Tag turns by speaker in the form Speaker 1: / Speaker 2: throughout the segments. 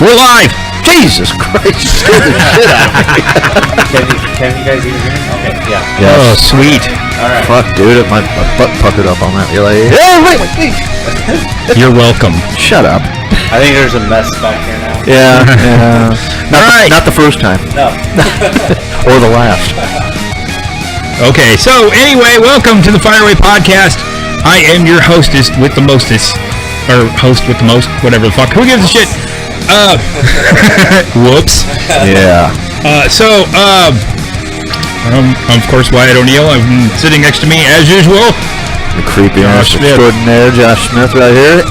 Speaker 1: We're live! Jesus Christ! Scared the shit out of me.
Speaker 2: Can you guys even hear me? Okay, yeah.
Speaker 1: Yes.
Speaker 3: Oh, sweet.
Speaker 2: Alright.
Speaker 1: Fuck, dude, my butt puckered up on that. You're like, hey, wait.
Speaker 3: You're welcome.
Speaker 1: Shut up.
Speaker 2: I think there's a mess back here now.
Speaker 1: Yeah. Not the first time.
Speaker 2: No.
Speaker 1: Or the last.
Speaker 3: Okay, so anyway, welcome to the Fireaway Podcast. I am your hostess with the mostest. Or host with the most, whatever the fuck. Who gives a shit? Whoops.
Speaker 1: Yeah.
Speaker 3: I'm of course Wyatt O'Neill. I'm sitting next to me as usual.
Speaker 1: The creepy ass
Speaker 3: Josh Smith.
Speaker 1: extraordinaire Josh Smith right here.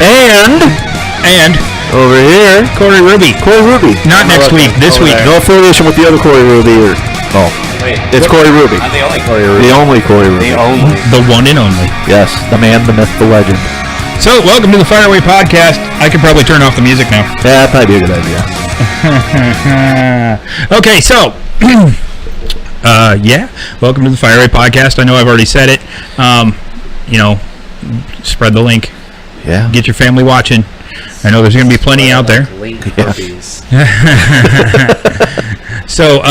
Speaker 1: And over here,
Speaker 3: Corey Ruby.
Speaker 1: Corey Ruby.
Speaker 3: Not next week, this week.
Speaker 1: No affiliation with the other Corey Ruby.
Speaker 2: Wait.
Speaker 1: It's Corey Ruby.
Speaker 2: I'm the only Corey Ruby.
Speaker 1: The only Corey Ruby.
Speaker 2: The only.
Speaker 3: The one and only.
Speaker 1: Yes, the man, the myth, the legend.
Speaker 3: So, welcome to the Fireaway Podcast. I could probably turn off the music now.
Speaker 1: Yeah, that'd probably be a good idea.
Speaker 3: Okay, so, welcome to the Fireaway Podcast. I know I've already said it. Spread the link.
Speaker 1: Yeah.
Speaker 3: Get your family watching. I know there's going to be plenty out there.
Speaker 2: Link puppies.
Speaker 3: So,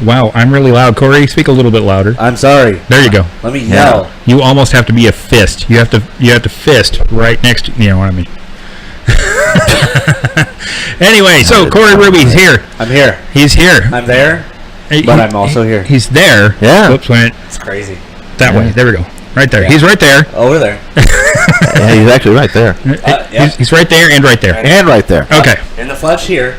Speaker 3: wow, I'm really loud. Corey, speak a little bit louder.
Speaker 2: I'm sorry.
Speaker 3: There you go.
Speaker 2: Let me yell.
Speaker 3: You almost have to be a fist. You have to fist right next to, you know what I mean. Anyway, so Corey Ruby's here.
Speaker 2: I'm here.
Speaker 3: He's here.
Speaker 2: I'm there, but I'm also here.
Speaker 3: He's there.
Speaker 1: Yeah.
Speaker 3: Whoops, went
Speaker 2: It's crazy.
Speaker 3: that way. There we go. Right there.
Speaker 2: Yeah.
Speaker 3: He's right there.
Speaker 2: Over there.
Speaker 1: Yeah, he's actually right there.
Speaker 2: Yeah.
Speaker 3: He's right there and right there.
Speaker 1: And right there.
Speaker 3: Okay.
Speaker 2: In the flesh here.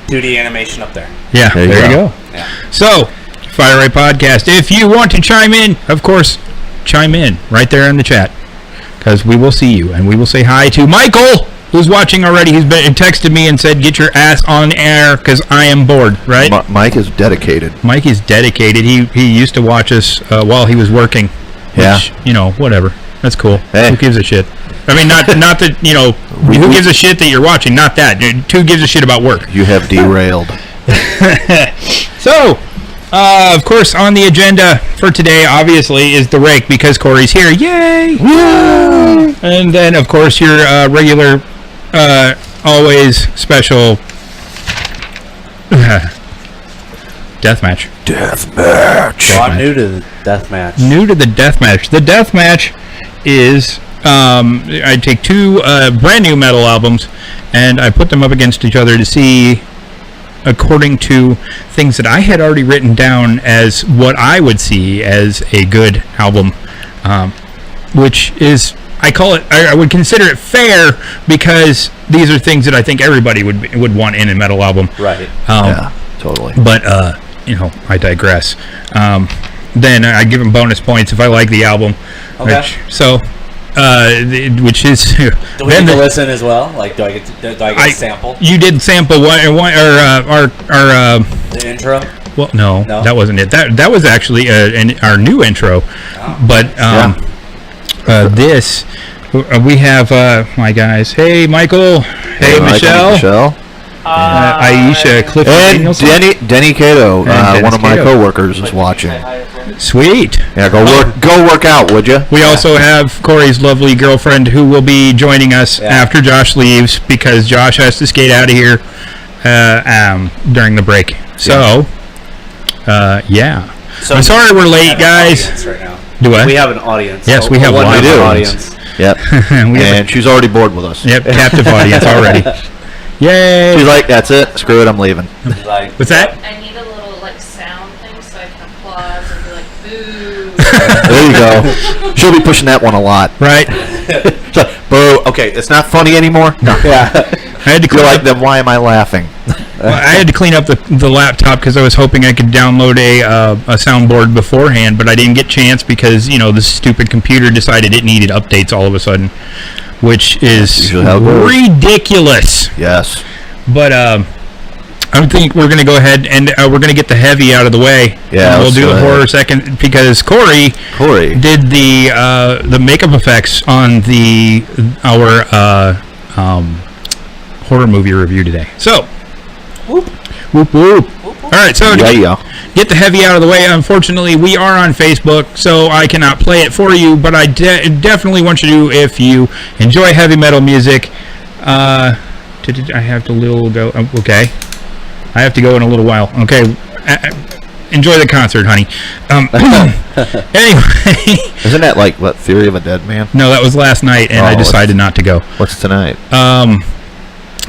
Speaker 2: 2D animation up there.
Speaker 3: Yeah,
Speaker 1: There you
Speaker 3: there you
Speaker 1: go.
Speaker 3: go.
Speaker 2: Yeah.
Speaker 3: So, Fireaway Podcast. If you want to chime in, of course, chime in right there in the chat, because we will see you, and we will say hi to Michael, who's watching already. He's been texted me and said, "Get your ass on air, because I am bored." Right?
Speaker 1: Mike is dedicated.
Speaker 3: Mike is dedicated. He used to watch us while he was working. Which,
Speaker 1: Yeah.
Speaker 3: Whatever. That's cool.
Speaker 1: Hey.
Speaker 3: Who gives a shit? I mean, not that, who gives a shit that you're watching? Not that. Who gives a shit about work?
Speaker 1: You have derailed.
Speaker 3: So, of course, on the agenda for today, obviously, is the rake, because Corey's here. Yay! Woo! And then, of course, your regular, always special deathmatch.
Speaker 1: Deathmatch.
Speaker 2: So I'm new to the deathmatch.
Speaker 3: New to the deathmatch. The deathmatch is I take two brand new metal albums and I put them up against each other to see, according to things that I had already written down as what I would see as a good album, which is, I would consider it fair, because these are things that I think everybody would want in a metal album.
Speaker 2: Right.
Speaker 1: Yeah, totally.
Speaker 3: But I digress. Then I give them bonus points if I like the album.
Speaker 2: Okay.
Speaker 3: Which is
Speaker 2: Do we
Speaker 3: then
Speaker 2: get to listen as well? Like, do I get a sample?
Speaker 3: You did sample one or our
Speaker 2: The intro?
Speaker 3: well, no,
Speaker 2: No?
Speaker 3: that wasn't it. That was actually our new intro.
Speaker 2: Oh.
Speaker 3: But this we have my guys. Hey, Michael. Hey,
Speaker 1: Michael,
Speaker 3: Michelle. Aisha, Cliff,
Speaker 1: And
Speaker 3: Danielson.
Speaker 1: Denny Cato,
Speaker 3: And
Speaker 1: one of my
Speaker 3: Dennis Cato.
Speaker 1: coworkers, is watching.
Speaker 3: Sweet.
Speaker 1: Yeah, go work out, would you?
Speaker 3: We also have Corey's lovely girlfriend, who will be joining us after Josh leaves, because Josh has to skate out of here during the break. So, yeah.
Speaker 2: So
Speaker 3: I'm sorry we're late,
Speaker 2: we have an
Speaker 3: guys.
Speaker 2: audience right now.
Speaker 3: Do what?
Speaker 2: We have an audience.
Speaker 3: Yes, we have
Speaker 2: one
Speaker 3: one
Speaker 2: member
Speaker 1: audience. Yep.
Speaker 3: We have
Speaker 1: And she's already bored with us.
Speaker 3: Yep, captive audience already. Yay!
Speaker 1: She's like, that's it. Screw it. I'm leaving.
Speaker 2: Like,
Speaker 3: What's that?
Speaker 4: I need a little sound thing so I can applause and be like, boo.
Speaker 1: There you go. She'll be pushing that one a lot.
Speaker 3: Right.
Speaker 1: She's like, boo. Okay, it's not funny anymore. No.
Speaker 2: Yeah.
Speaker 3: I had to
Speaker 1: You're
Speaker 3: clean
Speaker 1: like,
Speaker 3: up.
Speaker 1: then why am I laughing?
Speaker 3: I had to clean up the laptop, because I was hoping I could download a soundboard beforehand, but I didn't get a chance because the stupid computer decided it needed updates all of a sudden, which is
Speaker 1: usually how it goes.
Speaker 3: ridiculous.
Speaker 1: Yes.
Speaker 3: But I think we're going to go ahead and we're going to get the heavy out of the way.
Speaker 1: Yeah,
Speaker 3: And we'll
Speaker 1: let's
Speaker 3: do
Speaker 1: go
Speaker 3: the
Speaker 1: ahead.
Speaker 3: horror second, because Corey did the makeup effects on our horror movie review today. So,
Speaker 2: Whoop.
Speaker 3: whoop whoop. All right, so to
Speaker 1: Yeah.
Speaker 3: get the heavy out of the way, unfortunately, we are on Facebook, so I cannot play it for you, but I definitely want you to, if you enjoy heavy metal music, I have to go. Okay. I have to go in a little while. Okay. Enjoy the concert, honey. Anyway.
Speaker 1: Isn't that like, what, Theory of a Dead Man?
Speaker 3: No, that was last night, and I decided not to go.
Speaker 1: What's tonight?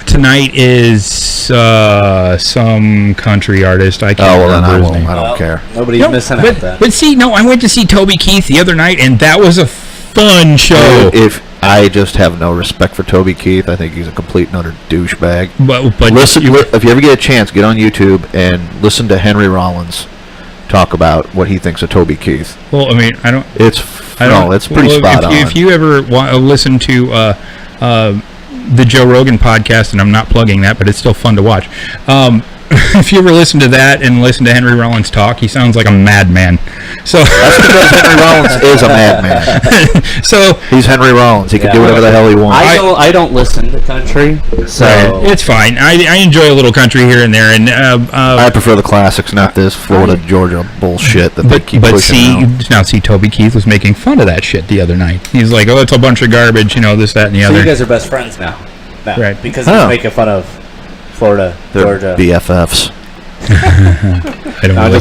Speaker 3: Tonight is some country artist. I can't remember his name.
Speaker 1: I don't care.
Speaker 2: Nobody's missing out then.
Speaker 3: But see, no, I went to see Toby Keith the other night, and that was a fun show.
Speaker 1: If I just have no respect for Toby Keith, I think he's a complete and utter douchebag.
Speaker 3: But
Speaker 1: listen, if you ever get a chance, get on YouTube and listen to Henry Rollins talk about what he thinks of Toby Keith.
Speaker 3: Well, I mean, it's
Speaker 1: pretty spot on.
Speaker 3: If you ever listen to the Joe Rogan podcast, and I'm not plugging that, but it's still fun to watch. If you ever listen to that and listen to Henry Rollins talk, he sounds like a madman. So
Speaker 1: that's because Henry Rollins is a madman.
Speaker 3: So
Speaker 1: he's Henry Rollins. He can do whatever the hell he wants.
Speaker 2: I don't listen to country, so
Speaker 3: it's fine. I enjoy a little country here and there, and
Speaker 1: I prefer the classics, not this Florida Georgia bullshit that they keep pushing.
Speaker 3: But see, Toby Keith was making fun of that shit the other night. He's like, "Oh, it's a bunch of garbage," this, that, and the other.
Speaker 2: So you guys are best friends now,
Speaker 3: right?
Speaker 2: Because he's making fun of Florida, Georgia.
Speaker 1: BFFs.
Speaker 3: I don't know.
Speaker 1: They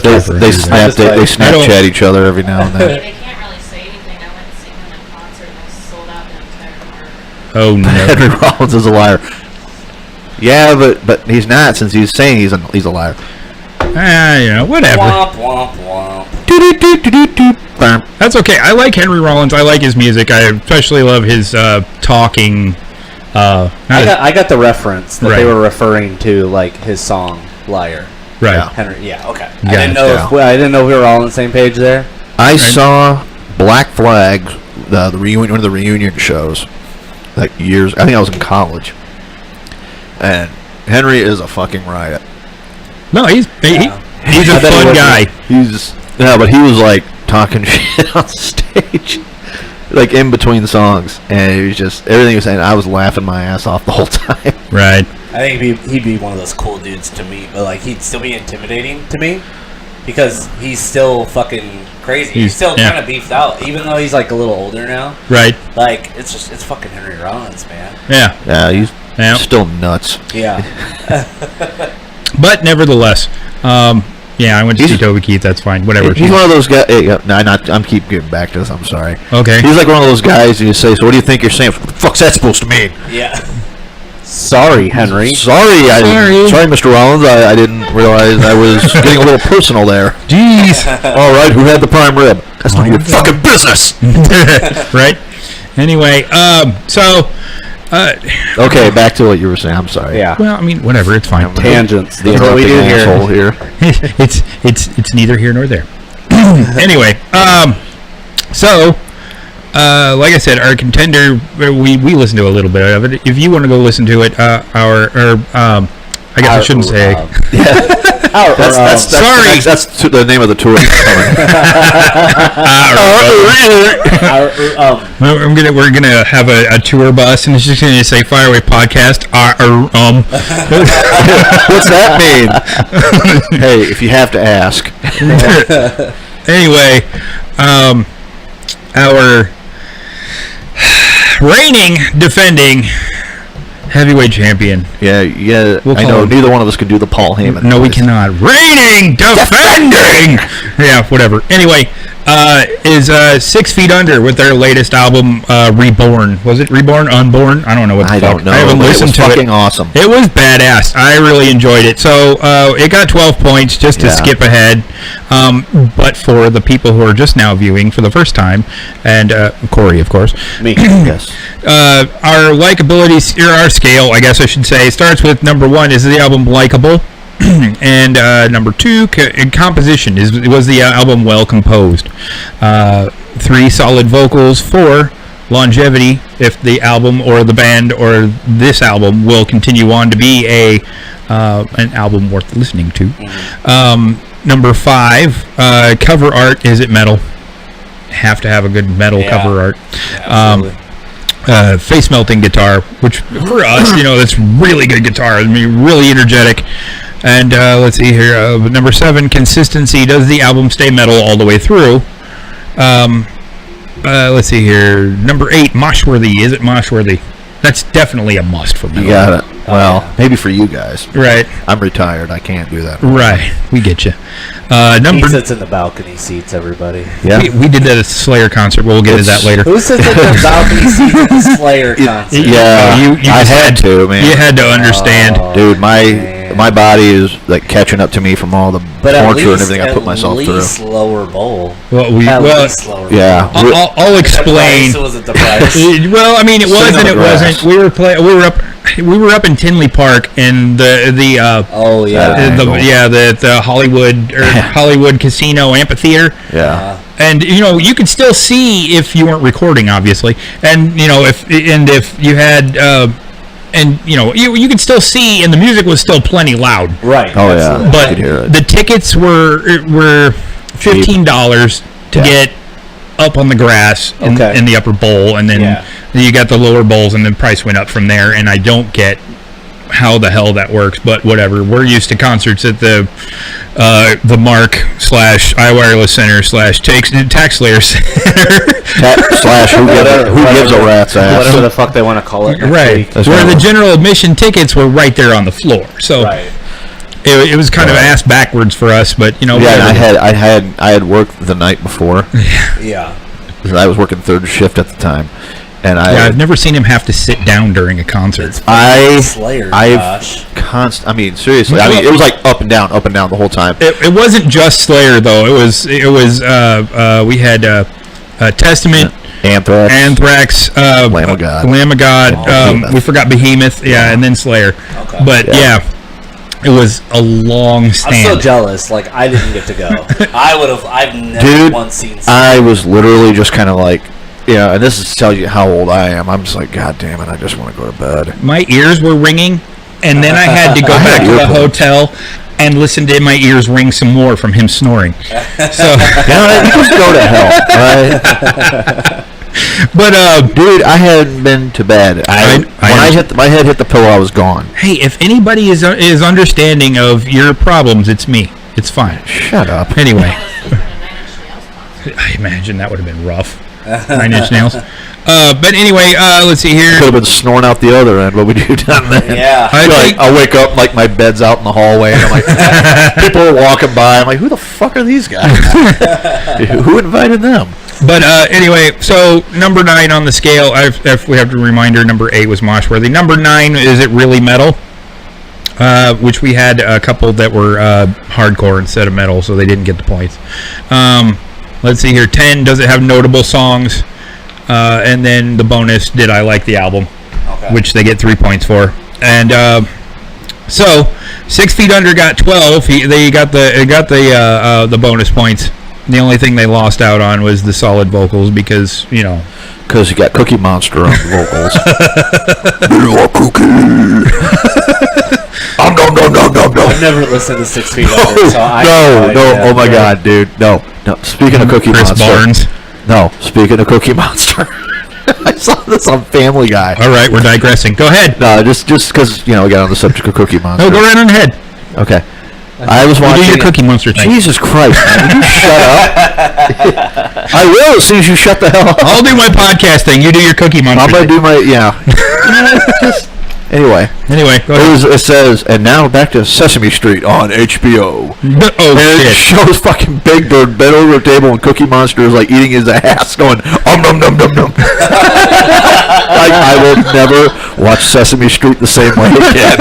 Speaker 1: Snapchat each other every now and then.
Speaker 4: They can't really say anything. I went to see him in concert and I sold out the entire market.
Speaker 3: Oh no.
Speaker 1: Henry Rollins is a liar. Yeah, but he's not, since he's saying he's a liar.
Speaker 3: Whatever.
Speaker 2: Womp, womp, womp.
Speaker 3: That's okay. I like Henry Rollins. I like his music. I especially love his talking.
Speaker 2: I got the reference that they were referring to, like his song "Liar."
Speaker 3: Right.
Speaker 2: Yeah. Henry. Yeah. Okay. I didn't know if we were all on the same page there.
Speaker 1: I saw Black Flag, the reunion, one of the reunion shows, like years. I think I was in college, and Henry is a fucking riot.
Speaker 3: No, he's a fun guy.
Speaker 1: But he was like talking shit on stage. Like in between songs, and it was just everything he was saying. I was laughing my ass off the whole time.
Speaker 3: Right.
Speaker 2: I think he'd be one of those cool dudes to meet, but like he'd still be intimidating to me because he's still fucking crazy. He's still kind of beefed out, even though he's like a little older now.
Speaker 3: Right.
Speaker 2: Like it's fucking Henry Rollins, man.
Speaker 3: Yeah.
Speaker 1: Yeah, he's still nuts.
Speaker 2: Yeah.
Speaker 3: But nevertheless, I went to see Toby Keith. That's fine. Whatever.
Speaker 1: He's one of those guys. I'm keep getting back to this. I'm sorry.
Speaker 3: Okay.
Speaker 1: He's like one of those guys. You say, "So what do you think you're saying?" What the fuck's that supposed to mean?
Speaker 2: Yeah. Sorry, Henry.
Speaker 1: Sorry, Mr. Rollins. I didn't realize I was getting a little personal there.
Speaker 3: Jeez.
Speaker 1: All right, who had the prime rib? That's not your fucking business.
Speaker 3: Right. Anyway,
Speaker 1: okay, back to what you were saying. I'm sorry.
Speaker 2: Yeah.
Speaker 3: Well, I mean, whatever. It's fine.
Speaker 2: Tangents. That's what we do here.
Speaker 3: It's neither here nor there. Anyway, like I said, our contender, we listened to a little bit of it. If you want to go listen to it, I guess I shouldn't say.
Speaker 1: Sorry, that's the name of the tour.
Speaker 3: We're gonna have a tour bus, and it's just gonna say Fireway Podcast.
Speaker 1: What's that mean? Hey, if you have to ask.
Speaker 3: Anyway, our reigning, defending heavyweight champion.
Speaker 1: Yeah. I know neither one of us can do the Paul Heyman.
Speaker 3: No, we cannot. Reigning, defending. Yeah, whatever. Anyway, is 6 Feet Under with their latest album, Reborn. Was it Reborn? Unborn? I don't know what the fuck.
Speaker 1: I don't know.
Speaker 3: I haven't listened to it.
Speaker 1: It was fucking awesome.
Speaker 3: It was badass. I really enjoyed it. So it got 12 points just to skip ahead. But for the people who are just now viewing for the first time, and Corey, of course.
Speaker 2: Me. Yes.
Speaker 3: Our likability, or our scale, I guess I should say, starts with number 1 is the album likable. And number 2, composition was the album well composed. 3, solid vocals. 4, longevity, if the album or the band or this album will continue on to be an album worth listening to. Number 5, cover art. Is it metal? Have to have a good metal cover art. Face melting guitar, which for us, that's really good guitar. I mean, really energetic. And let's see here. Number 7, consistency. Does the album stay metal all the way through? Let's see here. Number 8, moshworthy. Is it moshworthy? That's definitely a must for me.
Speaker 1: You got it. Well, maybe for you guys.
Speaker 3: Right.
Speaker 1: I'm retired. I can't do that.
Speaker 3: Right. We get you.
Speaker 2: He
Speaker 3: Number.
Speaker 2: sits in the balcony seats, everybody.
Speaker 1: Yeah.
Speaker 3: We did that at the Slayer concert. We'll get into that later.
Speaker 2: Who sits in the balcony seats at the Slayer concert?
Speaker 1: Yeah.
Speaker 3: You
Speaker 1: I
Speaker 3: just
Speaker 1: had to, man.
Speaker 3: You had to understand.
Speaker 1: Dude,
Speaker 2: man.
Speaker 1: my body is like catching up to me from all the
Speaker 2: But at
Speaker 1: torture and
Speaker 2: least,
Speaker 1: everything I put myself
Speaker 2: at
Speaker 1: through.
Speaker 2: least lower bowl.
Speaker 3: Well,
Speaker 2: At least lower
Speaker 1: Yeah.
Speaker 2: bowl.
Speaker 3: I'll explain.
Speaker 2: Was it the price?
Speaker 3: Well, I mean, it was
Speaker 1: Sitting
Speaker 3: and
Speaker 1: on
Speaker 3: it
Speaker 1: the grass.
Speaker 3: wasn't. We were up in Tinley Park, and the
Speaker 2: Oh yeah.
Speaker 3: the Hollywood Casino Amphitheater.
Speaker 1: Yeah.
Speaker 3: And you could still see if you weren't recording, obviously. And if you had you could still see, and the music was still plenty loud.
Speaker 2: Right.
Speaker 1: Oh, yeah.
Speaker 2: absolutely.
Speaker 3: But
Speaker 1: could hear it.
Speaker 3: the tickets were $15 to get up on the grass in the upper bowl, and then you got the lower bowls, and the price went up from there. And I don't get how the hell that works, but whatever. We're used to concerts at the Mark / iWireless Center / Tax Slayer Center.
Speaker 1: Slash who gives a rat's ass.
Speaker 2: Whatever the fuck they want to call it. next
Speaker 3: Right,
Speaker 2: week.
Speaker 1: That's
Speaker 3: where
Speaker 1: right.
Speaker 3: the general admission tickets were right there on the floor. So
Speaker 2: Right.
Speaker 3: it was kind of ass backwards for us, but
Speaker 1: Yeah, and
Speaker 3: whatever.
Speaker 1: I had worked the night before.
Speaker 2: Yeah.
Speaker 1: I was working third shift at the time, and
Speaker 3: I've never seen him have to sit down during a concert.
Speaker 2: Slayer,
Speaker 1: I've
Speaker 2: Josh.
Speaker 1: I mean, seriously. I mean, it was like up and down the whole time.
Speaker 3: It wasn't just Slayer though. It was we had Testament, Anthrax,
Speaker 1: Lamb of God.
Speaker 3: We forgot Behemoth, and then Slayer.
Speaker 2: Okay.
Speaker 3: But it was a long
Speaker 2: I'm
Speaker 3: stand.
Speaker 2: so jealous. Like I didn't get to go. I've never
Speaker 1: Dude,
Speaker 2: once seen.
Speaker 1: I was literally just kind of like, and this is tells you how old I am. I'm just like, God damn it, I just want to go to bed.
Speaker 3: My ears were ringing, and then I had to go back to the hotel and listen to my ears ring some more from him snoring. So
Speaker 1: You just go to hell, all right?
Speaker 3: But
Speaker 1: Dude, I hadn't been to bed. When my head hit the pillow, I was gone.
Speaker 3: hey, if anybody is understanding of your problems, it's me. It's fine.
Speaker 1: Shut up.
Speaker 3: Anyway,
Speaker 4: A 9 Inch Nails concert.
Speaker 3: I imagine that would have been rough. 9 Inch Nails. But anyway, let's see here.
Speaker 1: Could have been snoring out the other end. What would you done then?
Speaker 2: Yeah.
Speaker 1: I'll wake up like my bed's out in the hallway, and I'm like, people are walking by. I'm like, who the fuck are these guys? Who invited them?
Speaker 3: But anyway, so number 9 on the scale. If we have to reminder, number 8 was Moshworthy. Number 9, is it really metal? Which we had a couple that were hardcore instead of metal, so they didn't get the points. Let's see here. 10, does it have notable songs? And then the bonus, did I like the album?
Speaker 2: Okay.
Speaker 3: Which they get 3 points for. And so 6 Feet Under got 12. They got the bonus points. The only thing they lost out on was the solid vocals because
Speaker 1: Because you got Cookie Monster on the vocals.
Speaker 2: I've never listened to 6 Feet Under, so I have
Speaker 1: No.
Speaker 2: idea.
Speaker 1: Oh my God, dude. No. Speaking of Cookie
Speaker 3: Chris
Speaker 1: Monster.
Speaker 3: Barnes.
Speaker 1: No. Speaking of Cookie Monster. I saw this on Family Guy.
Speaker 3: All right, we're digressing. Go ahead.
Speaker 1: No, just because we got on the subject of Cookie Monster.
Speaker 3: No, go right on ahead.
Speaker 1: Okay. I was
Speaker 3: You
Speaker 1: watching.
Speaker 3: do your Cookie Monster thing.
Speaker 1: Jesus Christ, man. Will you shut up? I will as soon as you shut the hell up.
Speaker 3: I'll do my podcast thing. You do your Cookie Monster
Speaker 1: I'm going to
Speaker 3: thing.
Speaker 1: do my, Anyway,
Speaker 3: Anyway, go ahead.
Speaker 1: it says, and now back to Sesame Street on HBO.
Speaker 3: Oh,
Speaker 1: And it
Speaker 3: shit.
Speaker 1: shows fucking Big Bird bent over a table and Cookie Monster is like eating his ass going, num num num num. Like, I will never watch Sesame Street the same way again.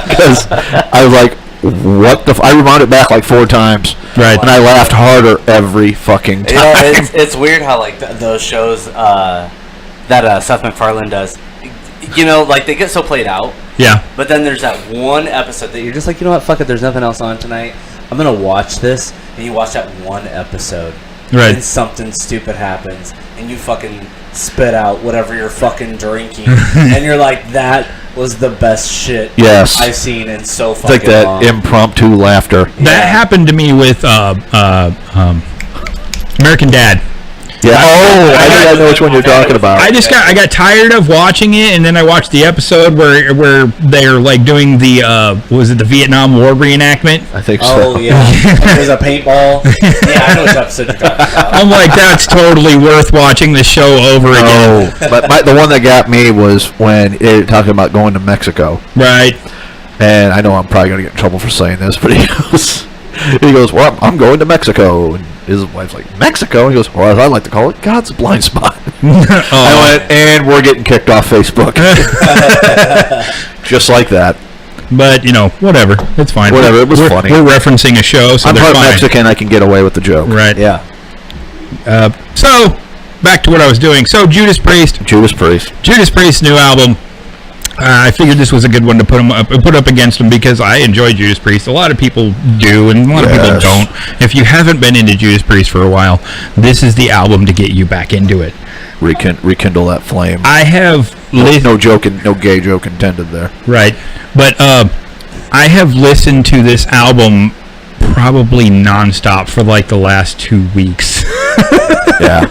Speaker 1: Because I was like, what the I rewound it back like 4 times.
Speaker 3: Right.
Speaker 1: And I laughed harder every fucking time.
Speaker 2: It's weird how like those shows that Seth MacFarlane does, like they get so played out.
Speaker 3: Yeah.
Speaker 2: But then there's that one episode that you're just like, you know what, fuck it, there's nothing else on tonight. I'm gonna watch this, and you watch that one episode,
Speaker 3: Right.
Speaker 2: and something stupid happens, and you fucking spit out whatever you're fucking drinking, and you're like, that was the best shit
Speaker 1: Yes.
Speaker 2: I've seen in so
Speaker 1: It's
Speaker 2: fucking
Speaker 1: like that
Speaker 2: long.
Speaker 1: impromptu laughter.
Speaker 3: That happened to me with American Dad.
Speaker 1: Yeah. Oh, I think I know which one you're talking about.
Speaker 3: I got tired of watching it, and then I watched the episode where they're like doing the was it the Vietnam War reenactment?
Speaker 1: I think so.
Speaker 2: Oh yeah, there's a paintball. Yeah, I know which episode you're talking about.
Speaker 3: I'm like, that's totally worth watching the show over again.
Speaker 1: Oh, but the one that got me was when they were talking about going to Mexico.
Speaker 3: Right.
Speaker 1: And I know I'm probably going to get in trouble for saying this, but he goes, well, I'm going to Mexico. And his wife's like, Mexico? And he goes, well, as I like to call it, God's blind spot. I went, and we're getting kicked off Facebook. Just like that.
Speaker 3: But, whatever. It's fine.
Speaker 1: Whatever. It was funny.
Speaker 3: We're referencing a show, so
Speaker 1: I'm
Speaker 3: they're
Speaker 1: part
Speaker 3: fine.
Speaker 1: Mexican. I can get away with the joke.
Speaker 3: Right.
Speaker 2: Yeah.
Speaker 3: So, back to what I was doing. So, Judas Priest's new album. I figured this was a good one to put up against them because I enjoy Judas Priest. A lot of people do, and a lot of people don't. If you haven't been into Judas Priest for a while, this is the album to get you back into it.
Speaker 1: Rekindle that flame.
Speaker 3: I have
Speaker 1: no gay joke intended there.
Speaker 3: Right, but I have listened to this album probably nonstop for like the last 2 weeks.
Speaker 1: Yeah.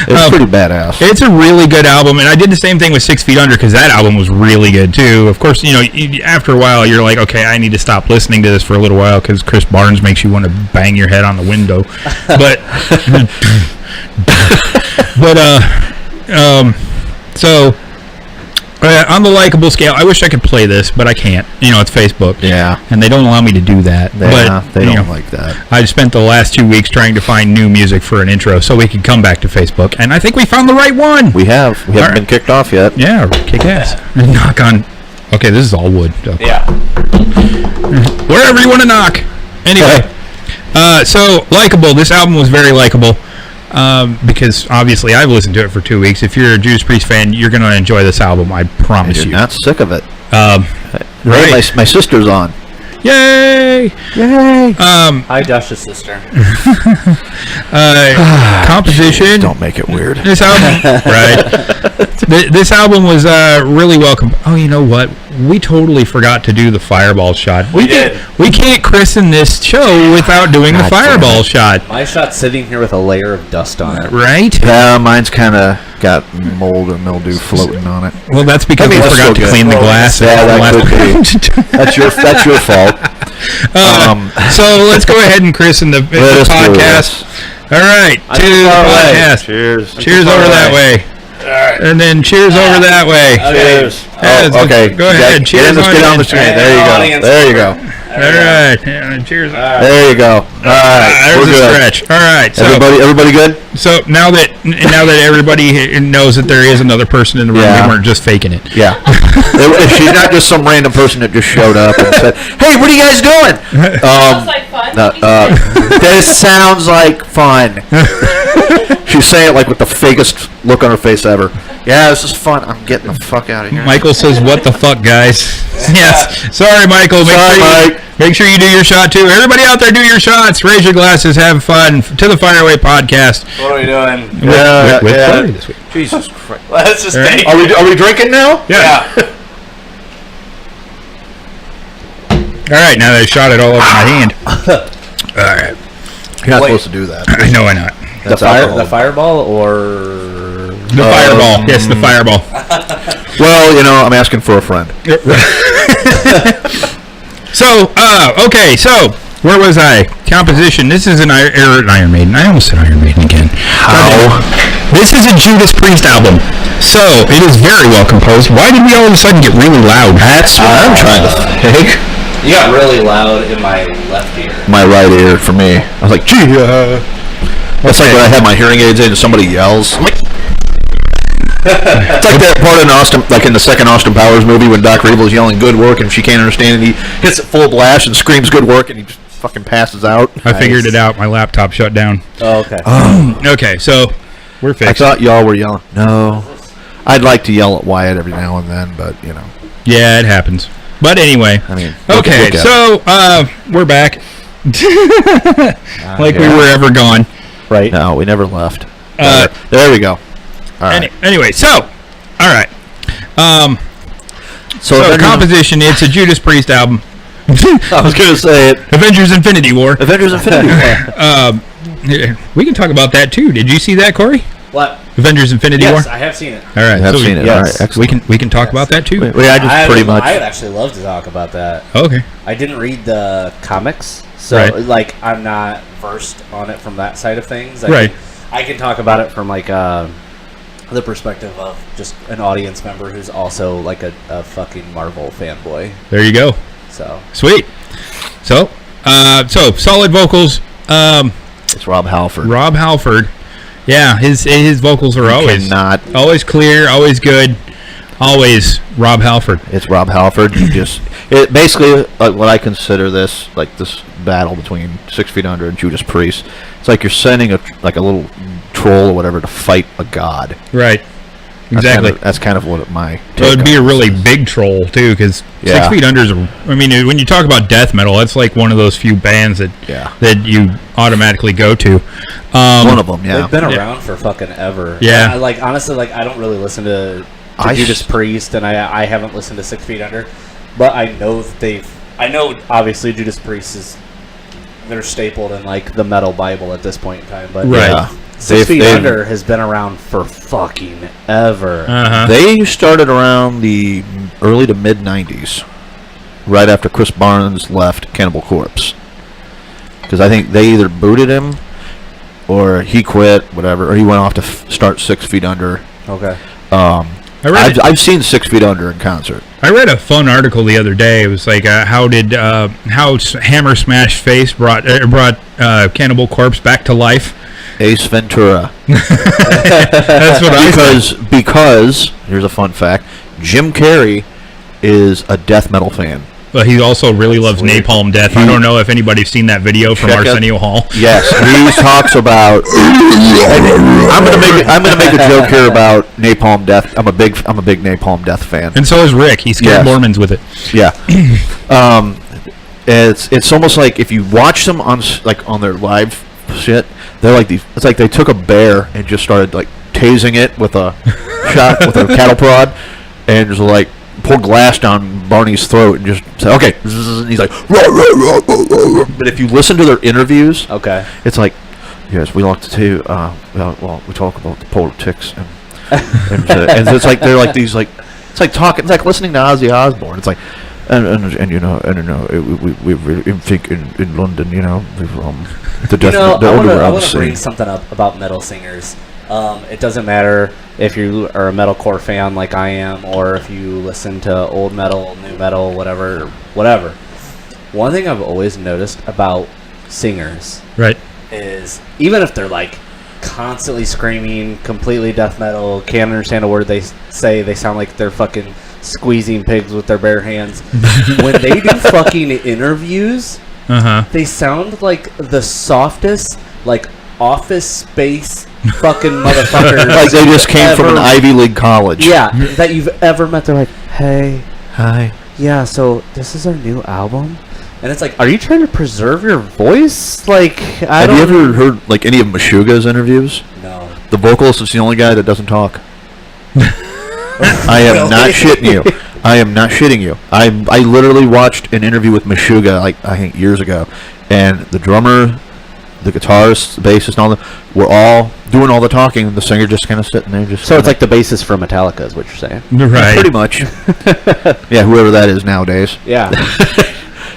Speaker 1: It's pretty badass.
Speaker 3: It's a really good album, and I did the same thing with 6 Feet Under because that album was really good too. Of course, after a while, you're like, okay, I need to stop listening to this for a little while because Chris Barnes makes you want to bang your head on the window. But, so on the likable scale, I wish I could play this, but I can't. It's Facebook.
Speaker 1: Yeah.
Speaker 3: And they don't allow me to do that.
Speaker 1: Yeah,
Speaker 3: but
Speaker 1: they don't like that.
Speaker 3: I spent the last 2 weeks trying to find new music for an intro so we could come back to Facebook, and I think we found the right one.
Speaker 1: We haven't been kicked off yet.
Speaker 3: Yeah, kick ass. Knock on. Okay, this is all wood. So.
Speaker 2: Yeah.
Speaker 3: Wherever you want to knock. Anyway, so likable. This album was very likable. Because obviously I've listened to it for 2 weeks. If you're a Judas Priest fan, you're going to enjoy this album. I promise you.
Speaker 1: You're not sick of it.
Speaker 3: Right.
Speaker 1: My sister's on.
Speaker 3: Yay!
Speaker 1: Yay!
Speaker 2: Hi, Josh's sister.
Speaker 3: Composition.
Speaker 1: Don't make it weird.
Speaker 3: This album, right? This album was really welcome. Oh, you know what? We totally forgot to do the fireball shot.
Speaker 2: We did.
Speaker 3: We can't christen this show without doing the fireball shot.
Speaker 2: My shot's sitting here with a layer of dust on it.
Speaker 3: Right?
Speaker 1: Yeah, mine's kind of got mold or mildew floating on it.
Speaker 3: Well, that's because we
Speaker 1: that's
Speaker 3: forgot to
Speaker 1: so
Speaker 3: clean the
Speaker 1: good.
Speaker 3: glass.
Speaker 1: Yeah, that could be. That's your fault.
Speaker 3: So let's go ahead and christen the podcast. All right, to the podcast.
Speaker 1: Cheers.
Speaker 3: Cheers over that way. And then cheers over that way.
Speaker 1: Cheers.
Speaker 3: Okay. Go ahead. Cheers.
Speaker 1: Get on the screen. There you go.
Speaker 3: All right. Yeah, cheers.
Speaker 1: There you go. All right.
Speaker 3: There's
Speaker 1: We're
Speaker 3: a
Speaker 1: good.
Speaker 3: stretch. All right. So
Speaker 1: Everybody good?
Speaker 3: So now that everybody knows that there is another person in the room,
Speaker 1: Yeah.
Speaker 3: we weren't just faking it.
Speaker 1: Yeah. If she's not just some random person that just showed up and said, "Hey, what are you guys doing?"
Speaker 4: Sounds like fun.
Speaker 1: This sounds like fun. She's saying it like with the fakest look on her face ever. Yeah, this is fun. I'm getting the fuck out of here.
Speaker 3: Michael says, "What the fuck, guys?" Yes. Sorry, Michael. Make sure you do your shot too. Everybody out there, do your shots. Raise your glasses. Have fun. To the Fireway Podcast.
Speaker 2: What are we doing?
Speaker 3: With
Speaker 1: yeah.
Speaker 3: Corey this week.
Speaker 1: Jesus Christ.
Speaker 2: Let's just
Speaker 3: Right.
Speaker 2: take.
Speaker 1: Are we drinking now?
Speaker 2: Yeah.
Speaker 3: All right. Now that I shot it all over my hand. All right.
Speaker 1: You're not
Speaker 2: Wait.
Speaker 1: supposed to do that.
Speaker 3: I know. I know.
Speaker 1: That's alcohol.
Speaker 2: The fireball or
Speaker 3: The fireball. Yes, the fireball.
Speaker 1: Well, I'm asking for a friend.
Speaker 3: So, okay. So, where was I? Composition. This is an Iron Maiden. I almost said Iron Maiden again.
Speaker 1: How?
Speaker 3: This is a Judas Priest album. So, it is very well composed. Why did we all of a sudden get really loud?
Speaker 1: That's what I'm trying to think.
Speaker 2: you got really loud in my left ear.
Speaker 1: My right ear for me. I was like, gee. That's like when I have my hearing aids in and somebody yells. It's like that part in Austin, like in the second Austin Powers movie when Dr. Evil's yelling good work and she can't understand it. He hits it full blast and screams good work and he just fucking passes out.
Speaker 3: I figured it out. My laptop shut down.
Speaker 2: Oh, okay.
Speaker 3: Okay, so we're
Speaker 1: I
Speaker 3: fixed.
Speaker 1: thought y'all were yelling. No. I'd like to yell at Wyatt every now and then, but,
Speaker 3: Yeah, it happens. But anyway.
Speaker 1: I mean,
Speaker 3: Okay,
Speaker 1: look at
Speaker 3: so we're back. Like we were ever gone.
Speaker 2: Right.
Speaker 1: No, we never left.
Speaker 3: Uh,
Speaker 1: There we go. All right.
Speaker 3: Anyway, so, all right. So
Speaker 1: Avengers-
Speaker 3: composition, it's a Judas Priest album.
Speaker 1: I was going to say it.
Speaker 3: Avengers Infinity War.
Speaker 1: Avengers Infinity War.
Speaker 3: We can talk about that too. Did you see that, Corey?
Speaker 2: What?
Speaker 3: Avengers: Infinity War.
Speaker 2: Yes, I have seen it.
Speaker 3: All right,
Speaker 1: I have
Speaker 3: so
Speaker 1: seen it.
Speaker 2: yes.
Speaker 1: All right, excellent.
Speaker 3: we can talk about that too.
Speaker 1: I just pretty much.
Speaker 2: I'd actually love to talk about that.
Speaker 3: Okay.
Speaker 2: I didn't read the comics, so
Speaker 3: Right.
Speaker 2: like I'm not versed on it from that side of things.
Speaker 3: Right.
Speaker 2: I can talk about it from like the perspective of just an audience member who's also like a fucking Marvel fanboy.
Speaker 3: There you go.
Speaker 2: So
Speaker 3: Sweet. So solid vocals.
Speaker 1: It's Rob Halford.
Speaker 3: Rob Halford. Yeah, his vocals are always clear, always good, always Rob Halford.
Speaker 1: It's Rob Halford. It basically what I consider this battle between 6 Feet Under and Judas Priest. It's like you're sending a little troll or whatever to fight a god.
Speaker 3: Right. Exactly.
Speaker 1: That's kind of what my.
Speaker 3: So it'd be a really
Speaker 1: is.
Speaker 3: big troll too, because
Speaker 1: Yeah.
Speaker 3: 6 Feet Under is. I mean, when you talk about death metal, that's like one of those few bands that you automatically go to.
Speaker 1: One of them, yeah.
Speaker 2: they've been around for fucking ever.
Speaker 3: Yeah.
Speaker 2: Like honestly, like I don't really listen to Judas Priest, and I haven't listened to 6 Feet Under, but I know that I know obviously Judas Priest they're stapled in like the metal Bible at this point in time, but
Speaker 3: Right.
Speaker 1: Yeah.
Speaker 2: 6 Feet Under has been around for fucking ever.
Speaker 3: Uh-huh.
Speaker 1: They started around the early to mid '90s, right after Chris Barnes left Cannibal Corpse, because I think they either booted him or he quit, whatever, or he went off to start 6 Feet Under.
Speaker 2: Okay.
Speaker 1: I've seen 6 Feet Under in concert.
Speaker 3: I read a fun article the other day. It was like how Hammer Smash Face brought Cannibal Corpse back to life.
Speaker 1: Ace Ventura.
Speaker 3: That's what I said.
Speaker 1: Because here's a fun fact: Jim Carrey is a death metal fan.
Speaker 3: But he also really loves
Speaker 2: weird.
Speaker 3: Napalm Death. I don't know if anybody's seen that video from
Speaker 1: Check out-
Speaker 3: Arsenio Hall.
Speaker 1: Yes, he talks about. I'm gonna make a joke here about Napalm Death. I'm a big Napalm Death fan.
Speaker 3: And so is Rick. He scared
Speaker 1: Yes.
Speaker 3: Mormons with it.
Speaker 1: Yeah. It's almost like if you watch them on their live shit, they're like these. It's like they took a bear and just started like tasing it with a shot with a cattle prod, and just like pour glass down Barney's throat and just say, okay. And he's like, "Rah, rah, rah, rah, rah." But if you listen to their interviews,
Speaker 2: Okay.
Speaker 1: it's like, yes, we like to too. Well, we talk about the politics and it's like they're like these like it's like talking. It's like listening to Ozzy Osbourne. It's like. And you know, we think in London, you know, the death,
Speaker 2: I
Speaker 1: the
Speaker 2: want
Speaker 1: underground
Speaker 2: to bring
Speaker 1: scene.
Speaker 2: something up about metal singers. It doesn't matter if you are a metalcore fan like I am, or if you listen to old metal, new metal, whatever. One thing I've always noticed about singers
Speaker 3: Right.
Speaker 2: is even if they're like constantly screaming, completely death metal, can't understand a word they say, they sound like they're fucking squeezing pigs with their bare hands. When they do fucking interviews,
Speaker 3: Uh-huh.
Speaker 2: they sound like the softest, like Office Space fucking motherfuckers.
Speaker 1: Like they just came from an
Speaker 2: ever-
Speaker 1: Ivy League college.
Speaker 2: Yeah, that you've ever met. They're like, hey,
Speaker 1: Hi.
Speaker 2: yeah, so this is our new album. And it's like, are you trying to preserve your voice? Like,
Speaker 1: Have you ever heard like any of Meshuggah's interviews?
Speaker 2: No.
Speaker 1: The vocalist is the only guy that doesn't talk. I am not shitting you. I am not shitting you. I literally watched an interview with Meshuggah like I think years ago, and the drummer, the guitarist, the bassist, and all that were all doing all the talking, and the singer just kind of sitting there.
Speaker 2: So it's like the bassist from Metallica is what you're saying.
Speaker 3: Right.
Speaker 1: pretty much. Yeah, whoever that is nowadays.
Speaker 2: Yeah.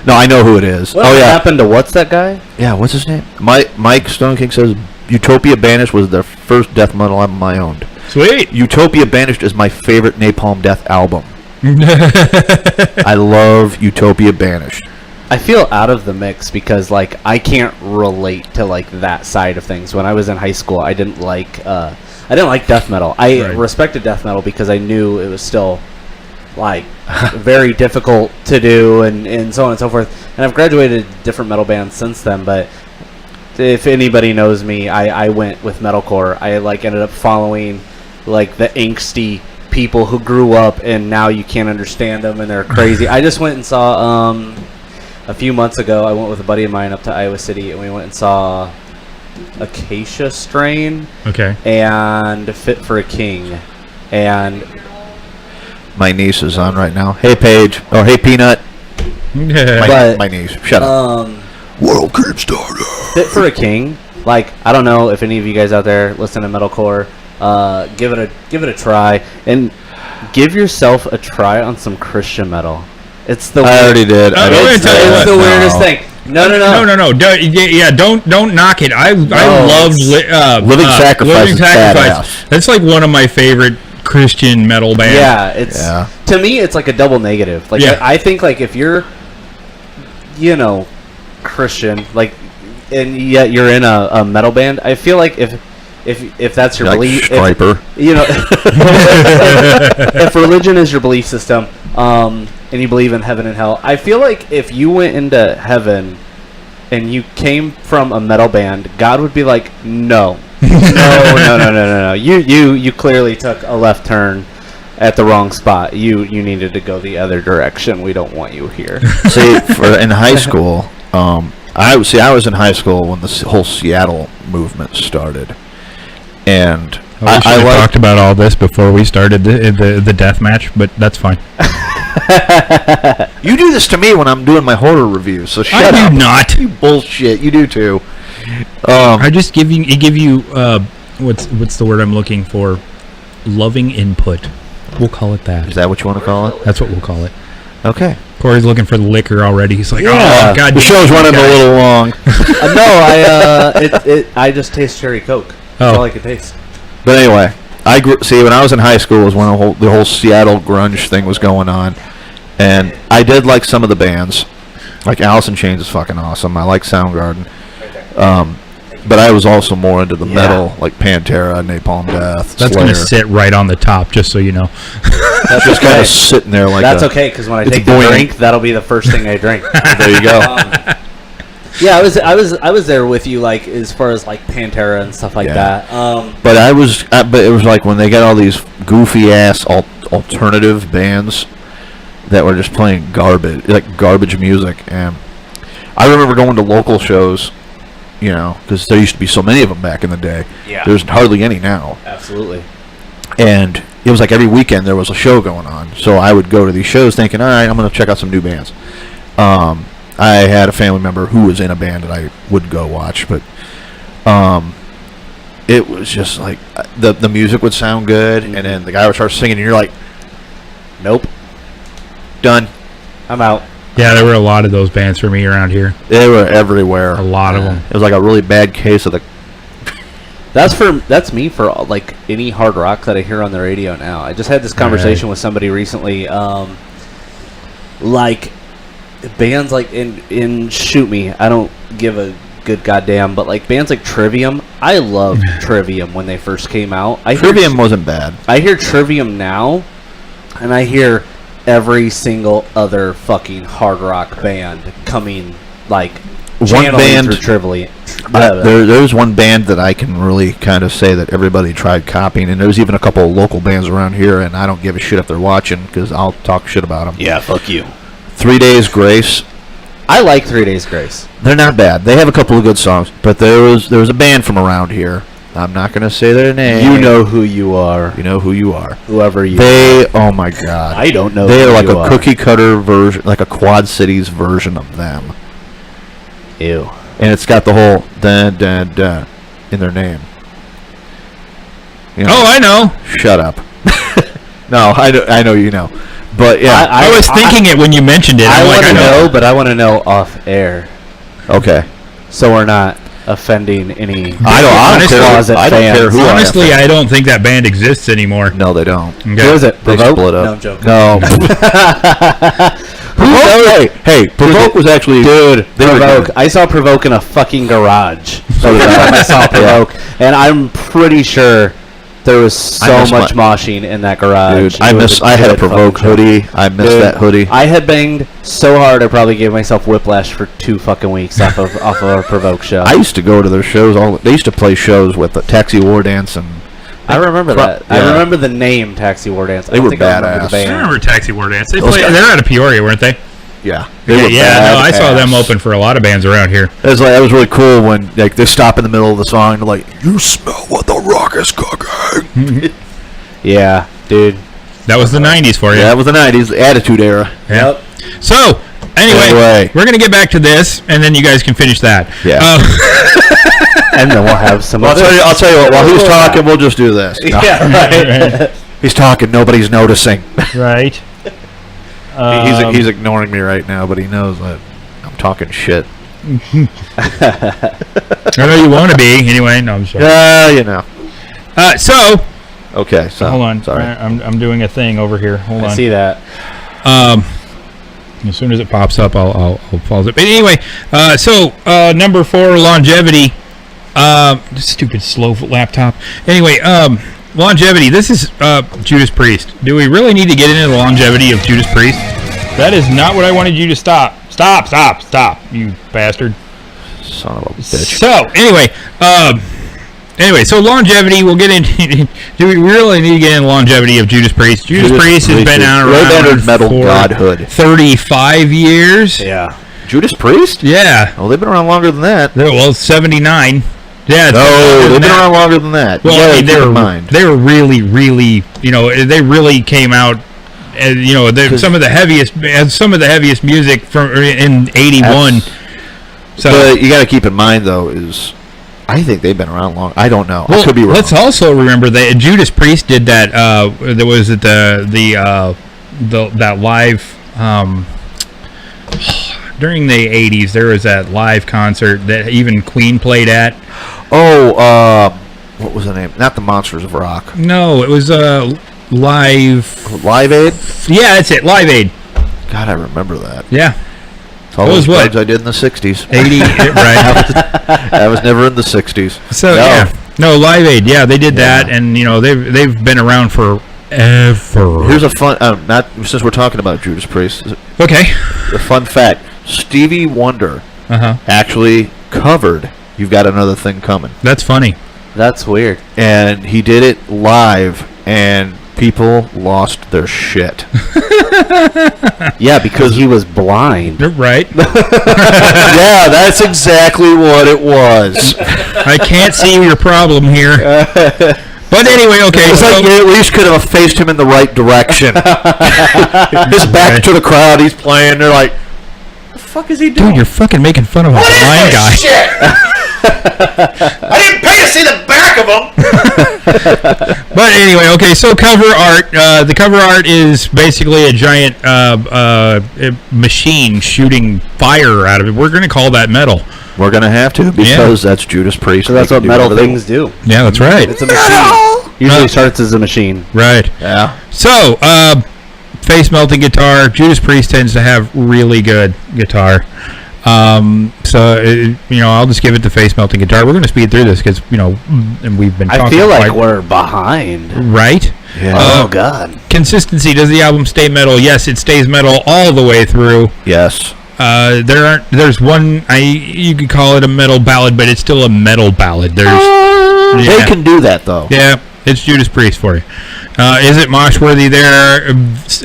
Speaker 1: No, I know who it is.
Speaker 2: What happened to what's that guy?
Speaker 1: Yeah, what's his name? Mike Stone King says Utopia Banished was their first death metal album I owned.
Speaker 3: Sweet.
Speaker 1: Utopia Banished is my favorite Napalm Death album. I love Utopia Banished.
Speaker 2: I feel out of the mix because like I can't relate to like that side of things. When I was in high school, I didn't like death metal. I
Speaker 3: Right.
Speaker 2: respected death metal because I knew it was still like very difficult to do and so on and so forth. And I've graduated different metal bands since then, but if anybody knows me, I went with metalcore. I like ended up following like the angsty people who grew up and now you can't understand them and they're crazy. I just went and saw a few months ago, I went with a buddy of mine up to Iowa City and we went and saw Acacia Strain
Speaker 3: Okay.
Speaker 2: and Fit for a King. And
Speaker 1: My niece is on right now. Hey, Paige. Or hey, Peanut.
Speaker 3: Yeah.
Speaker 2: But-
Speaker 1: My niece. Shut up. World Creep Starter.
Speaker 2: Fit for a King Like, I don't know if any of you guys out there listen to metalcore. Give it a try, and give yourself a try on some Christian metal. It's the
Speaker 1: I already did.
Speaker 3: I'm gonna tell you
Speaker 2: it's
Speaker 3: what.
Speaker 2: the weirdest
Speaker 1: No.
Speaker 2: thing. No.
Speaker 3: Don't knock it. I loved
Speaker 1: Living Sacrifice
Speaker 3: Living
Speaker 1: is
Speaker 3: Sacrifice.
Speaker 1: badass.
Speaker 3: That's like one of my favorite Christian metal bands.
Speaker 2: Yeah, it's
Speaker 1: Yeah.
Speaker 2: to me it's like a double negative. Like
Speaker 3: Yeah.
Speaker 2: I think like if you're, Christian, like, and yet you're in a metal band, I feel like if that's your
Speaker 1: Like
Speaker 2: belief,
Speaker 1: Striper.
Speaker 2: if religion is your belief system, and you believe in heaven and hell, I feel like if you went into heaven and you came from a metal band, God would be like, no. No. You clearly took a left turn at the wrong spot. You needed to go the other direction. We don't want you here.
Speaker 1: See, in high school, I was in high school when the whole Seattle movement started, and
Speaker 3: I talked about all this before we started the death match, but that's fine.
Speaker 1: You do this to me when I'm doing my horror reviews, so shut
Speaker 3: I
Speaker 1: up.
Speaker 3: do not.
Speaker 1: You bullshit. You do too.
Speaker 3: I just give you what's the word I'm looking for? Loving input. We'll call it that.
Speaker 1: Is that what you want to call it?
Speaker 3: That's what we'll call it.
Speaker 1: Okay.
Speaker 3: Corey's looking for the liquor already. He's like,
Speaker 2: Yeah.
Speaker 3: oh god,
Speaker 1: The show's running a little long.
Speaker 2: I just taste cherry Coke. That's
Speaker 3: Oh.
Speaker 2: all I can taste.
Speaker 1: But anyway, when I was in high school was when the whole Seattle grunge thing was going on, and I did like some of the bands, like Alice in Chains is fucking awesome. I like Soundgarden, but I was also more into the metal, like Pantera, Napalm Death,
Speaker 3: That's
Speaker 1: Slayer.
Speaker 3: going to sit right on the top, just so you know.
Speaker 2: That's
Speaker 1: Just kind of sitting there like
Speaker 2: That's
Speaker 1: a-
Speaker 2: okay, because when I
Speaker 1: it's
Speaker 2: take the
Speaker 1: buoyant.
Speaker 2: drink, that'll be the first thing I drink.
Speaker 1: There you go.
Speaker 2: Yeah, I was there with you, like as far as like Pantera and stuff like
Speaker 1: Yeah.
Speaker 2: that.
Speaker 1: But but it was like when they got all these goofy ass alternative bands that were just playing garbage music, and I remember going to local shows, because there used to be so many of them back in the day.
Speaker 2: Yeah.
Speaker 1: There's hardly any now,
Speaker 2: Absolutely.
Speaker 1: and it was like every weekend there was a show going on. So I would go to these shows thinking, all right, I'm going to check out some new bands. I had a family member who was in a band that I would go watch, but it was just like the music would sound good, and then the guy would start singing, and you're like,
Speaker 2: Nope.
Speaker 1: done.
Speaker 2: I'm out.
Speaker 3: Yeah, there were a lot of those bands for me around here.
Speaker 1: They were everywhere.
Speaker 3: A lot of them.
Speaker 1: It was like a really bad case of the.
Speaker 2: That's me for like any hard rock that I hear on the radio now. I just had this conversation with somebody recently. Like bands like in Shoot Me, I don't give a good goddamn, but like bands like Trivium, I loved Trivium when they first came out.
Speaker 1: Trivium wasn't bad.
Speaker 2: I hear Trivium now, and I hear every single other fucking hard rock band coming like channeling
Speaker 1: band-
Speaker 2: through Trivium.
Speaker 1: There's one band that I can really kind of say that everybody tried copying, and there's even a couple of local bands around here, and I don't give a shit if they're watching because I'll talk shit about them.
Speaker 2: Yeah, fuck you.
Speaker 1: 3 Days Grace.
Speaker 2: I like 3 Days Grace.
Speaker 1: They're not bad. They have a couple of good songs, but there was a band from around here. I'm not going to say their name.
Speaker 2: You know who you are.
Speaker 1: You know who you are.
Speaker 2: Whoever you
Speaker 1: They, oh my god.
Speaker 2: I don't know
Speaker 1: They
Speaker 2: who
Speaker 1: are like
Speaker 2: you
Speaker 1: a
Speaker 2: are.
Speaker 1: cookie cutter version, like a Quad Cities version of them.
Speaker 2: Ew.
Speaker 1: And it's got the whole dun dun dun in their name. You know,
Speaker 3: Oh, I know.
Speaker 1: shut up. No, I know you know. But yeah,
Speaker 3: I was thinking it when you mentioned it.
Speaker 2: I
Speaker 3: I'm like,
Speaker 2: want
Speaker 3: I
Speaker 2: to
Speaker 3: know.
Speaker 2: know, but I want to know off air,
Speaker 1: okay.
Speaker 2: so we're not offending any.
Speaker 1: I don't
Speaker 3: Honestly,
Speaker 1: care.
Speaker 2: closet
Speaker 1: I don't
Speaker 2: fans.
Speaker 1: care who
Speaker 3: Honestly,
Speaker 1: I am.
Speaker 3: I don't think that band exists anymore.
Speaker 1: No, they don't.
Speaker 3: Okay.
Speaker 2: Who is it?
Speaker 1: They
Speaker 2: Provoke?
Speaker 1: split up.
Speaker 2: No, I'm joking.
Speaker 1: No. Hey, Provoke was actually
Speaker 2: Dude,
Speaker 1: They were
Speaker 2: Provoke.
Speaker 1: good.
Speaker 2: I saw Provoke in a fucking garage.
Speaker 1: So did
Speaker 2: I saw
Speaker 1: Yeah.
Speaker 2: Provoke, and I'm pretty sure there was so
Speaker 1: miss
Speaker 2: much
Speaker 1: my-
Speaker 2: moshing in that garage.
Speaker 1: Dude,
Speaker 2: It
Speaker 1: I
Speaker 2: was
Speaker 1: had a
Speaker 2: good
Speaker 1: Provoke
Speaker 2: fucking show.
Speaker 1: hoodie. I missed
Speaker 2: Dude,
Speaker 1: that hoodie.
Speaker 2: I had banged so hard I probably gave myself whiplash for 2 fucking weeks off of a Provoke show.
Speaker 1: I used to go to their shows. They used to play shows with the Taxi War Dance, and
Speaker 2: I remember that.
Speaker 1: Yeah.
Speaker 2: I remember the name Taxi War Dance. I
Speaker 1: They
Speaker 2: don't
Speaker 1: were
Speaker 2: think I remember
Speaker 1: badass.
Speaker 2: the
Speaker 3: I
Speaker 2: band.
Speaker 3: remember Taxi War Dance.
Speaker 1: Those guys-
Speaker 3: They're out of Peoria, weren't they?
Speaker 1: yeah,
Speaker 3: Yeah, no, I saw them
Speaker 1: badass.
Speaker 3: open for a lot of bands around here.
Speaker 1: It was that was really cool when like they stop in the middle of the song and they're like, "You smell what the rock is cooking."
Speaker 2: Yeah, dude.
Speaker 3: That was the 90s for you.
Speaker 1: Yeah, it was the '90s, the Attitude Era.
Speaker 3: Yeah.
Speaker 2: Yep.
Speaker 3: So, anyway,
Speaker 1: Anyway.
Speaker 3: we're going to get back to this, and then you guys can finish that.
Speaker 1: Yeah.
Speaker 2: And then we'll have some.
Speaker 1: I'll tell you what. While he's talking, we'll just do this. No.
Speaker 2: Yeah, right.
Speaker 1: He's talking. Nobody's noticing.
Speaker 3: Right.
Speaker 1: He's ignoring me right now, but he knows that I'm talking shit.
Speaker 3: I know you want to be anyway. No, I'm sorry.
Speaker 1: Yeah, you know.
Speaker 3: So
Speaker 1: Okay, so
Speaker 3: hold on.
Speaker 1: Sorry.
Speaker 3: I'm doing a thing over here. Hold on.
Speaker 2: I see that.
Speaker 3: As soon as it pops up, I'll pause it. But anyway, so number 4, longevity. This stupid slow laptop. Anyway, longevity. This is Judas Priest. Do we really need to get into the longevity of Judas Priest? That is not what I wanted you to stop. Stop, you bastard.
Speaker 1: Son of a bitch.
Speaker 3: So anyway, so longevity. We'll get into. Do we really need to get into longevity of Judas Priest? Judas Priest has been out around
Speaker 1: metal
Speaker 3: for
Speaker 1: godhood.
Speaker 3: 35 years.
Speaker 2: Yeah.
Speaker 1: Judas Priest?
Speaker 3: Yeah.
Speaker 1: Oh, they've been around longer than that.
Speaker 3: Well, 79. Yeah.
Speaker 1: No, they've been around longer than that.
Speaker 3: Well,
Speaker 1: Yeah,
Speaker 3: I mean,
Speaker 1: keep in mind.
Speaker 3: they were really, they really came out. Some of the heaviest music from in '81. So
Speaker 1: But you got to keep in mind, though, is I think they've been around long. I don't know. I could be wrong.
Speaker 3: let's also remember that Judas Priest did that. There was that live during the '80s. There was that live concert that even Queen played at.
Speaker 1: Oh, what was the name? Not the Monsters of Rock.
Speaker 3: No, it was live.
Speaker 1: Live Aid?
Speaker 3: Yeah, that's it. Live Aid.
Speaker 1: God, I remember that.
Speaker 3: Yeah.
Speaker 1: It's all
Speaker 3: It was
Speaker 1: those
Speaker 3: what?
Speaker 1: gigs I did in the 60s.
Speaker 3: 80, right?
Speaker 1: I was never in the 60s.
Speaker 3: So
Speaker 1: No.
Speaker 3: yeah, no Live Aid. Yeah, they did that, and they've been around forever.
Speaker 1: Here's a fun, not since we're talking about Judas Priest,
Speaker 3: Okay.
Speaker 1: a fun fact. Stevie Wonder
Speaker 3: Uh-huh.
Speaker 1: actually covered You've Got Another Thing Coming.
Speaker 3: That's funny.
Speaker 2: That's weird.
Speaker 1: And he did it live, and people lost their shit.
Speaker 2: Yeah, because he was blind.
Speaker 3: You're right.
Speaker 1: Yeah, that's exactly what it was.
Speaker 3: I can't see your problem here. But anyway, okay.
Speaker 1: It's like you at least could have faced him in the right direction. His back to the crowd, he's playing, they're like,
Speaker 2: What the fuck is he doing?
Speaker 3: Dude, you're fucking making fun of a blind guy.
Speaker 1: shit? I didn't pay to see the back of him.
Speaker 3: But anyway, okay. So cover art. The cover art is basically a giant machine shooting fire out of it. We're going to call that metal.
Speaker 1: We're going to have to, because that's Judas Priest.
Speaker 2: So that's
Speaker 1: They
Speaker 2: what
Speaker 1: can do
Speaker 2: metal
Speaker 1: whatever they
Speaker 2: things do.
Speaker 3: Yeah, that's right.
Speaker 2: It's a machine. Usually starts as a machine.
Speaker 3: Right.
Speaker 1: want. Yeah.
Speaker 3: So, face melting guitar. Judas Priest tends to have really good guitar. I'll just give it the face melting guitar. We're going to speed through this because and we've been talking.
Speaker 2: I feel like
Speaker 3: quite-
Speaker 2: we're behind.
Speaker 3: right.
Speaker 1: Yeah.
Speaker 2: Oh God.
Speaker 3: Consistency. Does the album stay metal? Yes, it stays metal all the way through.
Speaker 1: Yes.
Speaker 3: There's one. You could call it a metal ballad, but it's still a metal ballad.
Speaker 1: They
Speaker 3: Yeah.
Speaker 1: can do that, though.
Speaker 3: Yeah, it's Judas Priest for you. Is it mosh worthy? There are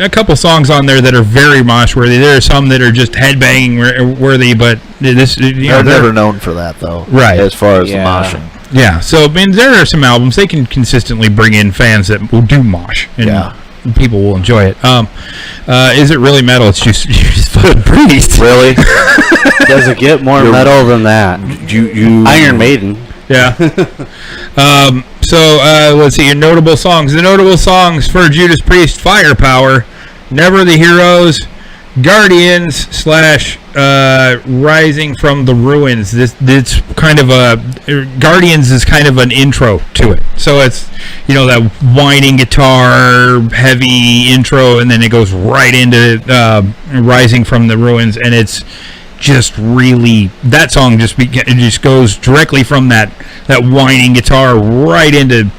Speaker 3: a couple songs on there that are very mosh worthy. There are some that are just headbanging worthy, but this
Speaker 1: They're never known for that, though.
Speaker 3: Right.
Speaker 1: As far as
Speaker 2: Yeah.
Speaker 1: the moshing.
Speaker 3: Yeah, so I mean, there are some albums they can consistently bring in fans that will do mosh, and
Speaker 1: Yeah.
Speaker 3: people will enjoy it. Is it really metal? It's just fucking Priest.
Speaker 1: Really?
Speaker 2: Does it get more metal than that?
Speaker 1: you
Speaker 2: Iron Maiden.
Speaker 3: Yeah. Let's see your notable songs. The notable songs for Judas Priest: Firepower, Never the Heroes, Guardians / Rising from the Ruins. It's kind of Guardians is kind of an intro to it. So it's that whining guitar heavy intro, and then it goes right into Rising from the Ruins, and it's just really that song just goes directly from that whining guitar right into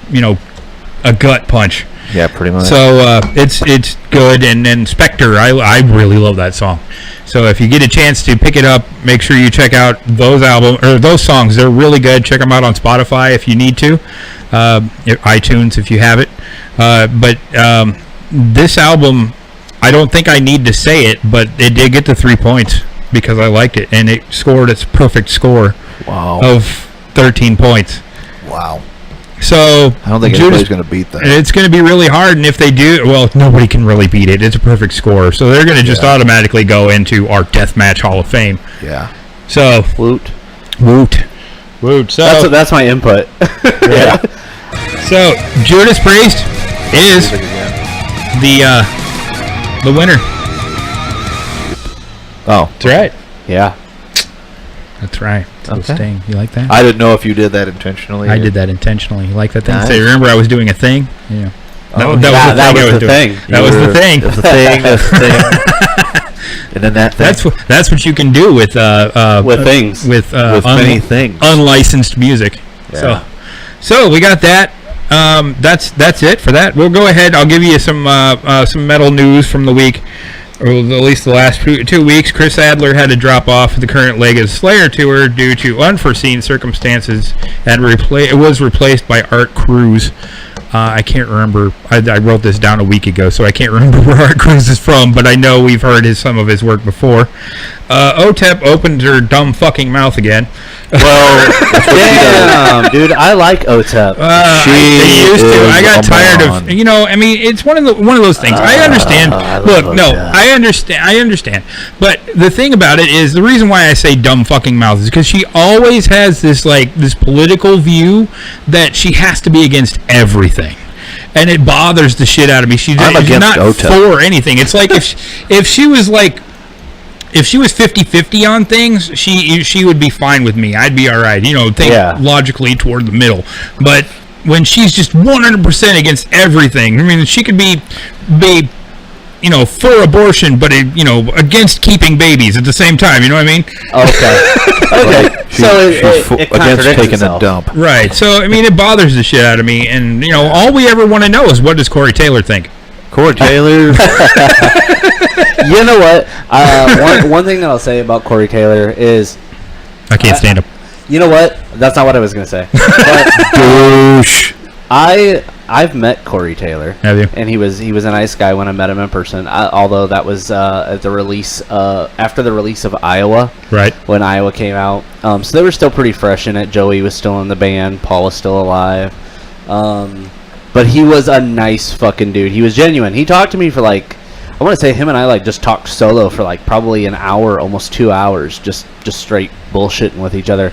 Speaker 3: a gut punch.
Speaker 1: Yeah, pretty much.
Speaker 3: So it's good, and then Spectre, I really love that song. So if you get a chance to pick it up, make sure you check out those songs. They're really good. Check them out on Spotify if you need to, iTunes if you have it. But this album, I don't think I need to say it, but it did get the 3 points because I liked it, and it scored its perfect score
Speaker 1: Wow.
Speaker 3: of 13 points.
Speaker 1: Wow.
Speaker 3: So
Speaker 1: I don't think anybody's going to beat that.
Speaker 3: it's going to be really hard, and if they do, well, nobody can really beat it. It's a perfect score, so they're going to just automatically go into our Deathmatch Hall of Fame.
Speaker 1: Yeah.
Speaker 3: So,
Speaker 2: Woot.
Speaker 3: woot. Woot. So,
Speaker 2: That's my input.
Speaker 1: Yeah.
Speaker 3: so Judas Priest is the winner.
Speaker 1: Oh,
Speaker 3: That's right.
Speaker 2: Yeah.
Speaker 3: That's right. So
Speaker 1: Okay.
Speaker 3: Sting. You like that?
Speaker 1: I didn't know if you did that intentionally.
Speaker 3: I did that intentionally. You like that thing?
Speaker 1: Nice.
Speaker 3: Say, remember I was doing a thing? Yeah.
Speaker 1: Oh,
Speaker 2: that was the thing.
Speaker 3: That was the thing.
Speaker 1: That's the thing. That's the thing. And then that thing.
Speaker 3: That's what you can do with
Speaker 2: things.
Speaker 3: with
Speaker 1: many things.
Speaker 3: unlicensed music.
Speaker 1: Yeah.
Speaker 3: So we got that. That's it for that. We'll go ahead. I'll give you some metal news from the week, or at least the last 2 weeks. Chris Adler had to drop off the current leg of the Slayer tour due to unforeseen circumstances, and it was replaced by Art Cruz. I can't remember. I wrote this down a week ago, so I can't remember where Art Cruz is from, but I know we've heard some of his work before. OTEP opened her dumb fucking mouth again.
Speaker 1: Well,
Speaker 2: Damn, dude, I like OTEP.
Speaker 3: I used to.
Speaker 1: is
Speaker 3: I got
Speaker 1: a
Speaker 3: tired
Speaker 1: moron.
Speaker 3: of. I mean, it's one of those things. I understand.
Speaker 2: I love
Speaker 3: Look, no,
Speaker 2: OTEP.
Speaker 3: I understand. But the thing about it is, the reason why I say dumb fucking mouth is because she always has this political view that she has to be against everything. And it bothers the shit out of me. She's
Speaker 1: I'm against
Speaker 3: not
Speaker 1: OTEP.
Speaker 3: for anything. It's like if she was 50-50 on things, she would be fine with me. I'd be all right. Think logically toward the middle. But when she's just 100% against everything, I mean, she could be for abortion, but against keeping babies at the same time. You know what I mean?
Speaker 2: Okay. So
Speaker 1: She's
Speaker 2: it
Speaker 1: against
Speaker 2: contradicts
Speaker 1: taking
Speaker 2: itself.
Speaker 1: a dump.
Speaker 3: Right. So I mean, it bothers the shit out of me, and all we ever want to know is what does Corey Taylor think?
Speaker 1: Corey Taylor.
Speaker 2: You know what? One thing that I'll say about Corey Taylor is,
Speaker 3: I can't stand him.
Speaker 2: you know what? That's not what I was gonna say. But
Speaker 1: Douche.
Speaker 2: I've met Corey Taylor.
Speaker 3: Have you?
Speaker 2: And he was a nice guy when I met him in person. Although that was at the release after the release of Iowa.
Speaker 3: Right.
Speaker 2: When Iowa came out. So they were still pretty fresh in it. Joey was still in the band. Paul was still alive. But he was a nice fucking dude. He was genuine. He talked to me for I want to say him and I just talked solo for probably an hour, almost 2 hours, just straight bullshitting with each other.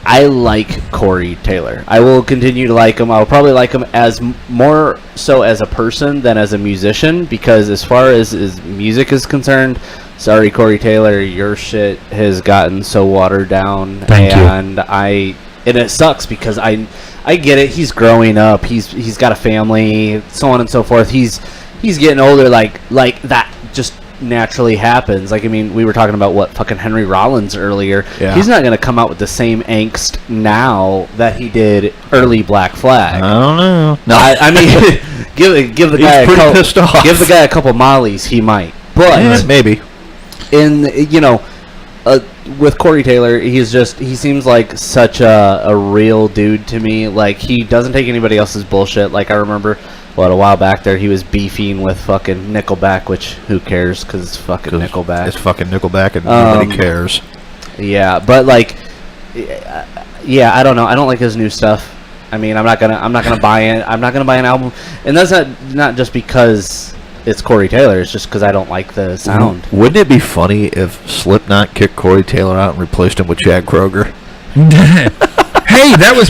Speaker 2: I like Corey Taylor. I will continue to like him. I'll probably like him as more so as a person than as a musician, because as far as his music is concerned, sorry Corey Taylor, your shit has gotten so watered down.
Speaker 3: Thank you.
Speaker 2: And it sucks because I get it. He's growing up. He's got a family, so on and so forth. He's getting older, like that just naturally happens. I mean, we were talking about fucking Henry Rollins earlier.
Speaker 1: Yeah.
Speaker 2: He's not going to come out with the same angst now that he did early Black Flag.
Speaker 1: I don't know. No,
Speaker 2: I mean, give the
Speaker 1: He's
Speaker 2: guy
Speaker 1: pretty pissed off.
Speaker 2: Give the guy a couple mollies, he might. But
Speaker 1: maybe.
Speaker 2: with Corey Taylor, he seems like such a real dude to me. Like, he doesn't take anybody else's bullshit. Like, I remember a while back there he was beefing with fucking Nickelback, which who cares, because it's fucking Nickelback.
Speaker 1: It's fucking Nickelback, and nobody cares.
Speaker 2: Yeah, but I don't know. I don't like his new stuff. I mean, I'm not gonna buy it. I'm not gonna buy an album, and that's not just because it's Corey Taylor. It's just because I don't like the sound.
Speaker 1: Wouldn't it be funny if Slipknot kicked Corey Taylor out and replaced him with Chad Kroger?
Speaker 3: Hey, that would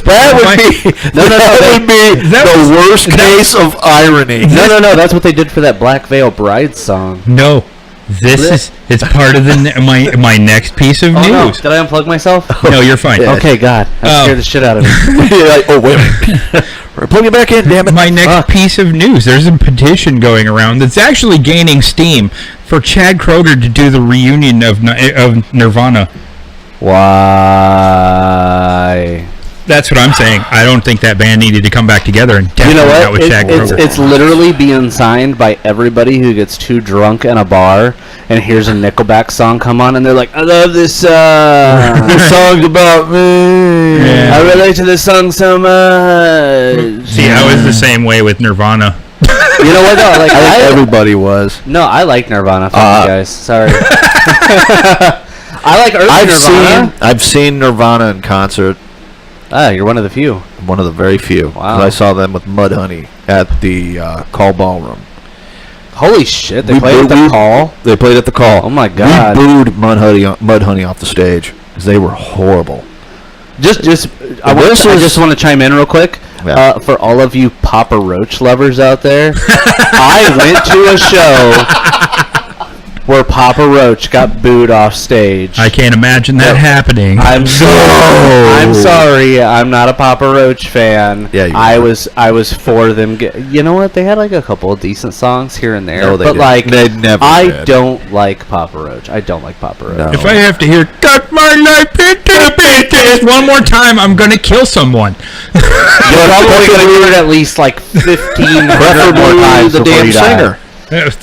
Speaker 3: be
Speaker 1: the worst case of irony.
Speaker 2: No. That's what they did for that Black Veil Bride song.
Speaker 3: No, it's part of my next piece of
Speaker 2: Oh, no.
Speaker 3: news.
Speaker 2: Did I unplug myself?
Speaker 3: No, you're fine.
Speaker 2: Okay, God, that scared the shit out of me.
Speaker 1: You're like, oh wait a minute, plug it back in, damn it.
Speaker 3: My next piece of news, there's a petition going around that's actually gaining steam for Chad Kroger to do the reunion of Nirvana.
Speaker 2: Why?
Speaker 3: That's what I'm saying. I don't think that band needed to come back together, and
Speaker 2: You
Speaker 3: definitely
Speaker 2: know
Speaker 3: not
Speaker 2: what?
Speaker 3: with Chad Kroger.
Speaker 2: It's literally being signed by everybody who gets too drunk in a bar and hears a Nickelback song come on, and they're like, I love this song.
Speaker 1: This song's about me.
Speaker 3: Yeah.
Speaker 2: I relate to this song so much.
Speaker 3: See, I was the same way with Nirvana.
Speaker 2: You know what, though? Like,
Speaker 1: I think everybody was.
Speaker 2: No, I like Nirvana. Fuck you guys. Sorry. I like early Nirvana.
Speaker 1: I've seen Nirvana in concert.
Speaker 2: You're one of the few.
Speaker 1: One of the very few.
Speaker 2: Wow.
Speaker 1: I saw them with Mudhoney at the Call Ballroom.
Speaker 2: Holy shit, they played at the Call?
Speaker 1: They played at the Call.
Speaker 2: Oh my God.
Speaker 1: We booed Mudhoney off the stage. 'Cause they were horrible.
Speaker 2: I just want to chime in real quick.
Speaker 1: Yeah.
Speaker 2: For all of you Papa Roach lovers out there, I went to a show where Papa Roach got booed off stage.
Speaker 3: I can't imagine that happening.
Speaker 2: I'm sorry. I'm not a Papa Roach fan.
Speaker 1: Yeah, you
Speaker 2: I
Speaker 1: are.
Speaker 2: was for them. You know what? They had like a couple of decent songs here and there,
Speaker 1: No, they
Speaker 2: but
Speaker 1: didn't.
Speaker 2: like
Speaker 1: They never
Speaker 2: I
Speaker 1: did.
Speaker 2: don't like Papa Roach. I don't like Papa Roach.
Speaker 1: No.
Speaker 3: If I have to hear "Cut my life into pieces" one more time, I'm gonna kill someone.
Speaker 2: You're probably gonna hear it at least like 1,500 more
Speaker 1: Preferably
Speaker 2: times
Speaker 1: the
Speaker 2: before
Speaker 1: damn
Speaker 2: you die.
Speaker 1: singer.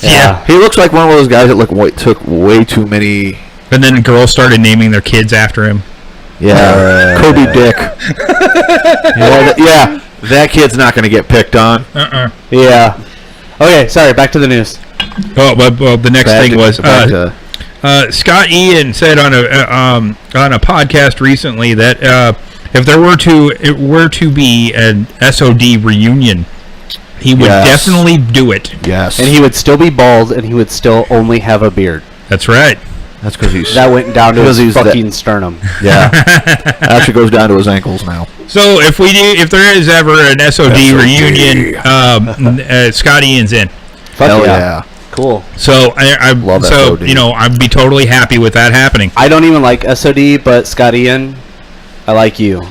Speaker 3: Yeah.
Speaker 1: He looks like one of those guys that took way too many.
Speaker 3: And then girls started naming their kids after him.
Speaker 1: Yeah, Kobe Dick. Yeah, that kid's not going to get picked on.
Speaker 2: Yeah. Okay, sorry. Back to the news.
Speaker 3: Oh, well, the next thing was
Speaker 1: back to-
Speaker 3: Scott Ian said on a podcast recently that if there were to be an SOD reunion, he would
Speaker 1: Yes.
Speaker 3: definitely do it.
Speaker 1: yes,
Speaker 2: And he would still be bald, and he would still only have a beard.
Speaker 3: That's right.
Speaker 1: that's because he's
Speaker 2: That went down to
Speaker 1: Because
Speaker 2: his
Speaker 1: he's that-
Speaker 2: fucking sternum.
Speaker 1: yeah, actually goes down to his ankles now.
Speaker 3: So if there is ever an SOD
Speaker 1: SOD.
Speaker 3: reunion, Scott Ian's in.
Speaker 2: Fuck
Speaker 1: Hell
Speaker 2: yeah.
Speaker 1: yeah.
Speaker 2: Cool.
Speaker 3: So
Speaker 1: Love
Speaker 3: so
Speaker 1: SOD.
Speaker 3: I'd be totally happy with that happening.
Speaker 2: I don't even like SOD, but Scott Ian, I like you.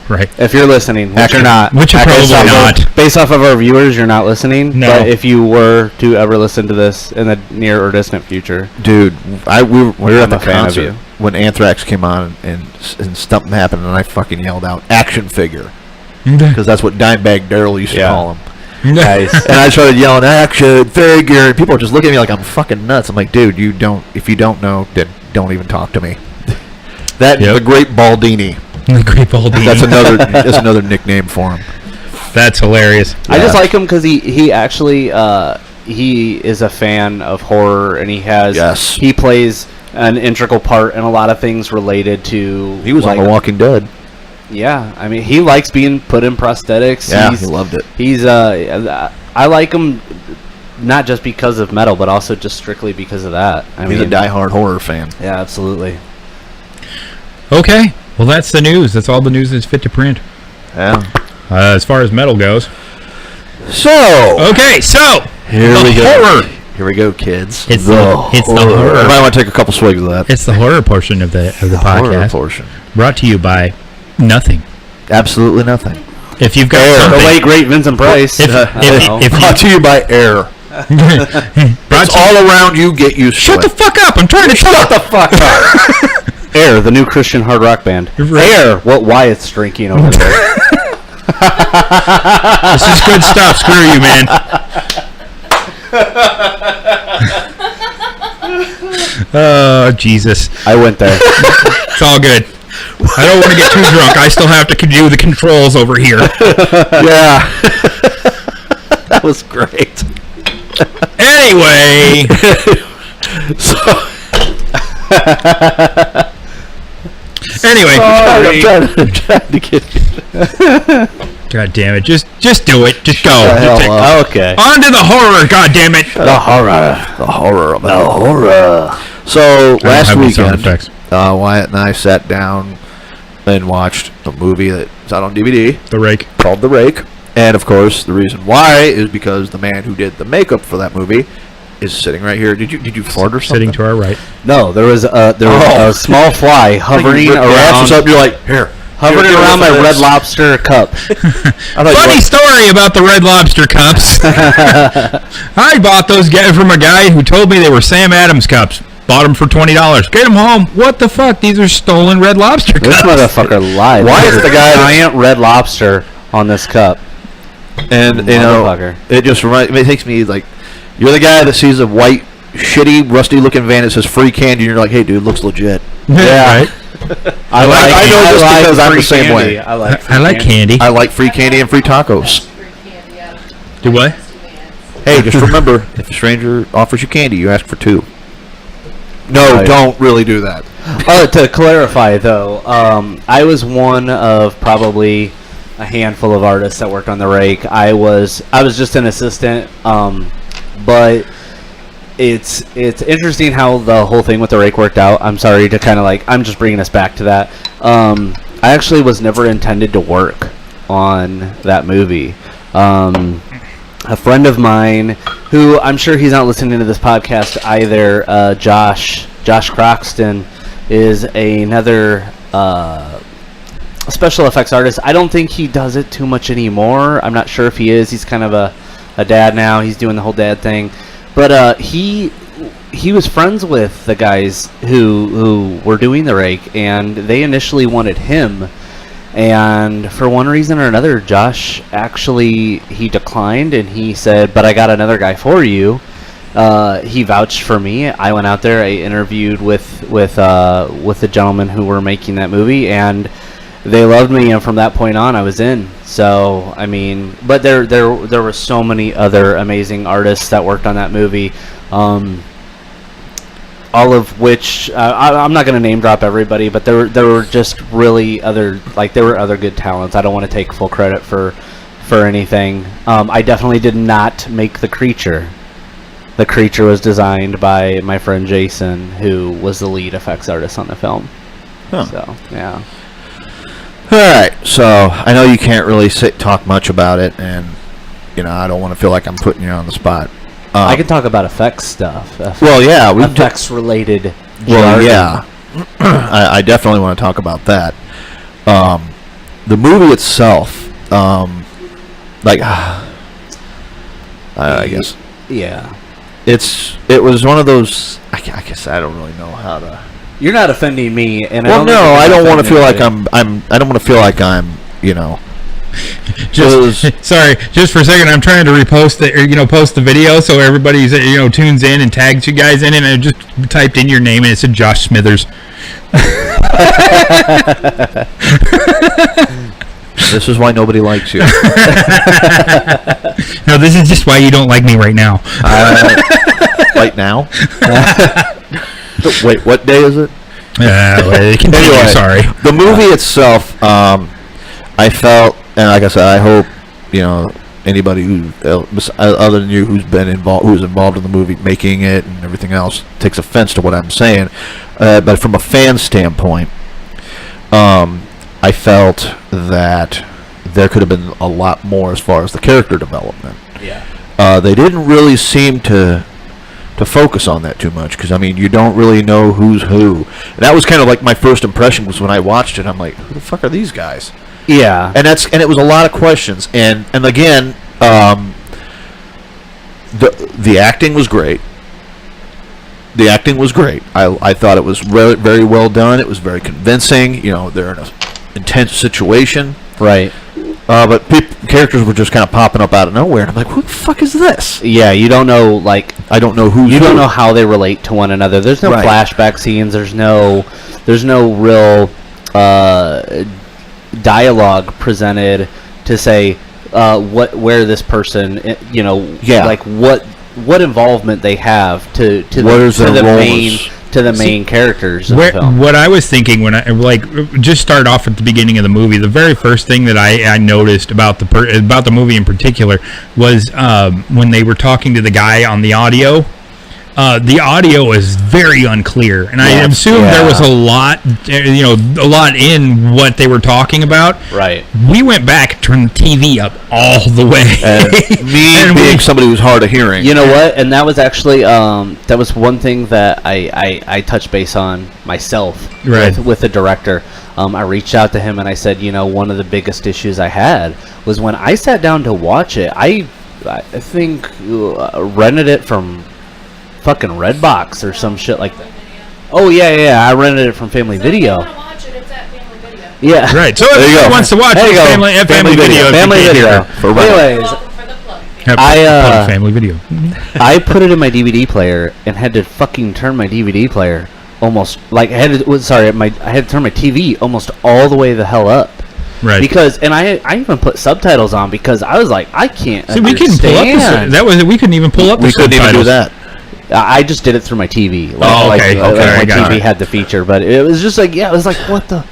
Speaker 3: Right.
Speaker 2: If you're listening, which
Speaker 1: Actually-
Speaker 2: you're not.
Speaker 3: which you're
Speaker 2: Based
Speaker 3: probably
Speaker 2: off of-
Speaker 3: not.
Speaker 2: Based off of our viewers, you're not listening.
Speaker 3: No.
Speaker 2: But if you were to ever listen to this in the near or distant future,
Speaker 1: Dude, we were at
Speaker 2: I'm
Speaker 1: the
Speaker 2: a fan of
Speaker 1: concert
Speaker 2: you.
Speaker 1: when Anthrax came on and something happened, and I fucking yelled out "action figure" because that's what Dimebag Darrell used to
Speaker 2: Yeah.
Speaker 1: call him.
Speaker 2: nice.
Speaker 1: And I started yelling "action figure," and people just look at me like I'm fucking nuts. I'm like, dude, if you don't know, then don't even talk to me. That
Speaker 3: Yep.
Speaker 1: the Great Baldini.
Speaker 3: The Great Baldini.
Speaker 1: That's another nickname for him.
Speaker 3: That's hilarious.
Speaker 2: I just
Speaker 1: Yeah.
Speaker 2: like him because he actually he is a fan of horror, and
Speaker 1: Yes.
Speaker 2: he plays an integral part in a lot of things related to.
Speaker 1: He was
Speaker 2: like,
Speaker 1: on The Walking Dead.
Speaker 2: Yeah, I mean, he likes being put in prosthetics.
Speaker 1: Yeah, he loved it.
Speaker 2: He's I like him not just because of metal, but also just strictly because of that. I
Speaker 1: He's
Speaker 2: mean,
Speaker 1: a diehard horror fan.
Speaker 2: Yeah, absolutely.
Speaker 3: Okay. Well, that's the news. That's all the news that's fit to print.
Speaker 1: Yeah.
Speaker 3: As far as metal goes.
Speaker 1: So
Speaker 3: Okay, so
Speaker 1: here
Speaker 3: the
Speaker 1: we go.
Speaker 3: horror.
Speaker 1: Here we go, kids.
Speaker 3: It's the horror.
Speaker 1: I might want to take a couple swigs of that.
Speaker 3: It's the horror portion of the
Speaker 1: Horror
Speaker 3: podcast.
Speaker 1: portion.
Speaker 3: Brought to you by nothing.
Speaker 1: Absolutely nothing.
Speaker 3: If you've got
Speaker 1: Air.
Speaker 2: The
Speaker 3: something,
Speaker 2: late great Vincent Price.
Speaker 3: If-
Speaker 2: I
Speaker 3: if-
Speaker 2: don't know.
Speaker 3: if-
Speaker 1: Brought to you by Air.
Speaker 3: brought
Speaker 1: It's
Speaker 3: to you,
Speaker 1: all around you. Get used
Speaker 3: shut
Speaker 1: to
Speaker 3: the
Speaker 1: it.
Speaker 3: fuck up! I'm trying to talk.
Speaker 1: the fuck up.
Speaker 2: Air, the new Christian hard rock band.
Speaker 3: Right.
Speaker 2: Air, what Wyatt's drinking over there.
Speaker 3: This is good stuff. Screw you, man. Oh Jesus!
Speaker 2: I went there.
Speaker 3: It's all good. I don't want to get too drunk. I still have to do the controls over here.
Speaker 1: Yeah. That was great.
Speaker 3: Anyway,
Speaker 1: So,
Speaker 3: anyway.
Speaker 1: I'm trying to get.
Speaker 3: God damn it! Just do it. Just go.
Speaker 1: the hell
Speaker 3: Just
Speaker 1: up.
Speaker 2: Okay.
Speaker 3: on to the horror. God damn it!
Speaker 2: The horror.
Speaker 1: The horror of it. The horror. So last
Speaker 3: have any sound
Speaker 1: weekend,
Speaker 3: effects.
Speaker 1: Wyatt and I sat down and watched a movie that's out on DVD
Speaker 3: The rake.
Speaker 1: called The Rake. And of course, the reason why is because the man who did the makeup for that movie is sitting right here. Did you fart or something?
Speaker 3: Sitting to our right.
Speaker 2: No, there was a
Speaker 1: Oh.
Speaker 2: small fly hovering
Speaker 1: You ripped your ass
Speaker 2: around
Speaker 1: up, you're like, here.
Speaker 2: hovering
Speaker 1: Here,
Speaker 2: around my
Speaker 1: look at
Speaker 2: Red
Speaker 1: this.
Speaker 2: Lobster cup.
Speaker 1: I thought you
Speaker 3: Funny
Speaker 1: were-
Speaker 3: story about the Red Lobster cups. I bought those from a guy who told me they were Sam Adams cups. Bought them for $20. Get them home. What the fuck? These are stolen Red Lobster
Speaker 2: This
Speaker 3: cups.
Speaker 2: motherfucker lied.
Speaker 1: Why
Speaker 2: There's
Speaker 1: is the
Speaker 2: a
Speaker 1: guy that's-
Speaker 2: giant Red Lobster on this cup?
Speaker 1: And you know,
Speaker 2: Motherfucker.
Speaker 1: it just it takes me like, you're the guy that sees a white, shitty, rusty-looking van that says free candy, and you're like, hey, dude, looks legit.
Speaker 3: Yeah. Right?
Speaker 2: I
Speaker 1: know this because I'm the
Speaker 2: free
Speaker 1: same
Speaker 2: candy.
Speaker 1: way.
Speaker 2: I like.
Speaker 3: I like candy.
Speaker 1: I like free candy and free tacos.
Speaker 4: Free candy out of
Speaker 3: Do what?
Speaker 1: Hey, just remember, if a stranger offers you candy, you ask for two. No,
Speaker 2: Right.
Speaker 1: don't really do that.
Speaker 2: To clarify, though, I was one of probably a handful of artists that worked on the Rake. I was just an assistant, but it's interesting how the whole thing with the rake worked out. I'm sorry to kind of like, I'm just bringing us back to that. I actually was never intended to work on that movie. A friend of mine, who I'm sure he's not listening to this podcast either, Josh Croxton, is another special effects artist. I don't think he does it too much anymore. I'm not sure if he is. He's kind of a dad now. He's doing the whole dad thing. But he was friends with the guys who were doing the rake, and they initially wanted him. And for one reason or another, Josh actually, he declined, and he said, but I got another guy for you. He vouched for me. I went out there. I interviewed with the gentlemen who were making that movie, and they loved me. And from that point on, I was in. So I mean, but there were so many other amazing artists that worked on that movie. All of which I'm not going to name drop everybody, but there were just really other good talents. I don't want to take full credit for anything. I definitely did not make the creature. The creature was designed by my friend Jason, who was the lead effects artist on the film.
Speaker 1: Huh.
Speaker 2: So yeah.
Speaker 1: All right, so I know you can't really talk much about it, and I don't want to feel like I'm putting you on the spot.
Speaker 2: I can talk about effects stuff.
Speaker 1: Well, yeah,
Speaker 2: effects related.
Speaker 1: Well, yeah, I definitely want to talk about that. The movie itself, I guess.
Speaker 2: Yeah.
Speaker 1: It was one of those. I guess I don't really know how to.
Speaker 2: You're not offending me, and
Speaker 1: I don't want to feel like I'm. I don't want to feel like I'm.
Speaker 3: Sorry, just for a second, I'm trying to repost post the video so everybody's tunes in and tags you guys in, and I just typed in your name and it said Josh Smithers.
Speaker 1: This is why nobody likes you.
Speaker 3: No, this is just why you don't like me right now.
Speaker 1: Right now? Wait, what day is it?
Speaker 3: Anyway, sorry.
Speaker 1: The movie itself, I felt, and like I said, I hope anybody who other than you who's involved in the movie, making it and everything else, takes offense to what I'm saying. But from a fan standpoint, I felt that there could have been a lot more as far as the character development.
Speaker 2: Yeah.
Speaker 1: They didn't really seem to focus on that too much, because you don't really know who's who. And that was kind of like my first impression was when I watched it. I'm like, who the fuck are these guys?
Speaker 2: Yeah.
Speaker 1: And it was a lot of questions. And again, the acting was great. The acting was great. I thought it was very, very well done. It was very convincing. They're in an intense situation.
Speaker 2: Right.
Speaker 1: But characters were just kind of popping up out of nowhere, and I'm like, who the fuck is this?
Speaker 2: Yeah, you don't know,
Speaker 1: I don't know who.
Speaker 2: You don't know how they relate to one another. There's no flashback scenes. There's no real dialogue presented to say where this person, what involvement they have to the main characters of the film.
Speaker 3: What I was thinking when I just start off at the beginning of the movie, the very first thing that I noticed about the movie in particular was when they were talking to the guy on the audio. The audio is very unclear, and I assume there was a lot in what they were talking about.
Speaker 2: Right.
Speaker 3: We went back and turned the TV up all the way.
Speaker 1: And being somebody who's hard of hearing.
Speaker 2: You know what? And that was actually that was one thing that I touched base on myself with the director. I reached out to him and I said, one of the biggest issues I had was when I sat down to watch it. I think rented it from fucking Redbox or some shit like that. Oh yeah, I rented it from Family Video.
Speaker 4: If you want to watch it, it's at Family Video.
Speaker 2: Yeah.
Speaker 3: Right. So if anyone wants to watch it, Family Video.
Speaker 2: Family Video. Anyways,
Speaker 4: Welcome for the plug.
Speaker 3: Family Video.
Speaker 2: I put it in my DVD player and had to fucking turn my DVD player almost I had to turn my TV almost all the way the hell up.
Speaker 3: Right.
Speaker 2: Because I even put subtitles on because I was like, I can't understand.
Speaker 3: We couldn't pull up we couldn't even pull up the subtitles.
Speaker 1: We couldn't even do that.
Speaker 2: I just did it through my TV.
Speaker 3: My
Speaker 2: TV had the feature, but it was just it was like, what the?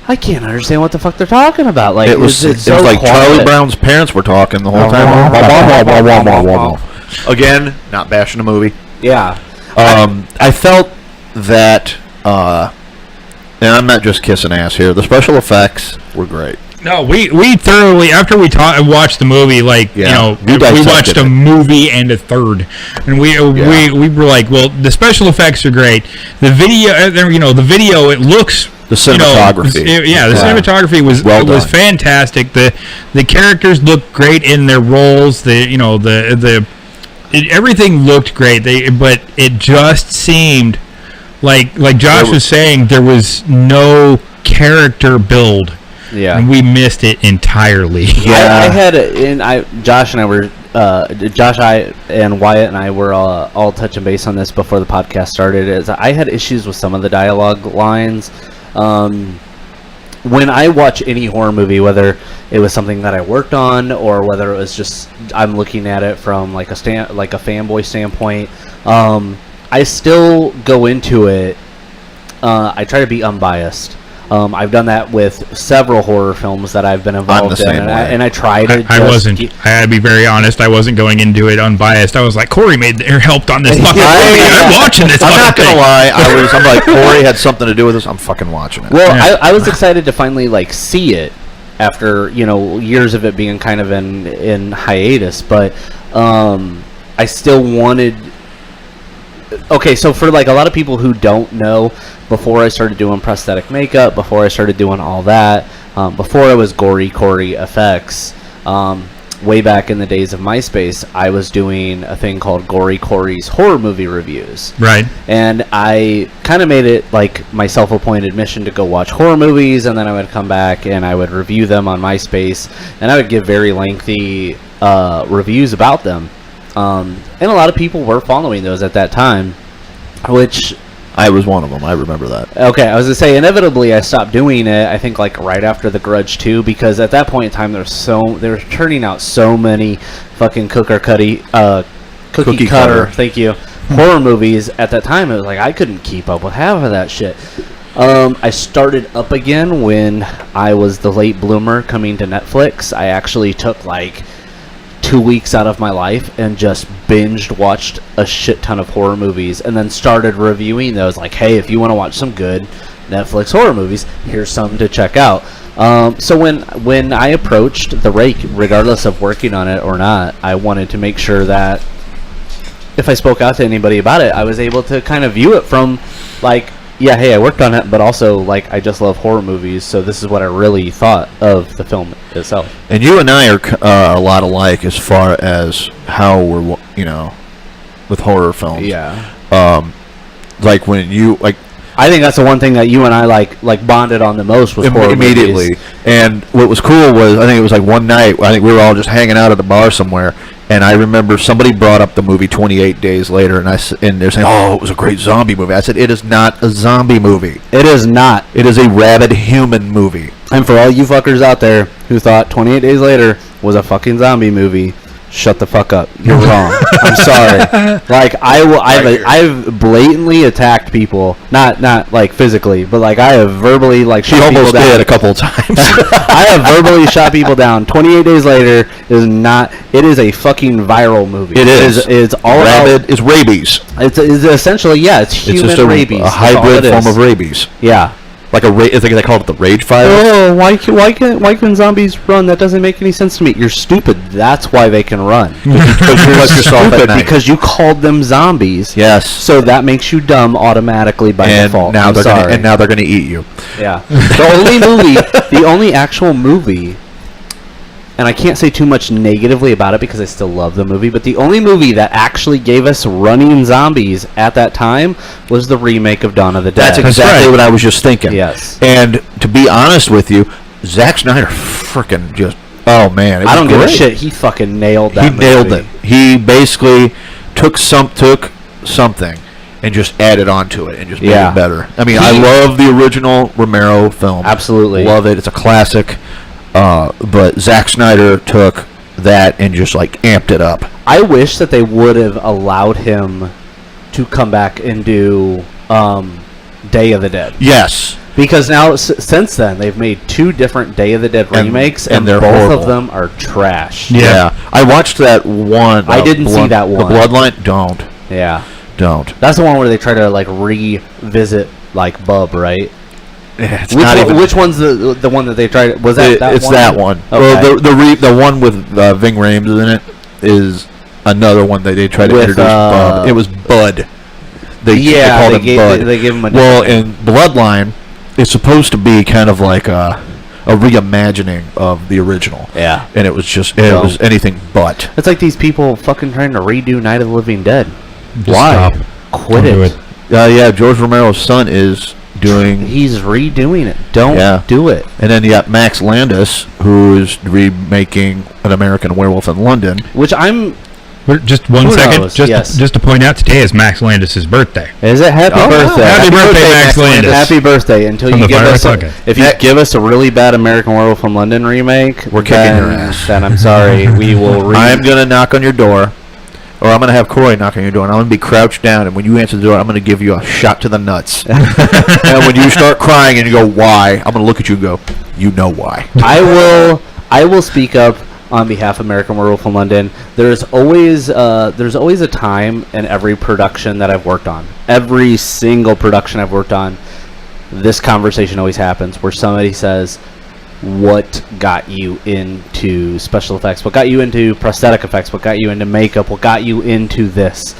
Speaker 2: I can't understand what the fuck they're talking about. Like
Speaker 1: it was so like quiet. Charlie Brown's parents were talking the whole time. Again, not bashing the movie.
Speaker 2: Yeah.
Speaker 1: I felt that, and I'm not just kissing ass here. The special effects were great.
Speaker 3: No, we thoroughly, after we watched the movie, like,
Speaker 1: Yeah,
Speaker 3: we
Speaker 1: dissected
Speaker 3: watched a
Speaker 1: it.
Speaker 3: movie and a third, and we were like, well, the special effects are great. The video, the video, it looks,
Speaker 1: The cinematography.
Speaker 3: the cinematography was
Speaker 1: Well
Speaker 3: was
Speaker 1: done.
Speaker 3: fantastic. The characters looked great in their roles. Everything looked great. But it just seemed like Josh was saying, there was no character build.
Speaker 2: Yeah.
Speaker 3: And we missed it entirely.
Speaker 2: I had Josh and Wyatt and I were all touching base on this before the podcast started. Is I had issues with some of the dialogue lines. When I watch any horror movie, whether it was something that I worked on or whether it was just I'm looking at it from like a fanboy standpoint, I still go into it. I try to be unbiased. I've done that with several horror films that I've been involved in,
Speaker 1: same way.
Speaker 2: and I try to.
Speaker 3: I wasn't. I had to be very honest. I wasn't going into it unbiased. I was like, Corey helped on this fucking movie. I'm watching this.
Speaker 1: I'm not
Speaker 3: fucking
Speaker 1: gonna
Speaker 3: thing.
Speaker 1: lie. I'm like, Corey had something to do with this. I'm fucking watching it.
Speaker 2: Well,
Speaker 3: Yeah.
Speaker 2: I was excited to finally see it after years of it being kind of in hiatus, but I still wanted. Okay, so for a lot of people who don't know, before I started doing prosthetic makeup, before I started doing all that, before I was Gory Corey effects, way back in the days of MySpace, I was doing a thing called Gory Corey's horror movie reviews.
Speaker 3: Right.
Speaker 2: And I kind of made it like my self-appointed mission to go watch horror movies, and then I would come back and I would review them on MySpace, and I would give very lengthy reviews about them. And a lot of people were following those at that time, which...
Speaker 1: I was one of them. I remember that.
Speaker 2: Okay, I was going to say, inevitably I stopped doing it, I think right after The Grudge 2, because at that point in time they were turning out so many fucking cookie cutter, thank you, horror movies. At that time it was like I couldn't keep up with half of that shit. I started up again when I was the late bloomer coming to Netflix. I actually took 2 weeks out of my life and just binged watched a shit ton of horror movies, and then started reviewing those. Like, hey, if you want to watch some good Netflix horror movies, here's some to check out. So when I approached The Rake, regardless of working on it or not, I wanted to make sure that if I spoke out to anybody about it, I was able to kind of view it from yeah, hey, I worked on it, but also I just love horror movies, so this is what I really thought of the film itself.
Speaker 1: And you and I are a lot alike as far as how we're, with horror films.
Speaker 2: Yeah.
Speaker 1: When you
Speaker 2: I think that's the one thing that you and I bonded on the most was horror
Speaker 1: immediately.
Speaker 2: movies.
Speaker 1: And what was cool was, I think it was one night, I think we were all just hanging out at a bar somewhere, and I remember somebody brought up the movie 28 Days Later, and they're saying, oh, it was a great zombie movie. I said, it is not a zombie movie.
Speaker 2: It is not.
Speaker 1: It is a rabid human movie.
Speaker 2: And for all you fuckers out there who thought 28 Days Later was a fucking zombie movie, shut the fuck up. You're wrong. I'm sorry. I've blatantly attacked people, not physically, but I have verbally
Speaker 1: She
Speaker 2: shot people
Speaker 1: almost
Speaker 2: down.
Speaker 1: did a couple of times.
Speaker 2: I have verbally shot people down. 28 Days Later is not. It is a fucking viral movie.
Speaker 1: It is.
Speaker 2: It's all
Speaker 1: rabid is rabies.
Speaker 2: It's essentially it's
Speaker 1: It's
Speaker 2: human
Speaker 1: just
Speaker 2: rabies.
Speaker 1: a
Speaker 2: That's all
Speaker 1: hybrid
Speaker 2: it
Speaker 1: form
Speaker 2: is.
Speaker 1: of rabies.
Speaker 2: Yeah.
Speaker 1: I think they call it the rage virus.
Speaker 2: Oh, why can zombies run? That doesn't make any sense to me. You're stupid. That's why they can run.
Speaker 1: Because you let yourself at night.
Speaker 2: Because you called them zombies.
Speaker 1: Yes.
Speaker 2: So that makes you dumb automatically by default.
Speaker 1: Now
Speaker 2: I'm sorry.
Speaker 1: now they're gonna eat you.
Speaker 2: Yeah. The only actual movie, and I can't say too much negatively about it because I still love the movie, but the only movie that actually gave us running zombies at that time was the remake of Dawn of the Dead.
Speaker 1: That's exactly what I was just thinking.
Speaker 2: Yes.
Speaker 1: And to be honest with you, Zack Snyder freaking just, oh man. It was
Speaker 2: I don't give a
Speaker 1: great.
Speaker 2: shit. He fucking nailed that
Speaker 1: He
Speaker 2: movie.
Speaker 1: nailed it. He basically took something and just added on to it and just made
Speaker 2: Yeah.
Speaker 1: it better. I mean, I love the original Romero film.
Speaker 2: Absolutely.
Speaker 1: Love it. It's a classic. But Zack Snyder took that and just amped it up.
Speaker 2: I wish that they would have allowed him to come back and do Day of the Dead.
Speaker 1: Yes.
Speaker 2: Because now, since then, they've made 2 different Day of the Dead
Speaker 1: And-
Speaker 2: remakes,
Speaker 1: and
Speaker 2: and
Speaker 1: they're
Speaker 2: both
Speaker 1: horrible.
Speaker 2: of them are trash.
Speaker 1: Yeah. I watched that one.
Speaker 2: I didn't see that one.
Speaker 1: The Bloodline. Don't.
Speaker 2: Yeah.
Speaker 1: Don't.
Speaker 2: That's the one where they try to like revisit like Bub, right?
Speaker 1: It's
Speaker 2: Which,
Speaker 1: not even.
Speaker 2: which one's the one that they tried? Was that that
Speaker 1: It's
Speaker 2: one?
Speaker 1: that one.
Speaker 2: Okay.
Speaker 1: Well, the one with Ving Rhames in it is another one that they tried to
Speaker 2: With,
Speaker 1: introduce. Bud. It was Bud. They called him Bud.
Speaker 2: They gave him a
Speaker 1: Well, in Bloodline, it's supposed to be kind of like a reimagining of the original.
Speaker 2: Yeah.
Speaker 1: And it was just
Speaker 2: Well-
Speaker 1: was anything but.
Speaker 2: It's like these people fucking trying to redo Night of the Living Dead.
Speaker 3: Just
Speaker 2: Why?
Speaker 3: stop.
Speaker 2: Quit
Speaker 3: Don't do
Speaker 2: it.
Speaker 3: it.
Speaker 1: Yeah, George Romero's son is doing.
Speaker 2: He's redoing it. Don't
Speaker 1: Yeah.
Speaker 2: do it.
Speaker 1: And then you got Max Landis, who's remaking An American Werewolf in London.
Speaker 2: Which I'm.
Speaker 3: But just one
Speaker 2: Who
Speaker 3: second.
Speaker 2: knows?
Speaker 3: Just
Speaker 2: Yes.
Speaker 3: just to point out, today is Max Landis' birthday.
Speaker 2: Is it happy
Speaker 1: Oh,
Speaker 2: birthday?
Speaker 1: wow.
Speaker 3: Happy birthday, Max Landis.
Speaker 2: Happy birthday! Until
Speaker 3: From
Speaker 2: you
Speaker 3: the
Speaker 2: give
Speaker 3: Fire
Speaker 2: us,
Speaker 3: Pocket.
Speaker 2: if you give us a really bad American Werewolf from London remake,
Speaker 1: We're kicking
Speaker 2: then,
Speaker 1: your ass.
Speaker 2: Then I'm sorry. We will.
Speaker 1: I'm going to knock on your door, or I'm going to have Corey knock on your door, and I'm going to be crouched down, and when you answer the door, I'm going to give you a shot to the nuts. And when you start crying and you go, why? I'm going to look at you and go, you know why.
Speaker 2: I will speak up on behalf of American Werewolf in London. There's always a time in every production that I've worked on. Every single production I've worked on, this conversation always happens where somebody says, what got you into special effects? What got you into prosthetic effects? What got you into makeup? What got you into this?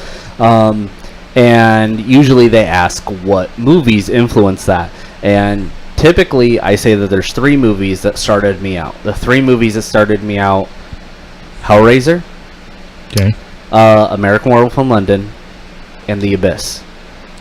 Speaker 2: And usually they ask what movies influence that. And typically I say that there's 3 movies that started me out. The 3 movies that started me out: Hellraiser,
Speaker 3: Okay.
Speaker 2: American Werewolf in London, and The Abyss.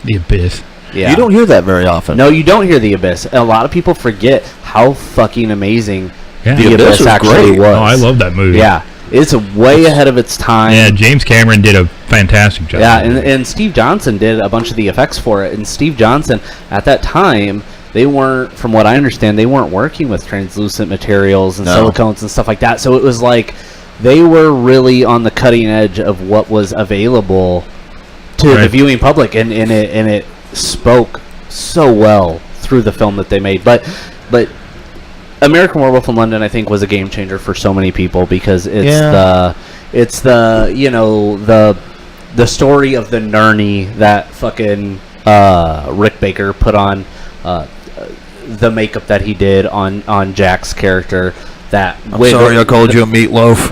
Speaker 3: The Abyss.
Speaker 2: Yeah.
Speaker 1: You don't hear that very often.
Speaker 2: No, you don't hear The Abyss. A lot of people forget how fucking amazing
Speaker 3: Yeah.
Speaker 2: The
Speaker 1: The Abyss
Speaker 2: Abyss
Speaker 1: was
Speaker 2: actually
Speaker 1: great.
Speaker 2: was.
Speaker 3: Oh, I love that movie.
Speaker 2: Yeah, it's way ahead of its time.
Speaker 3: Yeah, James Cameron did a fantastic job.
Speaker 2: Yeah, and Steve Johnson did a bunch of the effects for it. And Steve Johnson, at that time, they weren't, from what I understand, they weren't working with translucent materials and
Speaker 1: No.
Speaker 2: silicones and stuff like that. So it was like they were really on the cutting edge of what was available to the
Speaker 3: Right.
Speaker 2: viewing public, and it spoke so well through the film that they made. But American Werewolf in London, I think, was a game changer for so many people because it's the you know the story of the Nurney that fucking Rick Baker put on, the makeup that he did on Jack's character. That
Speaker 1: Sorry, I called you a meatloaf.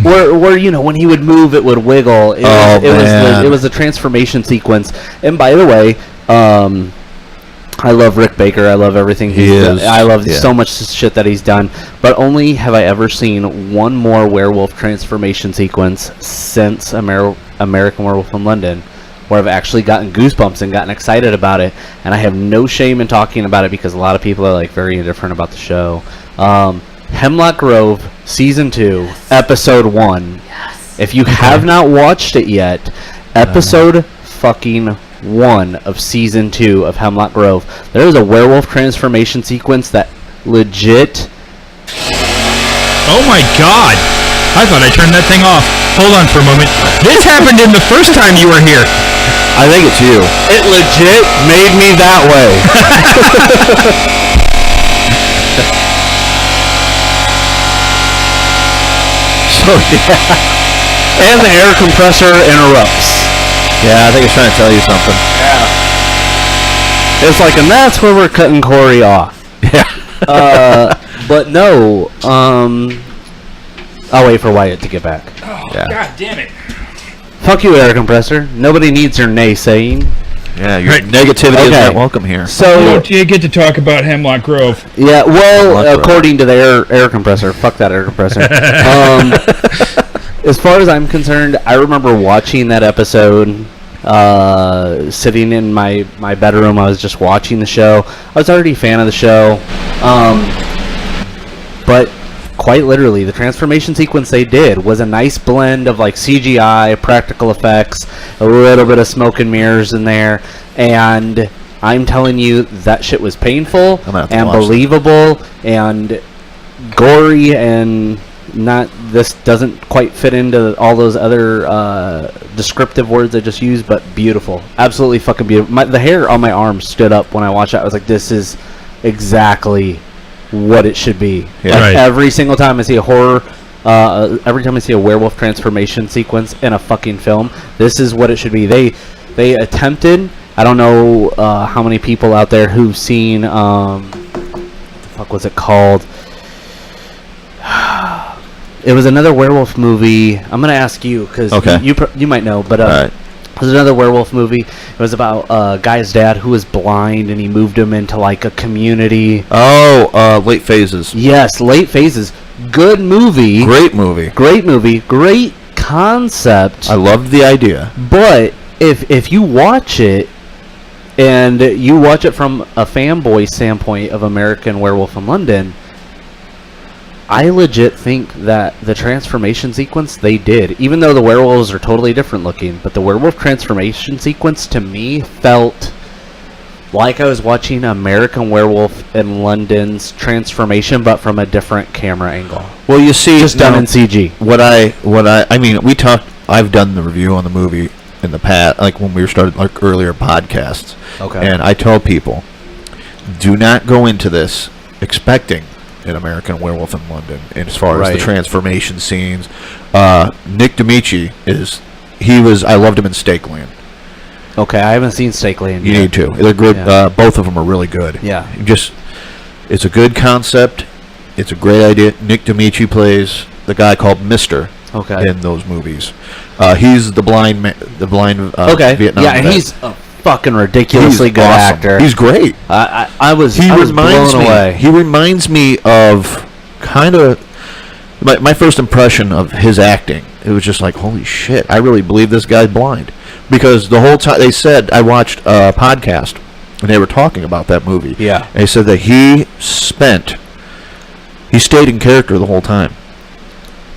Speaker 2: where you know when he would move, it would wiggle. It was the transformation sequence. And by the way, I love Rick Baker. I love everything he's done. I love so much shit that he's done. But only have I ever seen one more werewolf transformation sequence since American Werewolf in London, where I've actually gotten goosebumps and gotten excited about it. And I have no shame in talking about it because a lot of people are like very indifferent about the show. Hemlock Grove Season 2, Episode 1.
Speaker 4: Yes.
Speaker 2: If you have not watched it yet, Episode fucking 1 of Season 2 of Hemlock Grove, there is a werewolf transformation sequence that legit...
Speaker 3: Oh my god! I thought I turned that thing off. Hold on for a moment. This happened in the first time you were here.
Speaker 1: I think it's you.
Speaker 2: It legit made me that way.
Speaker 1: So, yeah.
Speaker 2: And the air compressor interrupts.
Speaker 1: Yeah, I think it's trying to tell you something.
Speaker 2: It's like, and that's where we're cutting Corey off.
Speaker 1: Yeah.
Speaker 2: But no, I'll wait for Wyatt to get back.
Speaker 1: Yeah.
Speaker 3: God damn it.
Speaker 2: Fuck you, air compressor. Nobody needs your naysaying.
Speaker 1: Yeah, your
Speaker 3: Right.
Speaker 1: negativity is
Speaker 2: Okay.
Speaker 1: not welcome here.
Speaker 2: So,
Speaker 3: Don't you get to talk about Hemlock Grove?
Speaker 2: yeah, well,
Speaker 1: Hemlock Grove.
Speaker 2: according to the air compressor, fuck that air compressor. As far as I'm concerned, I remember watching that episode, sitting in my bedroom. I was just watching the show. I was already a fan of the show. But quite literally, the transformation sequence they did was a nice blend of like CGI, practical effects, a little bit of smoke and mirrors in there, and I'm telling you, that shit was painful
Speaker 1: I'm gonna have to
Speaker 2: and
Speaker 1: watch that.
Speaker 2: believable and gory, and not, this doesn't quite fit into all those other descriptive words I just used, but beautiful, absolutely fucking beautiful. The hair on my arm stood up when I watched it. I was like, this is exactly what it should be.
Speaker 1: Yeah.
Speaker 2: Like,
Speaker 3: Right.
Speaker 2: every single time I see a horror every time I see a werewolf transformation sequence in a fucking film, this is what it should be. They attempted. I don't know how many people out there who've seen. What the fuck was it called? It was another werewolf movie. I'm gonna ask you because
Speaker 1: Okay.
Speaker 2: you might know, but
Speaker 1: All right.
Speaker 2: it was another werewolf movie. It was about a guy's dad who was blind, and he moved him into like a community.
Speaker 1: Oh, Late Phases.
Speaker 2: Yes, Late Phases. Good movie.
Speaker 1: Great movie.
Speaker 2: Great movie. Great concept.
Speaker 1: I loved the idea.
Speaker 2: But if you watch it, and you watch it from a fanboy standpoint of American Werewolf in London, I legit think that the transformation sequence they did, even though the werewolves are totally different looking, but the werewolf transformation sequence to me felt like I was watching American Werewolf in London's transformation, but from a different camera angle.
Speaker 1: Well, you see,
Speaker 2: Just done in CG.
Speaker 1: I mean, I've done the review on the movie in the past, like when we were started like earlier podcasts.
Speaker 2: Okay.
Speaker 1: And I tell people, do not go into this expecting an American Werewolf in London. And as far as the
Speaker 2: Right.
Speaker 1: transformation scenes, Nick D'Amici I loved him in Stakeland.
Speaker 2: Okay, I haven't seen Stake Land
Speaker 1: You
Speaker 2: yet.
Speaker 1: need to. They're good.
Speaker 2: Yeah.
Speaker 1: Both of them are really good.
Speaker 2: Yeah.
Speaker 1: It's a good concept. It's a great idea. Nick D'Amici plays the guy called Mister
Speaker 2: Okay.
Speaker 1: in those movies. He's the blind
Speaker 2: Okay.
Speaker 1: Vietnam
Speaker 2: Yeah, and
Speaker 1: vet.
Speaker 2: he's a fucking ridiculously good
Speaker 1: awesome.
Speaker 2: actor.
Speaker 1: He's great.
Speaker 2: I was blown away.
Speaker 1: He reminds me of kind of my first impression of his acting. It was just like, holy shit! I really believe this guy's blind, because the whole time they said I watched a podcast and they were talking about that movie.
Speaker 2: Yeah.
Speaker 1: And they said that he stayed in character the whole time.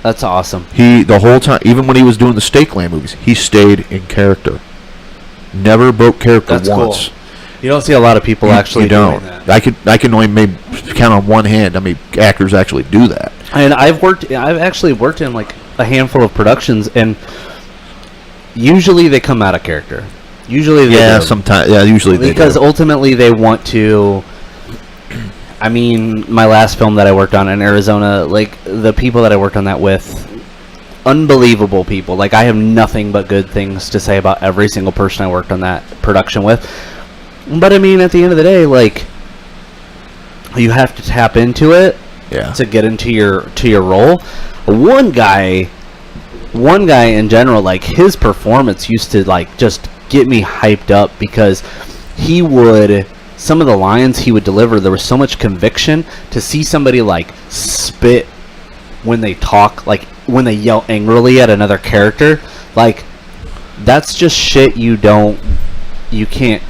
Speaker 2: That's awesome.
Speaker 1: The whole time, even when he was doing the Stakeland movies, he stayed in character. Never broke character
Speaker 2: That's
Speaker 1: once.
Speaker 2: cool. You don't see a lot of people actually
Speaker 1: you don't.
Speaker 2: doing that.
Speaker 1: I can only maybe count on one hand how many actors actually do that.
Speaker 2: And I've actually worked in like a handful of productions, and usually they come out of character. Usually they do.
Speaker 1: Sometimes. Yeah, usually they
Speaker 2: Because
Speaker 1: do.
Speaker 2: ultimately they want to. I mean, my last film that I worked on in Arizona, like the people that I worked on that with, unbelievable people. Like I have nothing but good things to say about every single person I worked on that production with. But I mean, at the end of the day, like you have to tap into it
Speaker 1: Yeah.
Speaker 2: to get into your role. One guy in general, like his performance used to like just get me hyped up, because some of the lines he would deliver, there was so much conviction. To see somebody like spit when they talk, like when they yell angrily at another character, like that's just shit you can't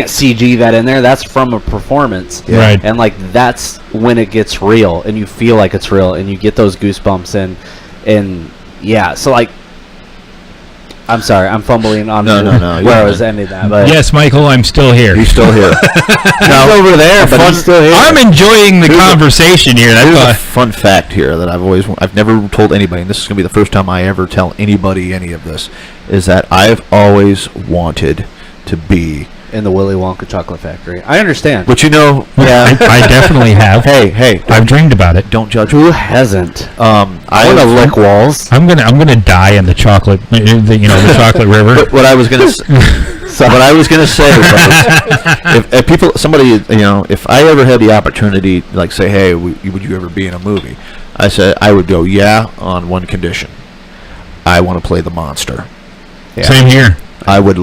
Speaker 2: CG that in there. That's from a performance.
Speaker 3: Yeah. Right.
Speaker 2: And like that's when it gets real and you feel like it's real and you get those goosebumps and yeah, so like I'm sorry, I'm fumbling on
Speaker 1: No,
Speaker 2: where I was ending that, but
Speaker 3: Yes, Michael, I'm still here.
Speaker 1: He's still here.
Speaker 2: he's over there, but he's still here.
Speaker 3: I'm enjoying the conversation here.
Speaker 1: Here's a
Speaker 3: That's
Speaker 1: fun fact here that I've never told anybody, and this is going to be the first time I ever tell anybody any of this, is that I've always wanted to be.
Speaker 2: in the Willy Wonka chocolate factory. I understand.
Speaker 1: But you know,
Speaker 3: I definitely have.
Speaker 1: hey,
Speaker 3: I've dreamed about it.
Speaker 1: don't judge
Speaker 2: Who
Speaker 1: me.
Speaker 2: hasn't?
Speaker 1: I
Speaker 2: want to lick walls.
Speaker 3: I'm gonna die in the chocolate, the chocolate river.
Speaker 1: But what I was gonna say was, if I ever had the opportunity, like say, hey, would you ever be in a movie? I said I would go, yeah, on one condition. I want to play the monster.
Speaker 3: Same here.
Speaker 1: I would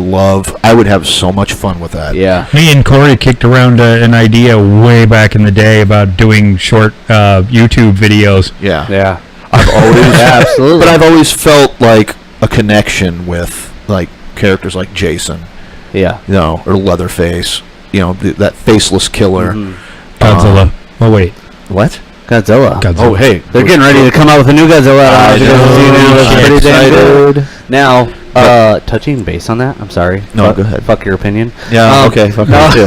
Speaker 1: have so much fun with that.
Speaker 2: Yeah.
Speaker 3: Me and Corey kicked around an idea way back in the day about doing short YouTube videos.
Speaker 1: Yeah.
Speaker 2: Yeah.
Speaker 1: I've always,
Speaker 2: Yeah, absolutely.
Speaker 1: but I've always felt like a connection with like characters like Jason,
Speaker 2: Yeah.
Speaker 1: or Leatherface, that faceless killer.
Speaker 3: Godzilla. Oh wait,
Speaker 1: What?
Speaker 2: Godzilla.
Speaker 3: Godzilla.
Speaker 1: Oh, hey,
Speaker 2: They're getting ready to come out with a new Godzilla.
Speaker 1: I know.
Speaker 2: That's pretty damn
Speaker 1: Excited.
Speaker 2: good. Now, touching base on that, I'm sorry.
Speaker 1: No, go ahead.
Speaker 2: Fuck your opinion.
Speaker 1: Yeah. Okay. Fuck
Speaker 2: no,
Speaker 1: me too.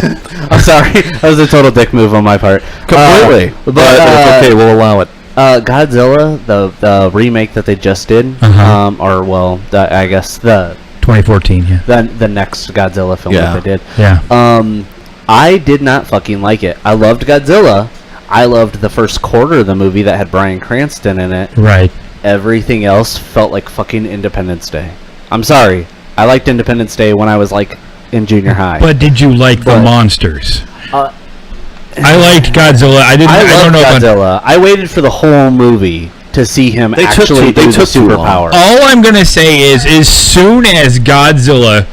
Speaker 2: I'm sorry. That was a total dick move on my part.
Speaker 1: Completely. But it's okay. We'll allow it.
Speaker 2: Godzilla, the remake that they just did, I guess the
Speaker 3: 2014. Yeah.
Speaker 2: the next Godzilla film
Speaker 1: Yeah.
Speaker 2: that they did.
Speaker 3: Yeah.
Speaker 2: I did not fucking like it. I loved Godzilla. I loved the first quarter of the movie that had Bryan Cranston in it.
Speaker 3: Right.
Speaker 2: Everything else felt like fucking Independence Day. I'm sorry. I liked Independence Day when I was like in junior high.
Speaker 3: But did you like the
Speaker 2: But-
Speaker 3: monsters?
Speaker 2: Uh,
Speaker 3: I liked Godzilla. I
Speaker 2: I
Speaker 3: don't
Speaker 2: loved
Speaker 3: know if
Speaker 2: Godzilla. I waited for the whole movie to see him
Speaker 1: They took
Speaker 2: actually
Speaker 1: too-
Speaker 2: do
Speaker 1: they
Speaker 2: the
Speaker 1: took too long.
Speaker 2: superpower.
Speaker 3: all I'm gonna say is, as soon as Godzilla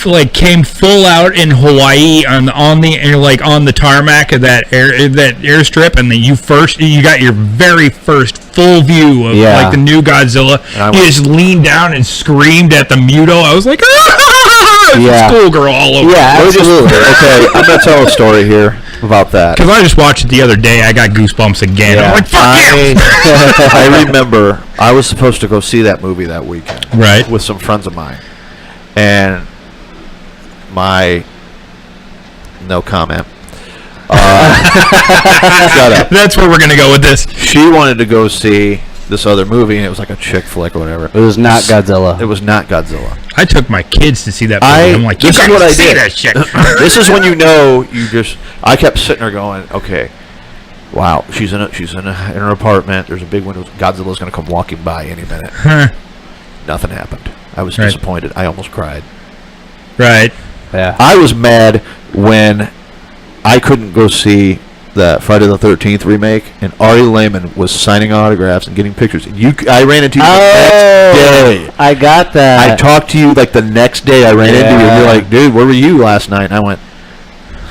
Speaker 3: like came full out in Hawaii on the tarmac of that airstrip, and then you got your very first full view of
Speaker 2: Yeah.
Speaker 3: like the new Godzilla.
Speaker 1: I
Speaker 3: He
Speaker 1: was-
Speaker 3: just leaned down and screamed at the Muto. I was like,
Speaker 2: Yeah.
Speaker 3: schoolgirl all over.
Speaker 2: Yeah,
Speaker 1: Let me just-
Speaker 2: absolutely.
Speaker 1: okay, I'm gonna tell a story here about that.
Speaker 3: Because I just watched it the other day. I got goosebumps again.
Speaker 2: Yeah.
Speaker 3: I'm like, fuck you!
Speaker 1: I remember I was supposed to go see that movie that weekend,
Speaker 3: Right.
Speaker 1: with some friends of mine, and my no comment. Shut up.
Speaker 3: That's where we're going to go with this.
Speaker 1: She wanted to go see this other movie, and it was like a chick flick or whatever.
Speaker 2: It was not Godzilla.
Speaker 1: It was not Godzilla.
Speaker 3: I took my kids to see that movie. I'm like,
Speaker 1: this
Speaker 3: you
Speaker 1: is
Speaker 3: gotta
Speaker 1: what I
Speaker 3: see
Speaker 1: did.
Speaker 3: that shit.
Speaker 1: This is when you know you just. I kept sitting there going, okay, wow, she's in her apartment. There's a big window. Godzilla's going to come walking by any minute. Nothing happened. I was
Speaker 3: Right.
Speaker 1: disappointed. I almost cried.
Speaker 3: Right.
Speaker 2: Yeah.
Speaker 1: I was mad when I couldn't go see the Friday the 13th remake, and Ari Lehman was signing autographs and getting pictures. I ran into you the next day.
Speaker 2: I got that.
Speaker 1: I talked to you like the next day. I ran into you, and you're like, "Dude, where were you last night?" And I went,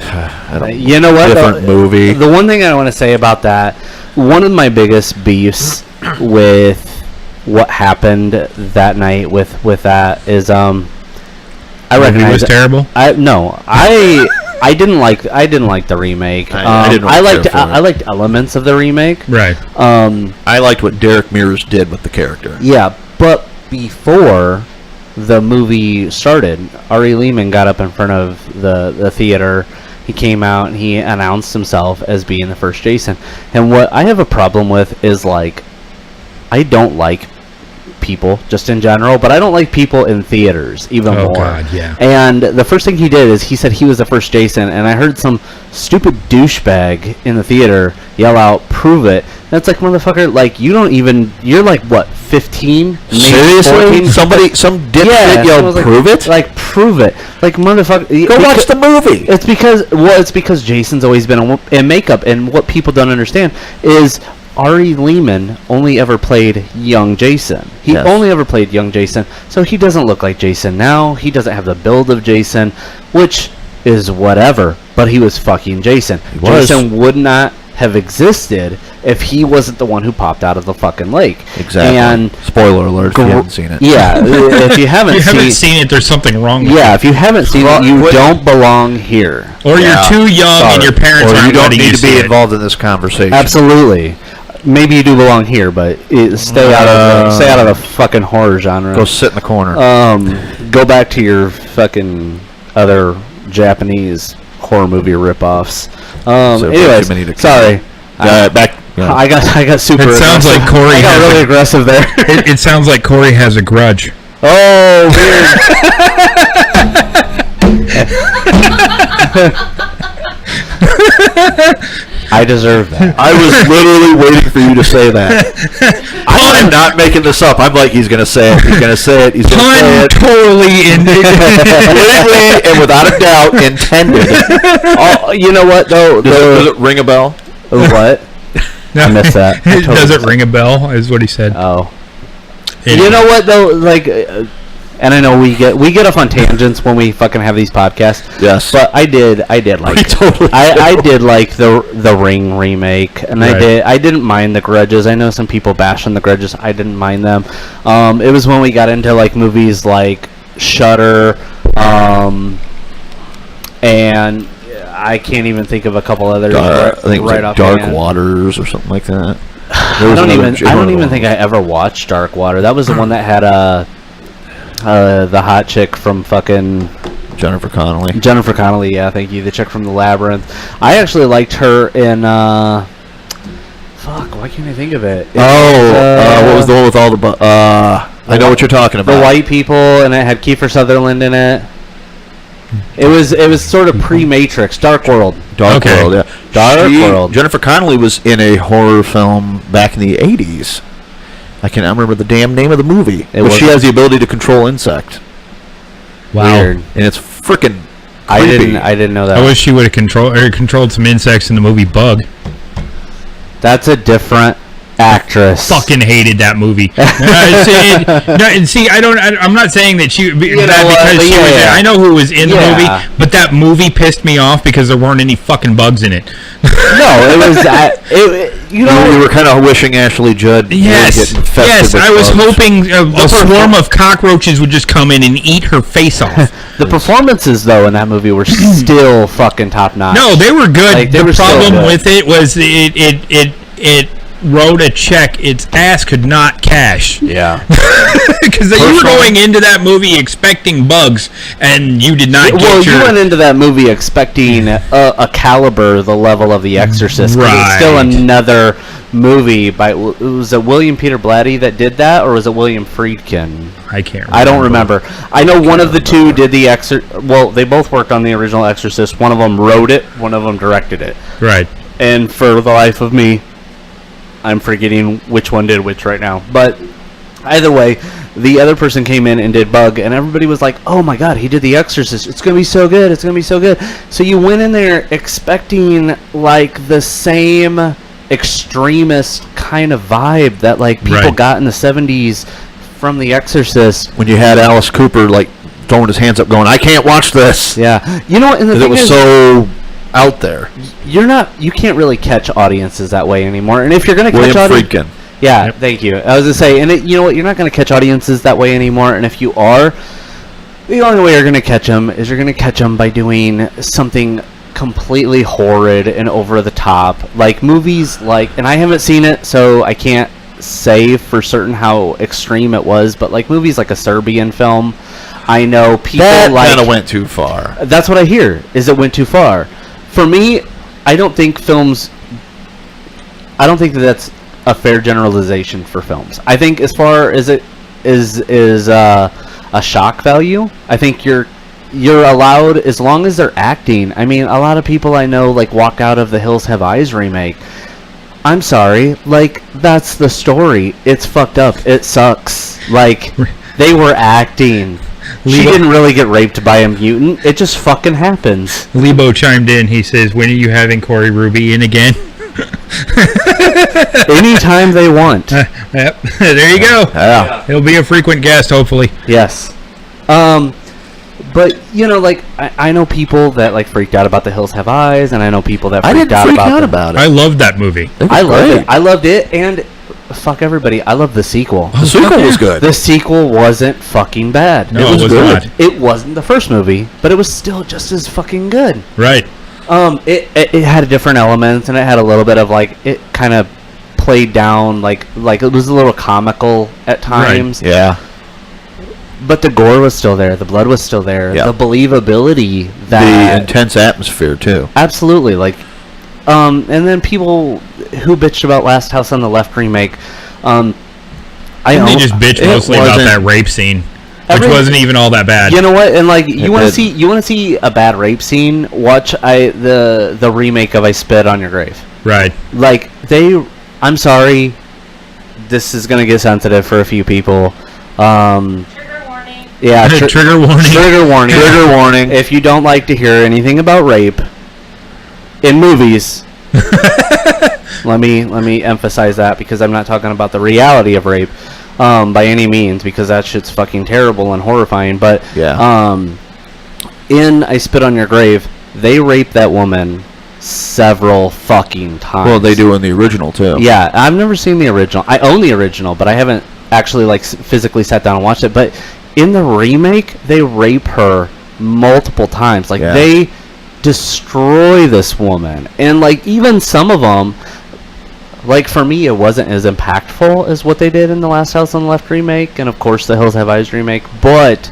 Speaker 1: I don't
Speaker 2: You know what?
Speaker 1: Different movie.
Speaker 2: The one thing I want to say about that, one of my biggest beefs with what happened that night with that is I
Speaker 3: It
Speaker 2: recognize
Speaker 3: was terrible.
Speaker 2: I didn't like the remake.
Speaker 1: I didn't
Speaker 2: I
Speaker 1: really
Speaker 2: liked
Speaker 1: care for it.
Speaker 2: I liked elements of the remake.
Speaker 3: Right.
Speaker 1: I liked what Derek Mears did with the character.
Speaker 2: Yeah, but before the movie started, Ari Lehman got up in front of the theater. He came out and he announced himself as being the first Jason. And what I have a problem with is, like, I don't like people just in general, but I don't like people in theaters even
Speaker 3: Oh,
Speaker 2: more.
Speaker 3: God, yeah.
Speaker 2: And the first thing he did is he said he was the first Jason, and I heard some stupid douchebag in the theater yell out, "Prove it!" And it's like, motherfucker, like, you don't even, you're like, what, 15? Maybe
Speaker 1: Seriously?
Speaker 2: 14?
Speaker 1: Some dipshit yelled,
Speaker 2: like,
Speaker 1: "Prove it!"
Speaker 2: Like, prove it! Like, motherfucker,
Speaker 1: Go watch the movie.
Speaker 2: It's because Jason's always been in makeup, and what people don't understand is Ari Lehman only ever played young Jason. He
Speaker 1: Yes.
Speaker 2: only ever played young Jason, so he doesn't look like Jason now. He doesn't have the build of Jason, which is whatever, but he was fucking Jason.
Speaker 1: was.
Speaker 2: Jason would not have existed if he wasn't the one who popped out of the fucking lake.
Speaker 1: Exactly.
Speaker 2: And
Speaker 1: Spoiler alert if you haven't seen it.
Speaker 2: yeah, if you haven't,
Speaker 3: If you haven't
Speaker 2: seen,
Speaker 3: seen it, there's something wrong with
Speaker 2: yeah, if you haven't seen it, you
Speaker 1: What-
Speaker 2: don't belong here.
Speaker 3: it. Or
Speaker 1: Yeah.
Speaker 3: you're too young
Speaker 1: Sorry.
Speaker 3: and your parents
Speaker 1: or
Speaker 3: aren't
Speaker 1: you don't
Speaker 3: letting
Speaker 1: need
Speaker 3: you
Speaker 1: to
Speaker 3: see
Speaker 1: be
Speaker 3: it.
Speaker 1: involved in this conversation.
Speaker 2: Absolutely. Maybe you do belong here, but stay out of the fucking horror genre.
Speaker 1: Go sit in the corner.
Speaker 2: Go back to your fucking other Japanese horror movie ripoffs.
Speaker 1: So
Speaker 2: Anyways,
Speaker 1: too many to
Speaker 2: sorry.
Speaker 1: Back. Yeah.
Speaker 2: I got super.
Speaker 3: It sounds
Speaker 2: aggressive.
Speaker 3: like Corey
Speaker 2: I got
Speaker 3: has
Speaker 2: really
Speaker 3: a-
Speaker 2: aggressive there.
Speaker 3: It sounds like Corey has a grudge.
Speaker 2: Oh, weird. I deserve that.
Speaker 1: I was literally waiting for you to say that. I'm not making this up. I'm like, he's going to say it. He's going to say it. He's going to say
Speaker 3: Pun
Speaker 1: it.
Speaker 3: totally in.
Speaker 1: Literally and without a doubt intended.
Speaker 2: Oh, you know what though?
Speaker 1: Does it ring a bell?
Speaker 2: What? I missed that. I totally
Speaker 3: Does it
Speaker 2: missed
Speaker 3: ring a bell? Is what he said.
Speaker 2: Oh.
Speaker 3: Anyway.
Speaker 2: You know what though? Like, and I know we get off on tangents when we fucking have these podcasts.
Speaker 1: Yes.
Speaker 2: But I did like
Speaker 1: totally
Speaker 2: I did like the Ring remake, and
Speaker 3: Right.
Speaker 2: I didn't mind the Grudges. I know some people bash on the Grudges. I didn't mind them. It was when we got into like movies like Shudder, and I can't even think of a couple others.
Speaker 1: I think it was
Speaker 2: right
Speaker 1: like
Speaker 2: off
Speaker 1: Dark
Speaker 2: hand.
Speaker 1: Waters or something like that.
Speaker 2: I don't even think I ever watched Dark Water. That was the one that had the hot chick from fucking
Speaker 1: Jennifer Connelly.
Speaker 2: Jennifer Connelly. Yeah, thank you. The chick from The Labyrinth. I actually liked her in. Fuck, why can't I think of it?
Speaker 1: What was the one with all the? I know what you're talking about.
Speaker 2: The white people, and it had Kiefer Sutherland in it. It was sort of pre-Matrix, Dark World.
Speaker 1: Dark
Speaker 3: Okay.
Speaker 1: World, yeah.
Speaker 2: Dark World.
Speaker 1: Jennifer Connelly was in a horror film back in the 80s. I cannot remember the damn name of the movie. But she
Speaker 2: wasn't-
Speaker 1: has the ability to control insect.
Speaker 2: Weird.
Speaker 1: And it's freaking
Speaker 2: I
Speaker 1: creepy.
Speaker 2: didn't know that.
Speaker 3: I wish she would have controlled some insects in the movie Bug.
Speaker 2: That's a different actress.
Speaker 3: Fucking hated that movie. I'm not saying that she
Speaker 2: know
Speaker 3: that
Speaker 2: what?
Speaker 3: because she was.
Speaker 2: Yeah.
Speaker 3: I know who was in the
Speaker 2: Yeah.
Speaker 3: movie, but that movie pissed me off because there weren't any fucking bugs in it.
Speaker 2: No, it was you know.
Speaker 1: You were kind of wishing Ashley Judd was
Speaker 3: Yes,
Speaker 1: getting infested
Speaker 3: yes.
Speaker 1: with
Speaker 3: I was
Speaker 1: bugs.
Speaker 3: hoping a swarm of cockroaches would just come in and eat her face off.
Speaker 2: The performances though in that movie were still fucking top notch.
Speaker 3: No, they were good.
Speaker 2: Like, they
Speaker 3: The
Speaker 2: were still
Speaker 3: problem
Speaker 2: good.
Speaker 3: with it was it wrote a check its ass could not cash.
Speaker 2: Yeah.
Speaker 3: Because you were going into that movie expecting bugs, and you did not
Speaker 2: Well,
Speaker 3: get
Speaker 2: you
Speaker 3: your...
Speaker 2: went into that movie expecting a caliber the level of The Exorcist. 'Cause it's still
Speaker 3: Right.
Speaker 2: another movie by was it William Peter Blatty that did that, or was it William Friedkin?
Speaker 3: I can't remember.
Speaker 2: I don't remember. I know one of the two did the Well, they both worked on the original Exorcist. One of them wrote it. One of them directed it.
Speaker 3: Right.
Speaker 2: And for the life of me, I'm forgetting which one did which right now. But either way, the other person came in and did Bug, and everybody was like, "Oh my God, he did The Exorcist! It's gonna be so good! It's gonna be so good!" So you went in there expecting like the same extremist kind of vibe that like people
Speaker 3: Right.
Speaker 2: got in the '70s from The Exorcist.
Speaker 1: When you had Alice Cooper like throwing his hands up, going, "I can't watch this,"
Speaker 2: Yeah, you know, and the
Speaker 1: because it
Speaker 2: thing
Speaker 1: was
Speaker 2: is,
Speaker 1: so out there.
Speaker 2: you can't really catch audiences that way anymore. And if you're gonna
Speaker 1: William
Speaker 2: catch
Speaker 1: Friedkin.
Speaker 2: Yeah,
Speaker 3: Yep.
Speaker 2: thank you. I was gonna say, and you know what? You're not gonna catch audiences that way anymore. And if you are, the only way you're gonna catch them is you're gonna catch them by doing something completely horrid and over the top, like movies like. And I haven't seen it, so I can't say for certain how extreme it was. But like movies like a Serbian film, I know people
Speaker 1: That
Speaker 2: like.
Speaker 1: kind of went too far.
Speaker 2: That's what I hear. Is it went too far? For me, I don't think films. I don't think that's a fair generalization for films. I think as far as it is a shock value, I think you're allowed as long as they're acting. I mean, a lot of people I know like walk out of the Hills Have Eyes remake. I'm sorry, like that's the story. It's fucked up. It sucks. Like they were acting. She
Speaker 3: Lebo-
Speaker 2: didn't really get raped by a mutant. It just fucking happens.
Speaker 3: Lebo chimed in. He says, "When are you having Corey Ruby in again?"
Speaker 2: Anytime they want.
Speaker 3: Yep. There you go.
Speaker 1: Yeah.
Speaker 3: He'll be a frequent guest, hopefully.
Speaker 2: Yes. But you know, like I know people that like freaked out about The Hills Have Eyes, and I know people that
Speaker 1: I
Speaker 2: freaked
Speaker 1: didn't freak out
Speaker 2: the-
Speaker 1: about
Speaker 3: I
Speaker 1: it.
Speaker 3: loved that movie.
Speaker 2: I loved it. I loved it, and fuck everybody. I love the sequel.
Speaker 1: The sequel was good.
Speaker 2: The sequel wasn't fucking bad.
Speaker 3: No, it was
Speaker 1: good.
Speaker 3: not.
Speaker 2: It wasn't the first movie, but it was still just as fucking good.
Speaker 3: Right.
Speaker 2: It had different elements, and it had a little bit of like it kind of played down like it was a little comical at times.
Speaker 1: Yeah.
Speaker 2: But the gore was still there. The blood was still there.
Speaker 1: Yeah.
Speaker 2: The believability
Speaker 1: The
Speaker 2: that
Speaker 1: intense atmosphere too.
Speaker 2: absolutely like. And then people who bitched about Last House on the Left remake.
Speaker 3: They just bitch
Speaker 1: it
Speaker 3: mostly about
Speaker 1: wasn't-
Speaker 3: that rape scene, which
Speaker 2: Every-
Speaker 3: wasn't even all that bad.
Speaker 2: You know what? And like you want to
Speaker 1: did.
Speaker 2: see a bad rape scene? Watch the remake of I Spit on Your Grave.
Speaker 3: Right.
Speaker 2: Like I'm sorry, this is gonna get sensitive for a few people.
Speaker 4: Trigger warning.
Speaker 2: Yeah,
Speaker 3: Trigger warning.
Speaker 2: Trigger warning.
Speaker 1: Trigger warning.
Speaker 2: If you don't like to hear anything about rape in movies, let me emphasize that because I'm not talking about the reality of rape by any means because that shit's fucking terrible and horrifying. But
Speaker 1: Yeah.
Speaker 2: in I Spit on Your Grave, they rape that woman several fucking times.
Speaker 1: Well, they do in the original too.
Speaker 2: Yeah, I've never seen the original. I own the original, but I haven't actually like physically sat down and watched it. But in the remake, they rape her multiple times. Like
Speaker 1: Yeah.
Speaker 2: they destroy this woman, and like even some of them, like for me, it wasn't as impactful as what they did in the Last House on the Left remake, and of course the Hills Have Eyes remake. But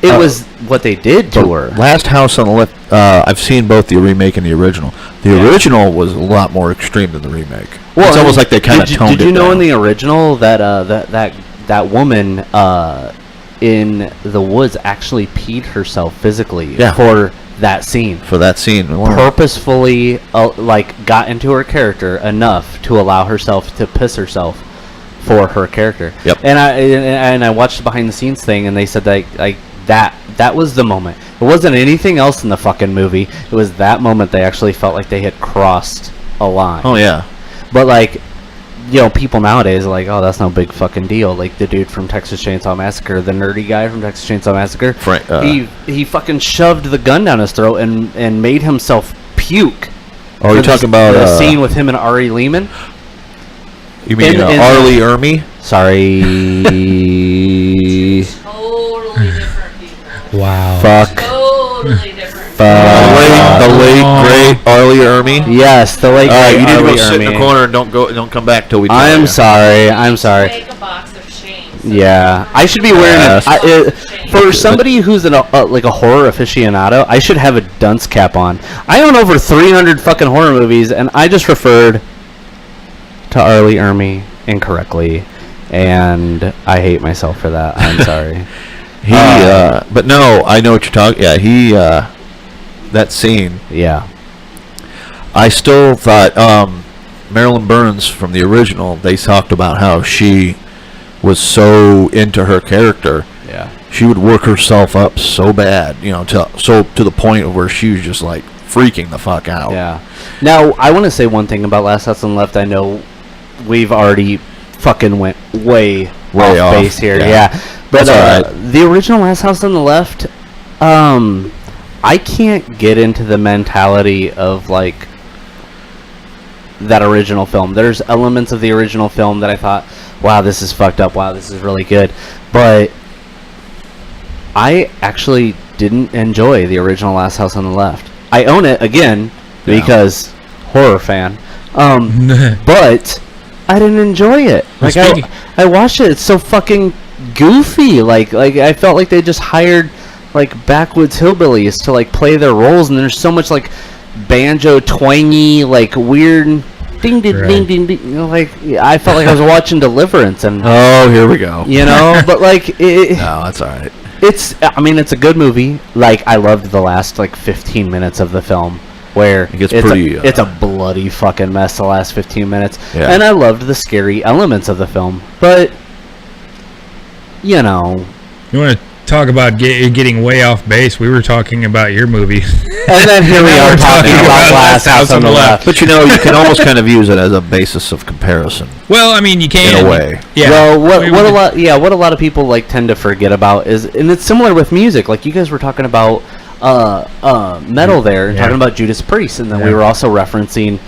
Speaker 2: it was what they did to her.
Speaker 1: Last House on the Left. I've seen both the remake and the original. The original was a lot more extreme than the remake. It's almost like they kind of toned it
Speaker 2: Did you know
Speaker 1: down.
Speaker 2: in the original that that woman in the woods actually peed herself physically
Speaker 1: Yeah.
Speaker 2: for that scene.
Speaker 1: For that scene.
Speaker 2: Purposefully, got into her character enough to allow herself to piss herself for her character.
Speaker 1: Yep.
Speaker 2: And I watched the behind the scenes thing, and they said that was the moment. It wasn't anything else in the fucking movie. It was that moment they actually felt like they had crossed a line.
Speaker 1: Oh, yeah.
Speaker 2: But like, you know, people nowadays are like, oh, that's no big fucking deal. Like the dude from Texas Chainsaw Massacre, the nerdy guy from Texas Chainsaw Massacre, he fucking shoved the gun down his throat and made himself puke.
Speaker 1: Oh, you're talking about
Speaker 2: the scene with him and Ari Lehman?
Speaker 1: You mean
Speaker 2: in
Speaker 1: Arlie Ermy?
Speaker 2: Sorry.
Speaker 4: Totally different people.
Speaker 3: Wow.
Speaker 2: Fuck.
Speaker 4: Totally different.
Speaker 1: The late great Arlie Ermy.
Speaker 2: Yes, the late
Speaker 1: All right,
Speaker 2: great
Speaker 1: you need to go
Speaker 2: Arlie
Speaker 1: sit in the
Speaker 2: Ermy.
Speaker 1: corner and don't come back till we. tell
Speaker 2: I'm
Speaker 1: you.
Speaker 2: sorry. I'm sorry.
Speaker 4: Make a box of shame.
Speaker 2: Yeah, I should be wearing
Speaker 1: Yes.
Speaker 2: for somebody who's like a horror aficionado. I should have a dunce cap on. I own over 300 fucking horror movies, and I just referred to Arlie Ermy incorrectly, and I hate myself for that. I'm sorry.
Speaker 1: But no, I know what you're talking. Yeah, that scene.
Speaker 2: Yeah,
Speaker 1: I still thought Marilyn Burns from the original. They talked about how she was so into her character.
Speaker 2: yeah,
Speaker 1: She would work herself up so bad, to the point where she was just like freaking the fuck out.
Speaker 2: yeah. Now I want to say one thing about Last House on the Left. I know we've already fucking went way off base here. Yeah. But
Speaker 1: That's all right.
Speaker 2: the original Last House on the Left, I can't get into the mentality of like that original film. There's elements of the original film that I thought, wow, this is fucked up. Wow, this is really good. But I actually didn't enjoy the original Last House on the Left. I own it again because horror fan. But I didn't enjoy it. Like I watched it. It's so fucking goofy. Like I felt like they just hired like backwoods hillbillies to like play their roles, and there's so much like banjo twangy, like weird ding ding ding ding ding. Like I felt like I was watching Deliverance, and
Speaker 1: Oh, here we go.
Speaker 2: but like
Speaker 1: No, that's all right.
Speaker 2: it's a good movie. Like I loved the last like 15 minutes of the film, where
Speaker 1: It gets
Speaker 2: it's
Speaker 1: pretty,
Speaker 2: it's a bloody fucking mess the last 15 minutes.
Speaker 1: Yeah.
Speaker 2: And I loved the scary elements of the film, but
Speaker 3: You want to talk about getting way off base? We were talking about your movie.
Speaker 2: and then here we
Speaker 3: Now
Speaker 2: are
Speaker 3: we're
Speaker 2: talking
Speaker 3: talking
Speaker 2: about
Speaker 3: about
Speaker 2: Last House on the Left.
Speaker 1: But you can almost kind of use it as a basis of comparison
Speaker 3: Well, I mean, you can
Speaker 1: in a way.
Speaker 3: Yeah.
Speaker 2: Well,
Speaker 3: We-
Speaker 2: what
Speaker 3: we-
Speaker 2: a lot of people like tend to forget about is, and it's similar with music. Like you guys were talking about metal there, and
Speaker 3: Yeah.
Speaker 2: talking about Judas Priest, and then we
Speaker 3: Yeah.
Speaker 2: were also referencing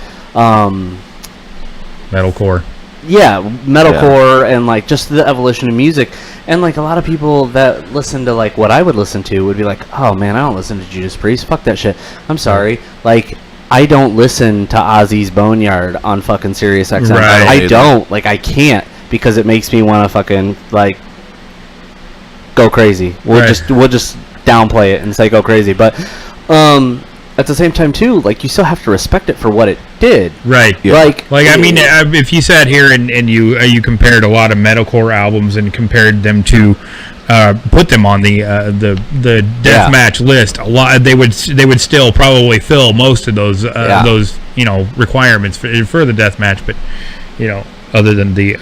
Speaker 3: Metalcore.
Speaker 2: metalcore and like just the evolution of music. And like a lot of people that listen to like what I would listen to would be like, oh man, I don't listen to Judas Priest, fuck that shit. I'm sorry, like I don't listen to Ozzy's Boneyard on fucking Sirius XM.
Speaker 3: Right.
Speaker 2: I don't, like I can't, because it makes me want to fucking like go crazy. We'll
Speaker 3: Right.
Speaker 2: just downplay it and say go crazy, but at the same time too, like you still have to respect it for what it did.
Speaker 3: Right.
Speaker 1: Yeah.
Speaker 2: Like
Speaker 3: I mean, if you sat here and you compared a lot of metalcore albums and compared them to put them on the deathmatch list, a lot they would still probably fill most of those requirements for the deathmatch. But other than the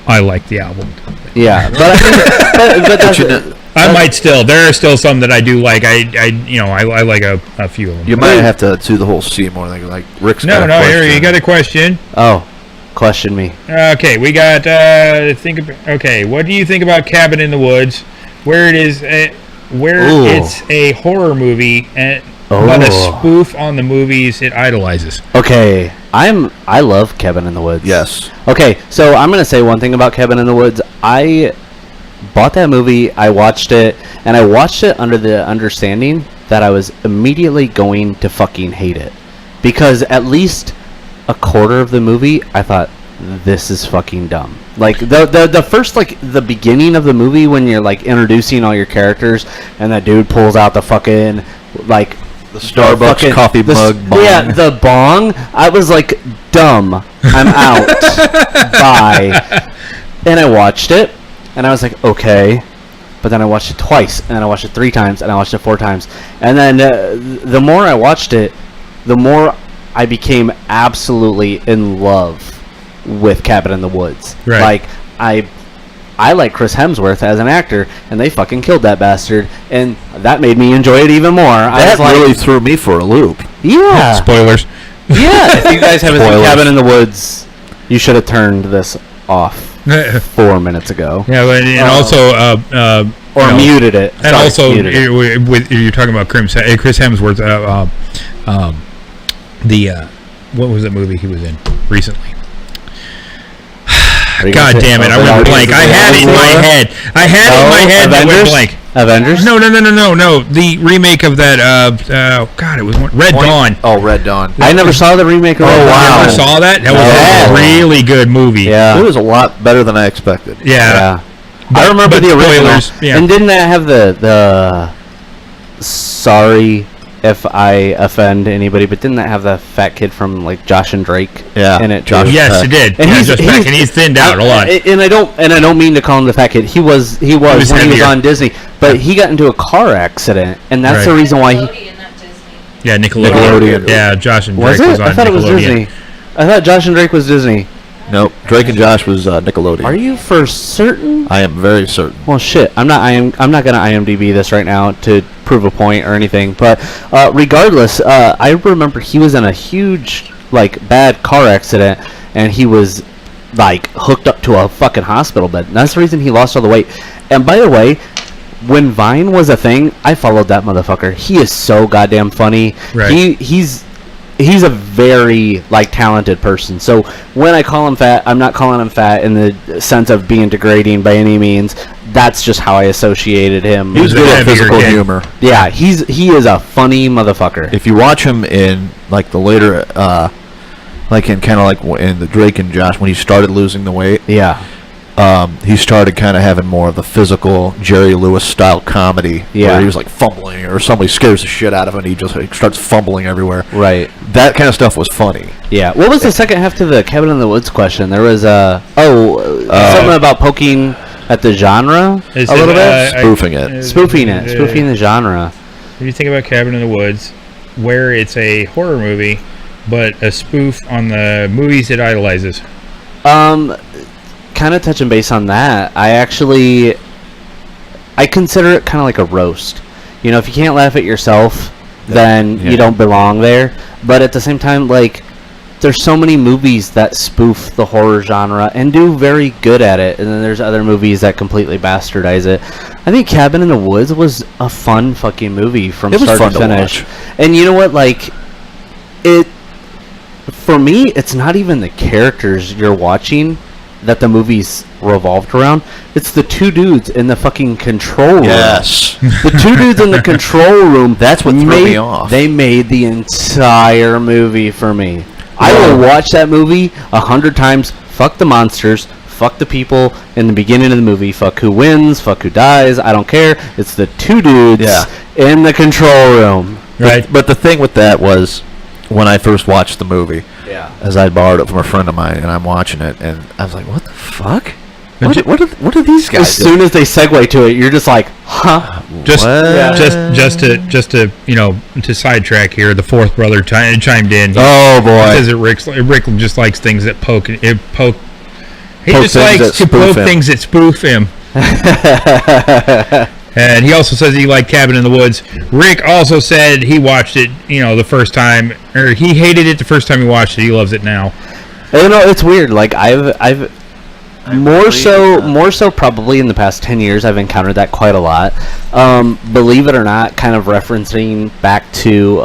Speaker 3: I like the album.
Speaker 2: yeah, but I think, but that's,
Speaker 3: I might still. There are still some that I do like. I like a few of them.
Speaker 1: You might have to do the whole Seymour thing, like Rick's.
Speaker 3: No,
Speaker 1: got a
Speaker 3: here
Speaker 1: question.
Speaker 3: you got a question.
Speaker 2: oh, question me.
Speaker 3: Okay, we got. Okay, what do you think about Cabin in the Woods, where it's a horror movie but a spoof on the movies it idolizes?
Speaker 2: Okay, I love Cabin in the Woods.
Speaker 1: Yes.
Speaker 2: Okay, so I'm gonna say one thing about Cabin in the Woods. I bought that movie, I watched it, and I watched it under the understanding that I was immediately going to fucking hate it, because at least a quarter of the movie I thought, this is fucking dumb. Like the first, like the beginning of the movie, when you're like introducing all your characters and that dude pulls out the fucking like
Speaker 1: The Starbucks
Speaker 2: fucking-
Speaker 1: coffee mug bong.
Speaker 2: Yeah, the bong. I was like, dumb. I'm out. Bye. And I watched it, and I was like, okay, but then I watched it twice, and then I watched it 3 times, and I watched it 4 times. And then the more I watched it, the more I became absolutely in love with Cabin in the Woods.
Speaker 3: Right.
Speaker 2: Like, I like Chris Hemsworth as an actor, and they fucking killed that bastard, and that made me enjoy it even more.
Speaker 1: That really threw me for a loop.
Speaker 2: Yeah.
Speaker 3: Spoilers.
Speaker 2: Yeah. If you guys haven't seen
Speaker 1: Spoilers.
Speaker 2: Cabin in the Woods, you should have turned this off 4 minutes ago.
Speaker 3: Yeah, but, and also,
Speaker 2: Or
Speaker 3: you know,
Speaker 2: muted it.
Speaker 3: and
Speaker 2: Sorry,
Speaker 3: also,
Speaker 2: muted it.
Speaker 3: with you're talking about Chris Hemsworth. What was that movie he was in recently?
Speaker 2: Are you
Speaker 3: God
Speaker 2: gonna say-
Speaker 3: damn it! I
Speaker 2: oh,
Speaker 3: went blank. I had it in my head. I had it in my head. That went blank.
Speaker 2: Avengers?
Speaker 3: No. The remake of that. God, it was Red Dawn.
Speaker 1: Oh, Red Dawn.
Speaker 2: I never saw the remake of
Speaker 1: Oh,
Speaker 2: Red
Speaker 1: wow.
Speaker 2: Dawn.
Speaker 3: Never saw that. That was
Speaker 2: No.
Speaker 3: a really good movie.
Speaker 2: Yeah.
Speaker 1: It was a lot better than I expected.
Speaker 3: Yeah.
Speaker 2: I remember
Speaker 3: but
Speaker 2: the original.
Speaker 3: spoilers, yeah.
Speaker 2: And didn't that have the sorry if I offend anybody, but didn't that have the fat kid from like Josh and Drake
Speaker 1: Yeah,
Speaker 2: in it?
Speaker 1: Josh-
Speaker 2: too?
Speaker 3: Yes, it did.
Speaker 2: And
Speaker 3: Yeah,
Speaker 2: he's-
Speaker 3: just
Speaker 2: he's-
Speaker 3: back, and he's thinned out a lot.
Speaker 2: And I don't mean to call him the fat kid. He was when he was
Speaker 3: heavier.
Speaker 2: on Disney, but he got into a car accident, and that's the
Speaker 3: Right.
Speaker 2: reason why he
Speaker 4: Nickelodeon, not Disney.
Speaker 3: Yeah, Nickelodeon.
Speaker 1: Nickelodeon.
Speaker 3: Yeah, Josh and
Speaker 2: was
Speaker 3: Drake
Speaker 2: it.
Speaker 3: was on
Speaker 2: I thought it was
Speaker 3: Nickelodeon.
Speaker 2: Disney. I thought Josh and Drake was Disney.
Speaker 1: Nope. Drake and Josh was Nickelodeon.
Speaker 2: Are you for certain?
Speaker 1: I am very certain.
Speaker 2: Well, shit. I'm not gonna IMDb this right now to prove a point or anything. But regardless, I remember he was in a huge like bad car accident, and he was like hooked up to a fucking hospital bed. And that's the reason he lost all the weight. And by the way, when Vine was a thing, I followed that motherfucker. He is so goddamn funny.
Speaker 3: Right.
Speaker 2: He's a very like talented person. So when I call him fat, I'm not calling him fat in the sense of being degrading by any means. That's just how I associated him.
Speaker 1: He's
Speaker 3: a
Speaker 1: good at
Speaker 3: heavier
Speaker 1: physical
Speaker 3: kid.
Speaker 1: humor.
Speaker 2: Yeah, he is a funny motherfucker.
Speaker 1: If you watch him in like the later, like in kind of like in the Drake and Josh when he started losing the weight,
Speaker 2: Yeah,
Speaker 1: he started kind of having more of the physical Jerry Lewis style comedy.
Speaker 2: Yeah.
Speaker 1: Where he was like fumbling, or somebody scares the shit out of him, and he just like, starts fumbling everywhere.
Speaker 2: right.
Speaker 1: That kind of stuff was funny.
Speaker 2: Yeah. What was the second half to the Cabin in the Woods question? There was something about poking at the genre
Speaker 3: Is
Speaker 2: a little
Speaker 3: it,
Speaker 2: bit,
Speaker 1: Spoofing it.
Speaker 2: spoofing the genre.
Speaker 3: If you think about Cabin in the Woods, where it's a horror movie, but a spoof on the movies it idolizes.
Speaker 2: Kind of touching base on that. I consider it kind of like a roast. You know, if you can't laugh at yourself, then
Speaker 1: Yeah.
Speaker 2: you don't belong there. But at the same time, like, there's so many movies that spoof the horror genre and do very good at it, and then there's other movies that completely bastardize it. I think Cabin in the Woods was a fun fucking movie from
Speaker 1: It was
Speaker 2: start
Speaker 1: fun
Speaker 2: to
Speaker 1: to
Speaker 2: finish.
Speaker 1: watch.
Speaker 2: And you know what? Like, for me, it's not even the characters you're watching that the movie's revolved around. It's the two dudes in the fucking control room.
Speaker 1: Yes.
Speaker 2: The two dudes in the control room.
Speaker 1: That's what threw me off.
Speaker 2: They made the entire movie for me. I will watch that movie 100 times. Fuck the monsters. Fuck the people in the beginning of the movie. Fuck who wins. Fuck who dies. I don't care. It's the two dudes
Speaker 1: Yeah.
Speaker 2: in the control room.
Speaker 3: Right.
Speaker 1: But the thing with that was, when I first watched the movie,
Speaker 2: Yeah.
Speaker 1: as I borrowed it from a friend of mine, and I'm watching it, and I was like, "What the fuck?
Speaker 3: But
Speaker 1: What are these guys?"
Speaker 2: As soon as they segue to it, you're just like, huh?
Speaker 3: Just,
Speaker 1: What?
Speaker 3: just to to sidetrack here, the fourth brother chimed in.
Speaker 1: Oh boy!
Speaker 3: Says that Rick just likes things that poke. He
Speaker 1: Poke
Speaker 3: just
Speaker 1: things
Speaker 3: likes
Speaker 1: that
Speaker 3: to
Speaker 1: spoof
Speaker 3: poke
Speaker 1: him.
Speaker 3: things that spoof him. And he also says he liked Cabin in the Woods. Rick also said he watched it, the first time, or he hated it the first time he watched it. He loves it now.
Speaker 2: You know, it's weird. Like I've more so probably in the past 10 years I've encountered that quite a lot. Believe it or not, kind of referencing back to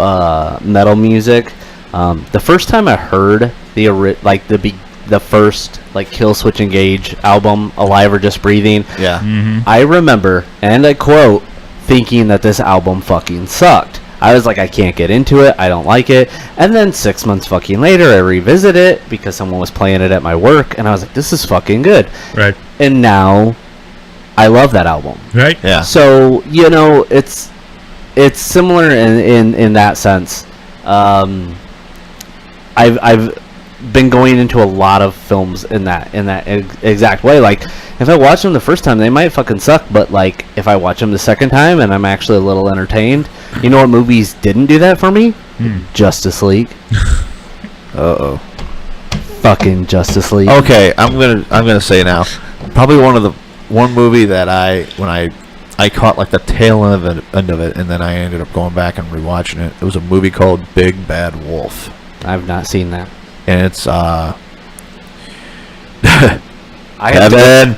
Speaker 2: metal music. The first time I heard the first like Kill Switch Engage album, Alive or Just Breathing,
Speaker 1: Yeah.
Speaker 2: I remember, and I quote, thinking that this album fucking sucked. I was like, I can't get into it, I don't like it. And then 6 months fucking later, I revisit it because someone was playing it at my work, and I was like, this is fucking good.
Speaker 3: Right.
Speaker 2: And now, I love that album.
Speaker 3: Right.
Speaker 1: Yeah.
Speaker 2: So, it's similar in that sense. I've been going into a lot of films in that exact way. Like, if I watch them the first time, they might fucking suck. But like, if I watch them the second time and I'm actually a little entertained, you know what movies didn't do that for me? Justice League.
Speaker 1: Uh-oh.
Speaker 2: Fucking Justice League.
Speaker 1: Okay, I'm gonna say now, probably one movie that when I caught like the tail end of it, and then I ended up going back and rewatching it. It was a movie called Big Bad Wolf,
Speaker 2: I've not seen that.
Speaker 1: and it's
Speaker 2: Kevin.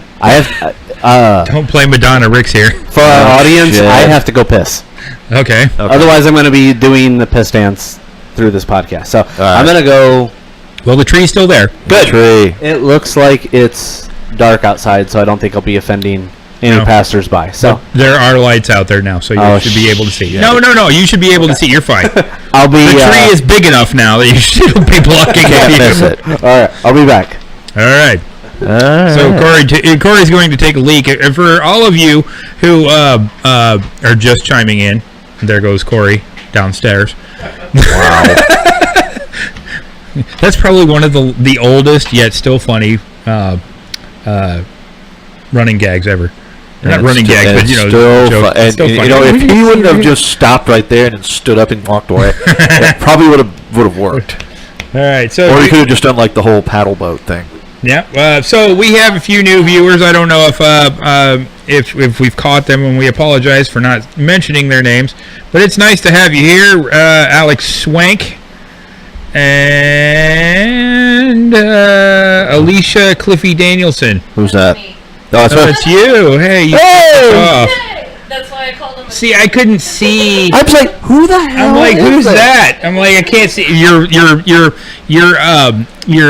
Speaker 3: Don't play Madonna. Rick's here.
Speaker 2: For our audience,
Speaker 1: shit.
Speaker 2: I have to go piss.
Speaker 3: Okay.
Speaker 2: Otherwise, I'm going to be doing the piss dance through this podcast. So I'm going to go.
Speaker 3: Well, the tree's still there.
Speaker 1: Good tree.
Speaker 2: It looks like it's dark outside, so I don't think I'll be offending any
Speaker 3: No.
Speaker 2: passersby. So
Speaker 3: There are lights out there now, so you should be able to see.
Speaker 1: shit.
Speaker 3: No. You should be able to see. You're fine.
Speaker 2: I'll be.
Speaker 3: The tree is big enough now that you should be blocking
Speaker 1: Can't
Speaker 3: the
Speaker 1: miss
Speaker 3: view.
Speaker 1: it.
Speaker 2: All right, I'll be back.
Speaker 3: All right. So Corey's going to take a leak. And for all of you who are just chiming in, there goes Corey downstairs.
Speaker 1: Wow.
Speaker 3: That's probably one of the oldest yet still funny running gags ever. Not running gags, but
Speaker 1: still
Speaker 3: jokes.
Speaker 1: and
Speaker 3: Still
Speaker 1: you
Speaker 3: funny.
Speaker 1: know, if he wouldn't have just stopped right there and then stood up and walked away, it probably would have worked.
Speaker 3: All right, so
Speaker 1: Or he could have just done like the whole paddle boat thing.
Speaker 3: yeah. So we have a few new viewers. I don't know if we've caught them, and we apologize for not mentioning their names. But it's nice to have you here, Alex Swank and Alicia Cliffy Danielson.
Speaker 1: Who's that?
Speaker 4: Me.
Speaker 1: Oh, that's
Speaker 3: That's you. Hey, you off.
Speaker 4: Hey, that's why I called him.
Speaker 3: See, I couldn't see.
Speaker 1: I was like, who the hell?
Speaker 3: I'm like,
Speaker 1: is
Speaker 3: who's
Speaker 1: that?
Speaker 3: that? I'm like, I can't see. Your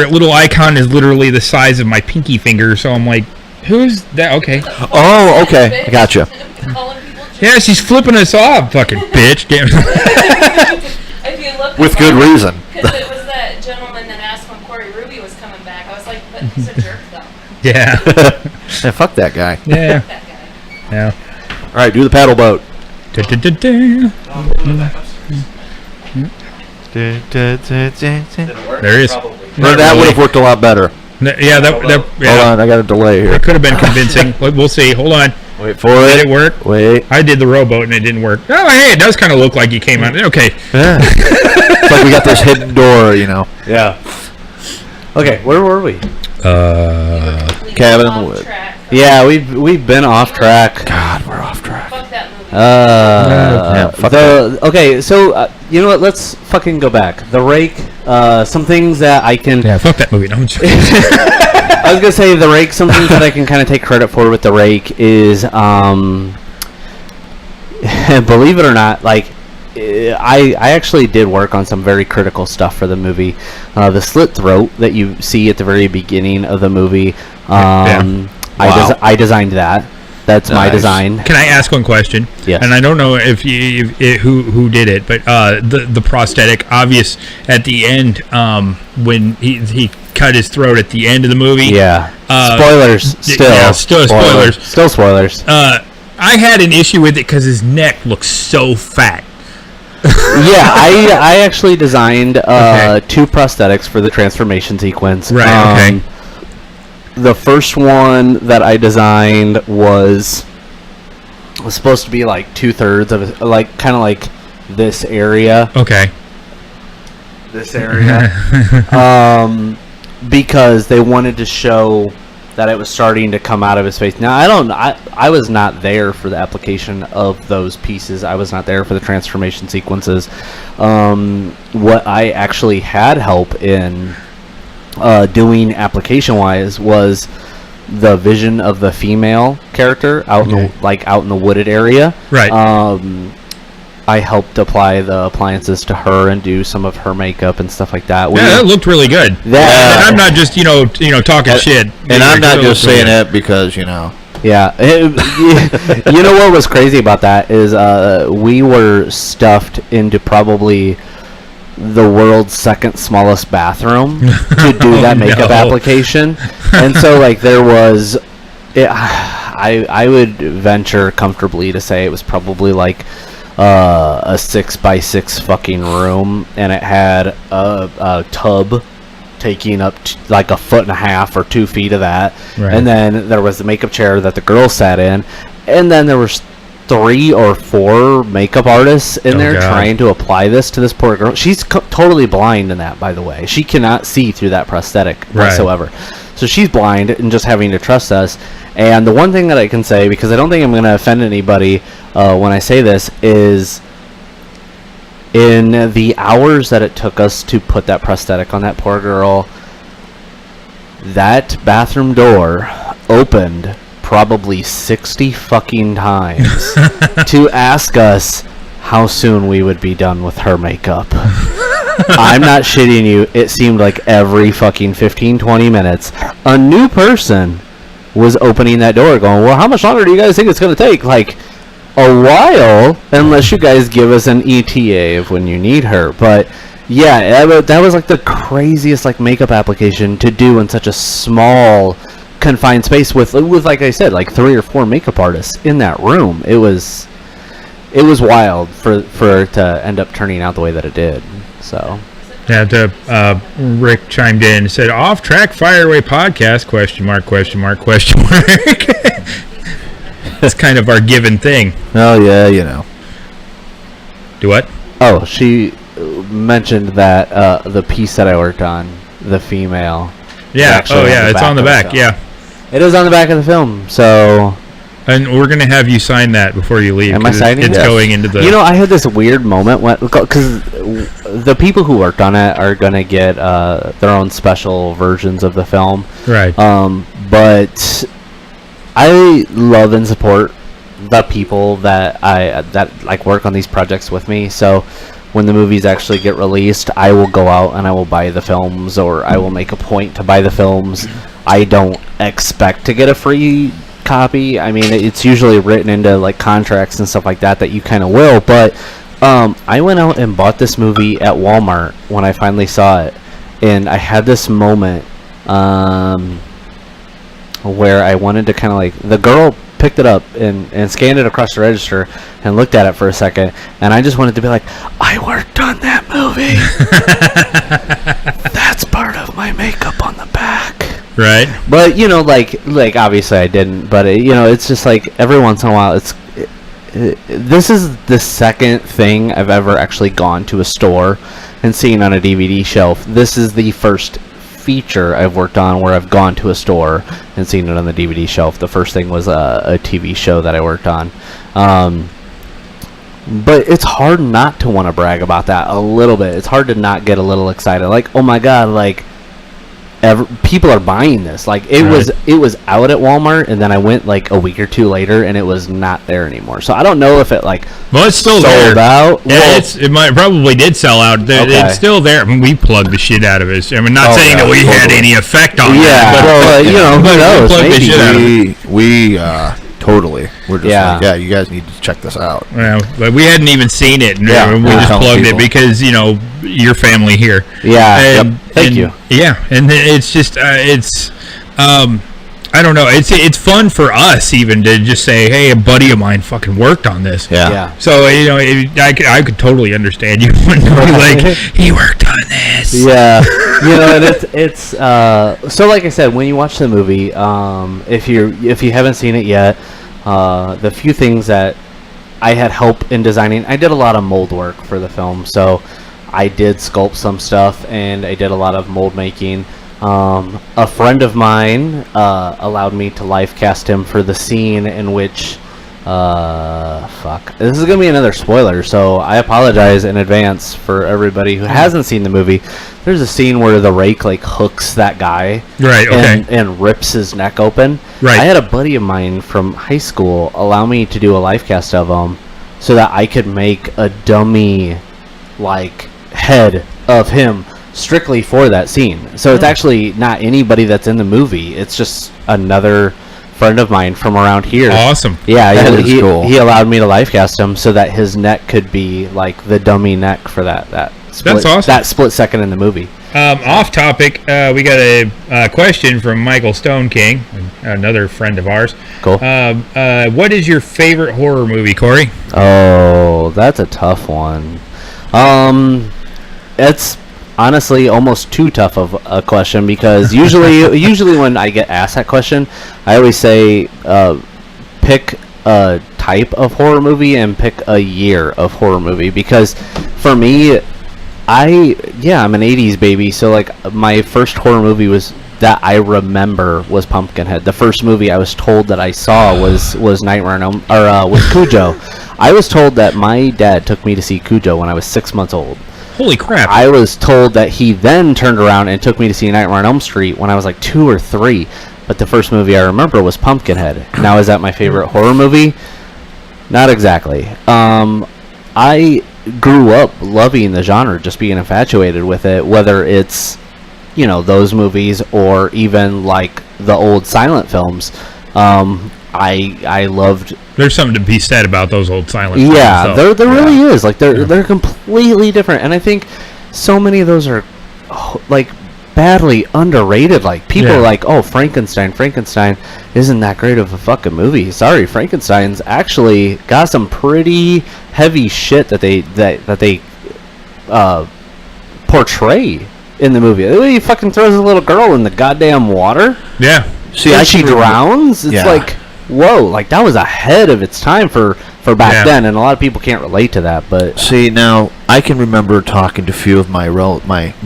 Speaker 3: little icon is literally the size of my pinky finger. So I'm like, who's that? Okay.
Speaker 1: Oh, okay, I gotcha.
Speaker 4: Calling people
Speaker 3: Yeah, she's flipping us off, fucking bitch. Damn.
Speaker 4: If you look
Speaker 1: With good reason.
Speaker 4: Because it was that gentleman that asked when Corey Ruby was coming back. I was like, but he's a jerk though.
Speaker 3: Yeah.
Speaker 1: Yeah, fuck that guy.
Speaker 3: Yeah.
Speaker 4: That guy.
Speaker 3: Yeah.
Speaker 1: All right, do the paddle boat.
Speaker 3: Da-da-da-da. There is.
Speaker 1: That would have worked a lot better.
Speaker 3: Yeah, that
Speaker 1: Hold
Speaker 3: yeah.
Speaker 1: on, I got a delay here.
Speaker 3: It could have been convincing. We'll see. Hold on.
Speaker 1: Wait for
Speaker 3: Did it
Speaker 1: it.
Speaker 3: work?
Speaker 1: Wait.
Speaker 3: I did the rowboat and it didn't work. Oh, hey, it does kind of look like you came out. Okay.
Speaker 1: Yeah. It's like we got this hidden door, you know.
Speaker 2: Yeah. Okay, where were we?
Speaker 1: Cabin in the
Speaker 4: Off
Speaker 1: Woods.
Speaker 4: track.
Speaker 2: Yeah, we've been off track.
Speaker 1: God, we're off track.
Speaker 4: Fuck that movie.
Speaker 1: Yeah, fuck
Speaker 2: Okay, so you know what? Let's fucking go back. The Rake. Some things that I can.
Speaker 3: Yeah, fuck that movie. No, I'm just
Speaker 2: I was gonna say the Rake. Some things that I can kind of take credit for with the Rake is, believe it or not, like I actually did work on some very critical stuff for the movie. The slit throat that you see at the very beginning of the movie.
Speaker 1: Wow.
Speaker 2: I designed that. That's my
Speaker 1: Nice.
Speaker 2: design.
Speaker 3: Can I ask one question?
Speaker 2: Yes.
Speaker 3: And I don't know if who did it, but the prosthetic obvious at the end when he cut his throat at the end of the movie.
Speaker 2: Yeah.
Speaker 3: Uh,
Speaker 2: Spoilers. Still.
Speaker 3: yeah, still spoilers.
Speaker 2: Still spoilers.
Speaker 3: I had an issue with it because his neck looks so fat.
Speaker 2: Yeah, I actually designed
Speaker 3: Okay.
Speaker 2: 2 prosthetics for the transformation sequence.
Speaker 3: Right, okay.
Speaker 2: The first one that I designed was supposed to be like 2/3 of it, like kind of like this area.
Speaker 3: Okay.
Speaker 2: This area. Because they wanted to show that it was starting to come out of his face. Now I was not there for the application of those pieces. I was not there for the transformation sequences. What I actually had help in doing application wise was the vision of the female character out in the wooded area.
Speaker 3: Right.
Speaker 2: I helped apply the appliances to her and do some of her makeup and stuff like that.
Speaker 3: Yeah, that looked really good.
Speaker 2: That-
Speaker 3: And I'm not just talking shit.
Speaker 1: And I'm not
Speaker 3: It
Speaker 1: just
Speaker 3: looked really
Speaker 1: saying
Speaker 3: good.
Speaker 1: that because, you know.
Speaker 2: Yeah, you know what was crazy about that is we were stuffed into probably the world's second smallest bathroom to do that makeup
Speaker 3: no.
Speaker 2: application, and so like there was, I would venture comfortably to say it was probably like a 6x6 fucking room, and it had a tub taking up like a foot and a half or 2 feet of that.
Speaker 3: Right.
Speaker 2: And then there was the makeup chair that the girls sat in, and then there was 3 or 4 makeup artists in there
Speaker 3: God.
Speaker 2: trying to apply this to this poor girl. She's totally blind in that, by the way. She cannot see through that prosthetic whatsoever. So she's blind and just having to trust us. And the one thing that I can say, because I don't think I'm going to offend anybody when I say this, is in the hours that it took us to put that prosthetic on that poor girl, that bathroom door opened probably 60 fucking times to ask us how soon we would be done with her makeup. I'm not shitting you. It seemed like every fucking 15-20 minutes a new person was opening that door going, well, how much longer do you guys think it's going to take? Like, a while, unless you guys give us an ETA of when you need her. But yeah, that was like the craziest like makeup application to do in such a small confined space with like I said, like 3 or 4 makeup artists in that room. It was wild for it to end up turning out the way that it did. So
Speaker 3: Yeah, Rick chimed in and said, "Off Track Fire Away Podcast, question mark. That's kind of our given thing.
Speaker 1: Oh yeah, you know.
Speaker 3: Do what?
Speaker 2: oh, she mentioned that the piece that I worked on, the female.
Speaker 3: Yeah,
Speaker 2: actually
Speaker 3: oh
Speaker 2: on
Speaker 3: yeah,
Speaker 2: the
Speaker 3: it's on the
Speaker 2: of the
Speaker 3: back,
Speaker 2: film.
Speaker 3: yeah.
Speaker 2: It is on the back of the film, so
Speaker 3: And we're going to have you sign that before you leave.
Speaker 2: am I
Speaker 3: 'cause
Speaker 2: signing
Speaker 3: It's
Speaker 2: it?
Speaker 3: going into the...
Speaker 2: You know, I had this weird moment because the people who worked on it are gonna get their own special versions of the film.
Speaker 3: Right.
Speaker 2: But I love and support the people that like work on these projects with me. So when the movies actually get released, I will go out and I will buy the films, or I will make a point to buy the films. I don't expect to get a free copy. I mean, it's usually written into like contracts and stuff like that you kind of will. But I went out and bought this movie at Walmart when I finally saw it, and I had this moment where I wanted to kind of like, the girl picked it up and scanned it across the register and looked at it for a second, and I just wanted to be like, I worked on that movie. That's part of my makeup on the back.
Speaker 3: Right.
Speaker 2: But you know, like obviously I didn't, but you know, it's just like every once in a while this is the second thing I've ever actually gone to a store and seen on a DVD shelf. This is the first feature I've worked on where I've gone to a store and seen it on the DVD shelf. The first thing was a TV show that I worked on. But it's hard not to want to brag about that a little bit. It's hard to not get a little excited. Like, oh my God, like, people are buying this. Like, it was out at Walmart, and then I went like a week or two later, and it was not there anymore. So I don't know if it like
Speaker 3: Well, it's still
Speaker 2: sold
Speaker 3: there.
Speaker 2: out.
Speaker 3: Yeah,
Speaker 2: Well,
Speaker 3: it probably did sell out.
Speaker 2: Okay.
Speaker 3: It's still there. I mean, we plugged the shit out of it. I mean, not
Speaker 1: Oh,
Speaker 3: saying
Speaker 1: yeah,
Speaker 3: that we had
Speaker 1: totally.
Speaker 3: any effect on
Speaker 2: yeah,
Speaker 3: that,
Speaker 2: but you know,
Speaker 3: but
Speaker 2: who
Speaker 3: we
Speaker 2: knows?
Speaker 3: plugged the
Speaker 2: Maybe.
Speaker 3: shit out of it.
Speaker 1: We totally. We're just
Speaker 2: Yeah.
Speaker 1: like, yeah, you guys need to check this out.
Speaker 3: But we hadn't even seen it. And
Speaker 1: Yeah,
Speaker 3: we
Speaker 1: yeah.
Speaker 3: just
Speaker 1: Telling
Speaker 3: plugged
Speaker 1: people.
Speaker 3: it because, you know, your family here.
Speaker 2: Yeah.
Speaker 3: And-
Speaker 2: Thank
Speaker 3: and-
Speaker 2: you.
Speaker 3: Yeah, and it's just I don't know. It's fun for us even to just say, hey, a buddy of mine fucking worked on this.
Speaker 2: Yeah.
Speaker 3: So you know, I could totally understand you when be like, he worked on this.
Speaker 2: Yeah, you know, and it's so like I said, when you watch the movie, if you haven't seen it yet, the few things that I had help in designing, I did a lot of mold work for the film, so I did sculpt some stuff and I did a lot of mold making. A friend of mine allowed me to life cast him for the scene in which this is gonna be another spoiler, so I apologize in advance for everybody who hasn't seen the movie. There's a scene where the rake like hooks that guy,
Speaker 3: Right, okay.
Speaker 2: and rips his neck open.
Speaker 3: Right.
Speaker 2: I had a buddy of mine from high school allow me to do a life cast of him so that I could make a dummy like head of him strictly for that scene. So it's actually not anybody that's in the movie. It's just another friend of mine from around here.
Speaker 3: Awesome.
Speaker 2: Yeah,
Speaker 1: That is
Speaker 2: he,
Speaker 1: cool.
Speaker 2: he allowed me to life cast him so that his neck could be like the dummy neck for that split,
Speaker 3: awesome.
Speaker 2: that split second in the movie.
Speaker 3: Off topic, we got a question from Michael Stone King, another friend of ours.
Speaker 2: Cool.
Speaker 3: What is your favorite horror movie, Corey?
Speaker 2: Oh, that's a tough one. It's honestly almost too tough of a question because usually when I get asked that question, I always say pick a type of horror movie and pick a year of horror movie because for me, I'm an 80s baby, so like my first horror movie was that I remember was Pumpkinhead. The first movie I was told that I saw was Nightmare on Elm was Cujo. I was told that my dad took me to see Cujo when I was 6 months old.
Speaker 3: Holy crap!
Speaker 2: I was told that he then turned around and took me to see Nightmare on Elm Street when I was like 2 or 3. But the first movie I remember was Pumpkinhead. Now, is that my favorite horror movie? Not exactly. I grew up loving the genre, just being infatuated with it, whether it's, those movies or even like the old silent films. I loved.
Speaker 3: There's something to be said about those old silent films.
Speaker 2: Yeah, there really is. Like they're completely different, and I think so many of those are like badly underrated. Like people are like, oh, Frankenstein isn't that great of a fucking movie. Sorry, Frankenstein's actually got some pretty heavy shit that they portray in the movie. The way he fucking throws a little girl in the goddamn water.
Speaker 3: Yeah.
Speaker 1: See,
Speaker 2: And she drowns. It's like, whoa, like that was ahead of its time for back then, and a lot of people can't relate to that. But
Speaker 1: see, now I can remember talking to a few of my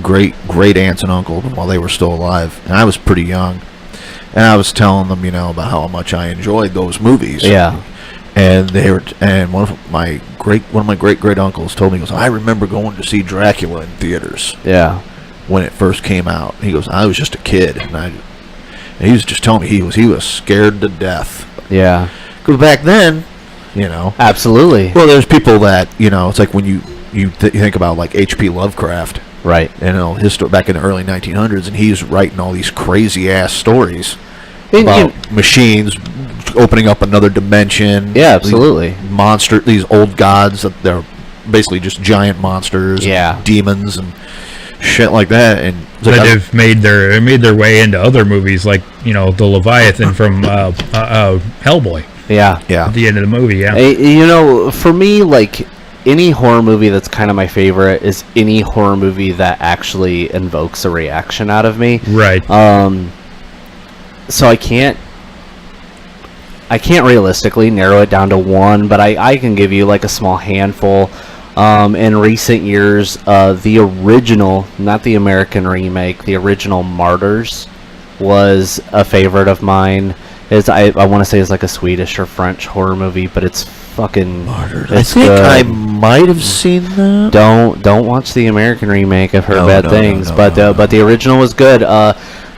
Speaker 1: great aunts and uncles while they were still alive, and I was pretty young, and I was telling them, about how much I enjoyed those movies.
Speaker 2: Yeah.
Speaker 1: And one of my great uncles told me, he goes, I remember going to see Dracula in theaters.
Speaker 2: Yeah.
Speaker 1: When it first came out, he goes, I was just a kid, and he was just telling me he was scared to death.
Speaker 2: Yeah.
Speaker 1: Because back then,
Speaker 2: Absolutely.
Speaker 1: well, there's people that it's like when you think about like H.P. Lovecraft,
Speaker 2: Right.
Speaker 1: his story back in the early 1900s, and he's writing all these crazy ass stories
Speaker 2: And
Speaker 1: about machines opening up another dimension.
Speaker 2: Yeah, absolutely.
Speaker 1: These old gods that they're basically just giant monsters.
Speaker 2: Yeah.
Speaker 1: And demons and shit like that, and it's like
Speaker 3: That have made their way into other movies like the Leviathan from Hellboy
Speaker 2: Yeah.
Speaker 3: at the end of the movie. Yeah.
Speaker 2: For me, like any horror movie that's kind of my favorite is any horror movie that actually invokes a reaction out of me.
Speaker 3: Right.
Speaker 2: So I can't realistically narrow it down to one, but I can give you like a small handful. In recent years, the original, not the American remake, the original Martyrs was a favorite of mine. I want to say it's like a Swedish or French horror movie, but it's fucking Martyrs.
Speaker 1: I think I might have seen that.
Speaker 2: Don't watch the American remake. I've heard bad things, but the original was good.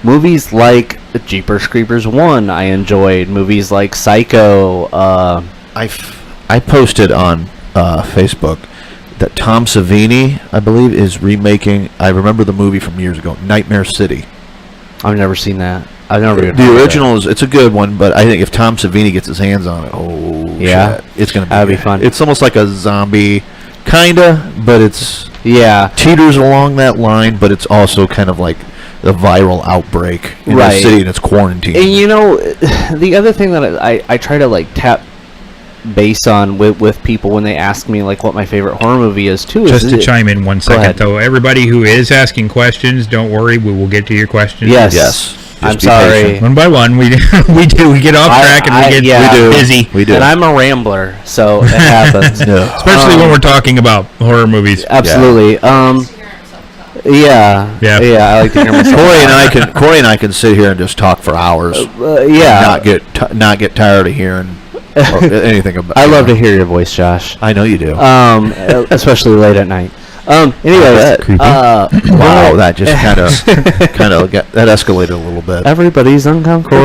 Speaker 2: Movies like Jeepers Creepers 1, I enjoyed. Movies like Psycho.
Speaker 1: I posted on Facebook that Tom Savini, I believe, is remaking. I remember the movie from years ago, Nightmare City.
Speaker 2: I've never seen that. I've never even
Speaker 1: The
Speaker 2: heard of
Speaker 1: original it's a good one, but I think if Tom Savini gets his hands on it, shit, it's gonna be
Speaker 2: That'd be
Speaker 1: good.
Speaker 2: fun.
Speaker 1: It's almost like a zombie, kinda, but it's
Speaker 2: Yeah.
Speaker 1: teeters along that line, but it's also kind of like the viral outbreak in the city and it's quarantine.
Speaker 2: And the other thing that I try to like tap base on with people when they ask me like what my favorite horror movie is too.
Speaker 3: Just to chime in 1 second,
Speaker 2: ahead.
Speaker 3: though, everybody who is asking questions, don't worry, we will get to your questions.
Speaker 2: Yes.
Speaker 1: Yes.
Speaker 2: I'm
Speaker 1: Just be
Speaker 2: sorry.
Speaker 1: patient.
Speaker 3: One by one, we get off track and we get busy.
Speaker 1: We do.
Speaker 2: And I'm a rambler, so it happens.
Speaker 3: Especially when we're talking about horror movies.
Speaker 2: Absolutely.
Speaker 4: Likes to hear himself talk.
Speaker 3: Yeah.
Speaker 2: I like to hear myself.
Speaker 1: Corey and I can sit here and just talk for hours.
Speaker 2: Yeah.
Speaker 1: Not get tired of hearing anything about.
Speaker 2: I love to hear your voice, Josh.
Speaker 1: I know you do.
Speaker 2: Especially late at night. Anyways,
Speaker 1: Wow, that just kind of that escalated a little bit.
Speaker 2: everybody's uncomfortable.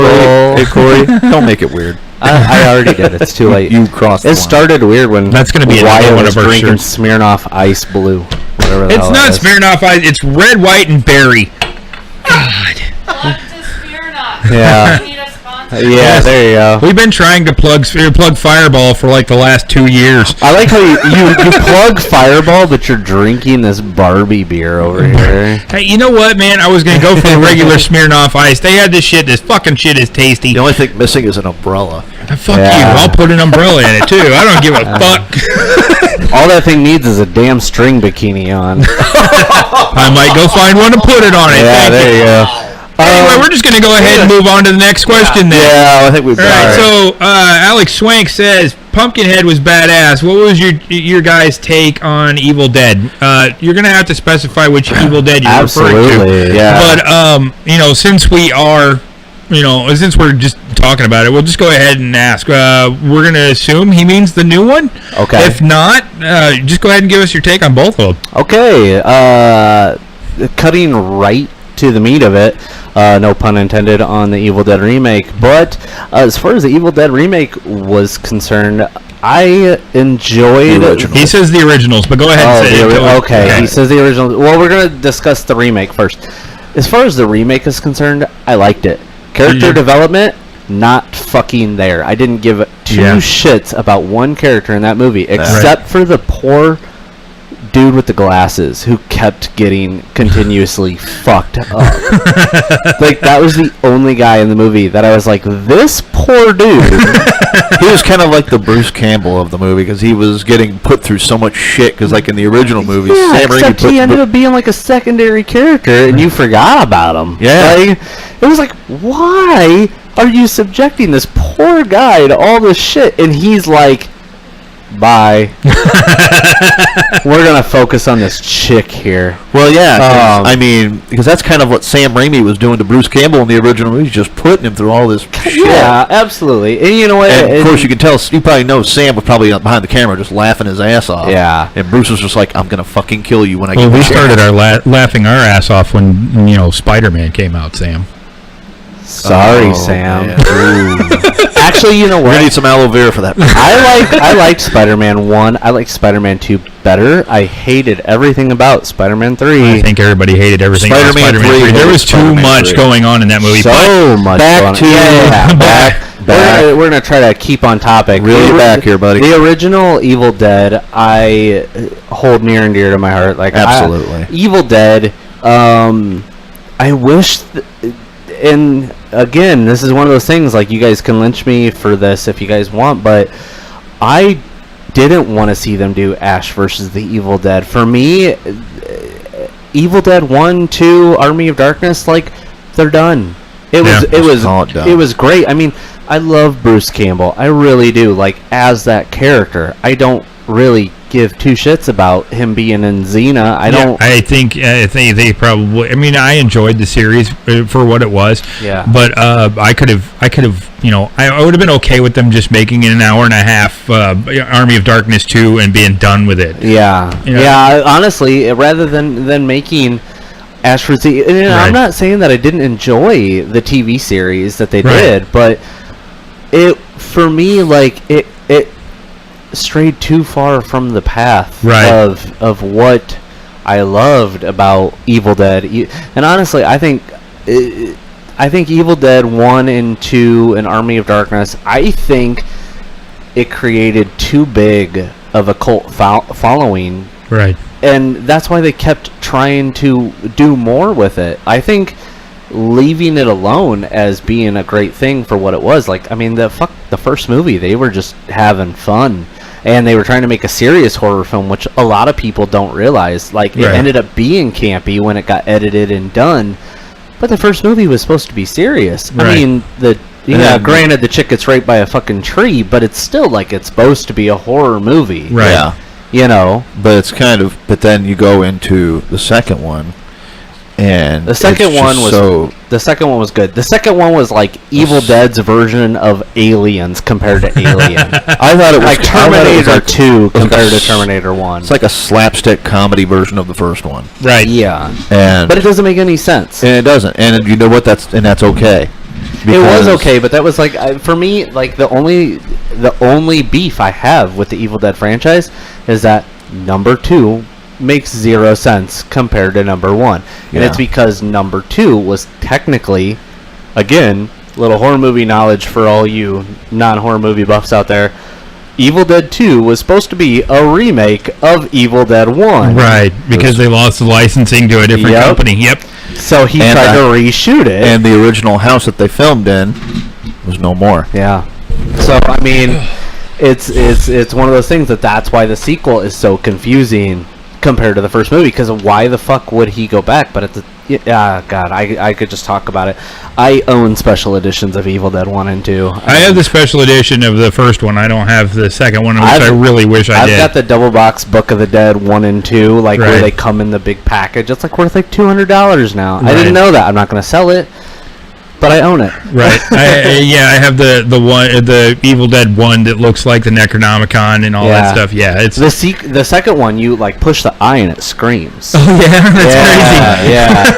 Speaker 1: Hey Corey, don't make it weird.
Speaker 2: I already did. It's too late.
Speaker 1: You crossed the
Speaker 2: It
Speaker 1: line.
Speaker 2: started weird when
Speaker 3: That's gonna be another
Speaker 2: Wyatt
Speaker 3: one
Speaker 2: was
Speaker 3: of our
Speaker 2: drinking
Speaker 3: shirts.
Speaker 2: Smirnoff Ice Blue. Whatever the
Speaker 3: It's
Speaker 2: hell
Speaker 3: not
Speaker 2: it is.
Speaker 3: Smirnoff Ice. It's red, white, and berry.
Speaker 4: What does Smirnoff?
Speaker 2: Yeah.
Speaker 4: We need a sponsor.
Speaker 2: Yeah, there you go.
Speaker 3: We've been trying to plug Fireball for like the last 2 years.
Speaker 2: I like how you plug Fireball, but you're drinking this Barbie beer over here.
Speaker 3: Hey, you know what, man? I was gonna go for the regular Smirnoff Ice. They had this shit. This fucking shit is tasty.
Speaker 1: The only thing missing is an umbrella.
Speaker 3: Fuck
Speaker 2: Yeah.
Speaker 3: you. I'll put an umbrella in it too. I don't give a fuck.
Speaker 2: All that thing needs is a damn string bikini on.
Speaker 3: I might go find one to put it on it.
Speaker 2: Yeah,
Speaker 3: Thank
Speaker 2: there you go.
Speaker 3: Anyway, we're just gonna go ahead and move on to the next question then.
Speaker 1: Yeah, I think we've
Speaker 3: All right, so Alex Swank says Pumpkinhead was badass. What was your guys' take on Evil Dead? You're gonna have to specify which Evil Dead you're referring to.
Speaker 2: Absolutely, yeah.
Speaker 3: But since we are, since we're just talking about it, we'll just go ahead and ask. We're gonna assume he means the new one.
Speaker 2: Okay.
Speaker 3: If not, just go ahead and give us your take on both of them.
Speaker 2: Okay, cutting right to the meat of it, no pun intended on the Evil Dead remake, but as far as the Evil Dead remake was concerned, I enjoyed
Speaker 1: The original.
Speaker 3: He says the originals, but go ahead and say it.
Speaker 2: okay, he says the original. Well, we're going to discuss the remake first. As far as the remake is concerned, I liked it. Character
Speaker 3: Mhm.
Speaker 2: development, not fucking there. I didn't give two shits about one character in that movie, except for the poor dude with the glasses who kept getting continuously fucked up. Like, that was the only guy in the movie that I was like, this poor dude.
Speaker 1: He was kind of like the Bruce Campbell of the movie because he was getting put through so much shit. Because like in the original movies,
Speaker 2: Yeah,
Speaker 1: Sam Raimi
Speaker 2: except he ended up being like a secondary character, and you forgot about him.
Speaker 1: Yeah.
Speaker 2: Like, it was like, why are you subjecting this poor guy to all this shit? And he's like, bye. We're gonna focus on this chick here.
Speaker 1: Well, yeah. 'Cause,
Speaker 2: Um,
Speaker 1: I mean, because that's kind of what Sam Raimi was doing to Bruce Campbell in the original movie, just putting him through all this shit.
Speaker 2: Yeah, absolutely. And you know what?
Speaker 1: And of
Speaker 2: And-
Speaker 1: course, you can tell. You probably know Sam was probably behind the camera, just laughing his ass off.
Speaker 2: Yeah.
Speaker 1: And Bruce was just like, "I'm gonna fucking kill you when I
Speaker 3: Well,
Speaker 1: get."
Speaker 3: we
Speaker 1: the chance."
Speaker 3: started our laughing our ass off when Spider-Man came out, Sam.
Speaker 2: Sorry,
Speaker 1: Oh,
Speaker 2: Sam.
Speaker 1: man. Ooh.
Speaker 2: Actually, you know
Speaker 1: We're gonna
Speaker 2: what?
Speaker 1: need some aloe vera for that.
Speaker 2: I liked Spider-Man 1. I liked Spider-Man 2 better. I hated everything about Spider-Man 3.
Speaker 3: I think everybody hated everything about
Speaker 1: Spider-Man
Speaker 3: Spider-Man
Speaker 1: 3.
Speaker 3: 3. There was too
Speaker 1: Spider-Man
Speaker 3: much
Speaker 1: 3.
Speaker 3: going on in that movie.
Speaker 2: So much
Speaker 1: back
Speaker 2: going on.
Speaker 1: to-
Speaker 2: Yeah,
Speaker 3: back.
Speaker 2: We're gonna try to keep on topic.
Speaker 1: Reel you back here, buddy.
Speaker 2: The original Evil Dead, I hold near and dear to my heart. Like
Speaker 1: Absolutely.
Speaker 2: Evil Dead. I wish, and again, this is one of those things. Like, you guys can lynch me for this if you guys want, but I didn't want to see them do Ash versus the Evil Dead. For me, Evil Dead 1, 2, Army of Darkness, like, they're done. It
Speaker 1: Just call it done.
Speaker 2: was great. I mean, I love Bruce Campbell. I really do. Like, as that character, I don't really give two shits about him being in Xena. I don't.
Speaker 3: I think they probably. I mean, I enjoyed the series for what it was.
Speaker 2: Yeah.
Speaker 3: But I could have. I would have been okay with them just making it an hour and a half. Army of Darkness 2 and being done with it.
Speaker 2: Yeah.
Speaker 3: You know?
Speaker 2: Yeah. Honestly, rather than making Ash versus the, and
Speaker 3: Right.
Speaker 2: I'm not saying that I didn't enjoy the TV series that they
Speaker 3: Right.
Speaker 2: did, but it, for me, like, it strayed too far from the path
Speaker 3: Right.
Speaker 2: of what I loved about Evil Dead. And honestly, I think Evil Dead 1 and 2 and Army of Darkness, I think it created too big of a cult following,
Speaker 3: Right.
Speaker 2: and that's why they kept trying to do more with it. I think leaving it alone as being a great thing for what it was, like, I mean, the first movie, they were just having fun, and they were trying to make a serious horror film, which a lot of people don't realize. Like, it
Speaker 3: Right.
Speaker 2: ended up being campy when it got edited and done, but the first movie was supposed to be serious. I
Speaker 3: Right.
Speaker 2: mean, granted, the chick gets raped by a fucking tree, but it's still like it's supposed to be a horror movie.
Speaker 3: Right.
Speaker 1: Yeah.
Speaker 2: You know,
Speaker 1: But it's kind of. But then you go into the second one, and
Speaker 2: the second
Speaker 1: it's
Speaker 2: one
Speaker 1: just
Speaker 2: was
Speaker 1: so.
Speaker 2: the second one was good. The second one was like Evil Dead's version of Aliens compared to Alien.
Speaker 1: I thought it was
Speaker 2: Like
Speaker 1: I thought it was
Speaker 2: Terminator
Speaker 1: like-
Speaker 2: 2
Speaker 1: it was like
Speaker 2: compared
Speaker 1: a
Speaker 2: to
Speaker 1: s-
Speaker 2: Terminator 1.
Speaker 1: It's like a slapstick comedy version of the first one,
Speaker 3: Right.
Speaker 2: Yeah,
Speaker 1: and
Speaker 2: but it doesn't make any sense.
Speaker 1: and it doesn't. And you know what? That's okay.
Speaker 2: It was
Speaker 1: Because-
Speaker 2: okay, but that was like, for me, like the only beef I have with the Evil Dead franchise is that number 2 makes 0 sense compared to number 1, and
Speaker 1: Yeah.
Speaker 2: it's because number 2 was technically, again, little horror movie knowledge for all you non-horror movie buffs out there. Evil Dead 2 was supposed to be a remake of Evil Dead 1.
Speaker 3: Right, because they lost the licensing to a different
Speaker 2: Yep.
Speaker 3: company. Yep.
Speaker 2: So he
Speaker 1: And,
Speaker 2: tried to reshoot it.
Speaker 1: And the original house that they filmed in was no more.
Speaker 2: Yeah. So I mean, it's one of those things that's why the sequel is so confusing compared to the first movie, because why the fuck would he go back? But God, I could just talk about it. I own special editions of Evil Dead 1 and 2.
Speaker 3: I have the special edition of the first one. I don't have the second one, which I really wish I
Speaker 2: I've
Speaker 3: did.
Speaker 2: got the double box Book of the Dead 1 and 2, like where
Speaker 3: Right.
Speaker 2: they come in the big package. It's like worth like $200 now. I
Speaker 3: Right.
Speaker 2: didn't know that. I'm not going to sell it, but I own it.
Speaker 3: Right. I have the one, the Evil Dead 1 that looks like the Necronomicon and all
Speaker 2: Yeah.
Speaker 3: that stuff. Yeah, it's.
Speaker 2: The second one, you like push the eye and it screams.
Speaker 3: Oh yeah, that's crazy.
Speaker 2: Yeah.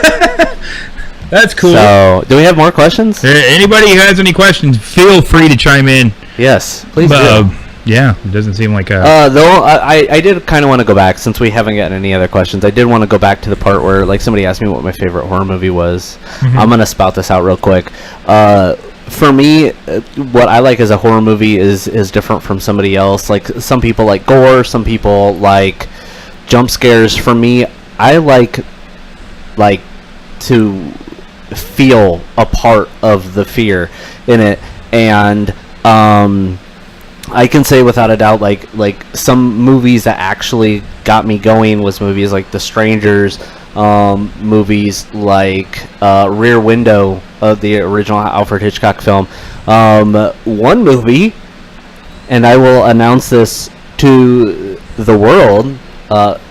Speaker 3: That's cool.
Speaker 2: So, do we have more questions?
Speaker 3: Anybody who has any questions, feel free to chime in.
Speaker 2: Yes, please do.
Speaker 3: Yeah, it doesn't seem like a.
Speaker 2: Though I did kind of want to go back, since we haven't gotten any other questions. I did want to go back to the part where like somebody asked me what my favorite horror movie was. I'm gonna spout this out real quick. For me, what I like as a horror movie is different from somebody else. Like some people like gore, some people like jump scares. For me, I like to feel a part of the fear in it, and I can say without a doubt, like some movies that actually got me going was movies like The Strangers, movies like Rear Window, the original Alfred Hitchcock film. One movie, and I will announce this to the world,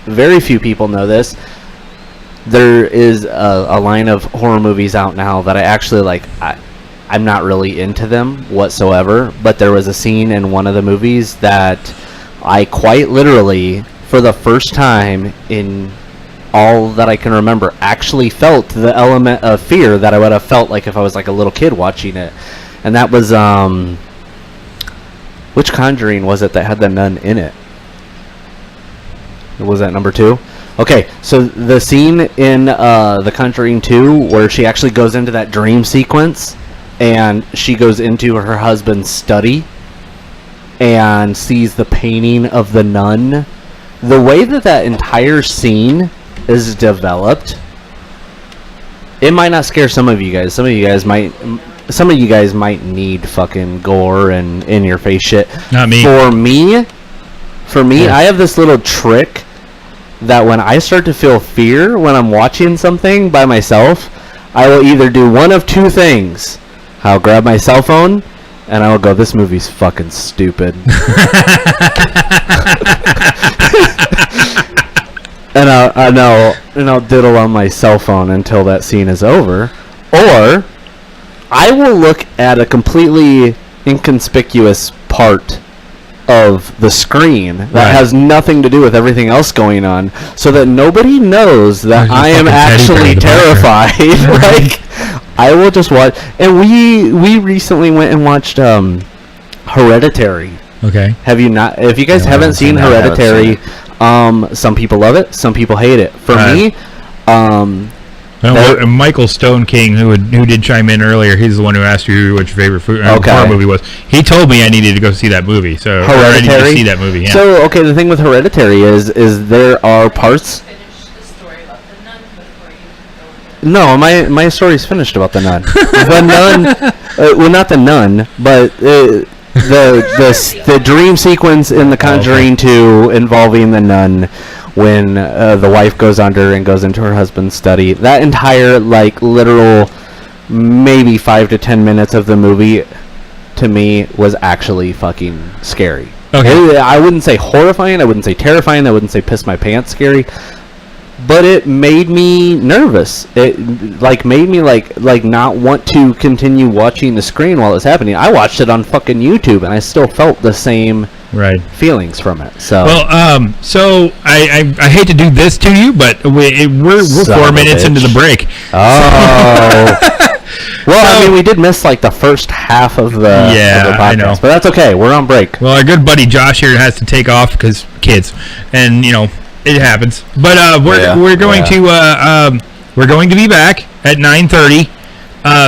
Speaker 2: very few people know this, there is a line of horror movies out now that I actually like. I'm not really into them whatsoever, but there was a scene in one of the movies that I quite literally, for the first time in all that I can remember, actually felt the element of fear that I would have felt like if I was like a little kid watching it. And that was, which Conjuring was it that had the nun in it? Was that number 2? Okay, so the scene in The Conjuring 2 where she actually goes into that dream sequence and she goes into her husband's study and sees the painting of the nun. The way that entire scene is developed, it might not scare some of you guys. Some of you guys might need fucking gore and in your face shit.
Speaker 3: Not me.
Speaker 2: For me, I have this little trick that when I start to feel fear when I'm watching something by myself, I will either do one of two things. I'll grab my cell phone and I will go, this movie's fucking stupid. and I'll diddle on my cell phone until that scene is over. Or I will look at a completely inconspicuous part of the screen that has nothing to do with everything else going on, so that nobody knows that I am actually terrified. Like, I will just watch. And we recently went and watched Hereditary.
Speaker 3: Okay.
Speaker 2: Have you not? If you guys haven't seen Hereditary, some people love it, some people hate it. For me,
Speaker 3: Michael Stone King, who did chime in earlier, he's the one who asked you what your favorite horror movie was. He told me I needed to go see that movie, so I need to see that movie. Yeah.
Speaker 2: So okay, the thing with Hereditary is there are parts.
Speaker 4: Finish the story about the nun before you go into
Speaker 2: No, my story's finished about the nun. The nun, well, not the nun, but the dream sequence in The Conjuring 2 involving the nun, when the wife goes under and goes into her husband's study. That entire, like, literal maybe 5 to 10 minutes of the movie, to me, was actually fucking scary.
Speaker 3: Okay.
Speaker 2: I wouldn't say horrifying, I wouldn't say terrifying, I wouldn't say piss my pants scary, but it made me nervous. It made me like not want to continue watching the screen while it's happening. I watched it on fucking YouTube and I still felt the same feelings from it. So
Speaker 3: so I hate to do this to you, but we're 4 minutes into the break.
Speaker 2: Oh. Well, I mean, we did miss like the first half of the podcast,
Speaker 3: I know.
Speaker 2: but that's okay. We're on break.
Speaker 3: Well, our good buddy Josh here has to take off because kids, and it happens. But we're going to be back at 9:30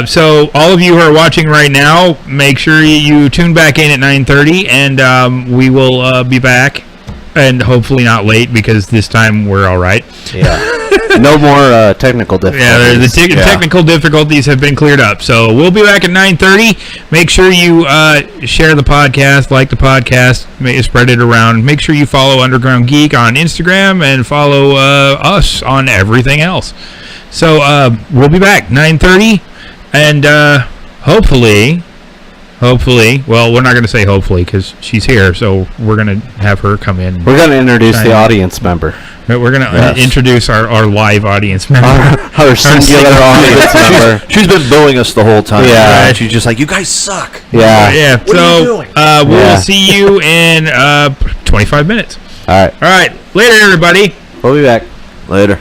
Speaker 3: So all of you who are watching right now, make sure you tune back in at 9:30, and we will be back, and hopefully not late because this time we're all right.
Speaker 2: Yeah. No more technical difficulties.
Speaker 3: Yeah, the technical difficulties have been cleared up. So we'll be back at 9:30. Make sure you share the podcast, like the podcast, spread it around. Make sure you follow Underground Geek on Instagram and follow us on everything else. So we'll be back 9:30, and hopefully, well, we're not going to say hopefully because she's here, so we're going to have her come in.
Speaker 2: We're going to introduce the audience member.
Speaker 3: We're going to introduce our live audience member.
Speaker 2: Our singular audience member.
Speaker 1: She's been booing us the whole time.
Speaker 2: Yeah.
Speaker 1: And she's just like, you guys suck.
Speaker 2: Yeah.
Speaker 1: What are you doing?
Speaker 3: We'll see you in 25 minutes.
Speaker 2: All right.
Speaker 3: All right. Later, everybody.
Speaker 2: We'll be back.
Speaker 1: Later.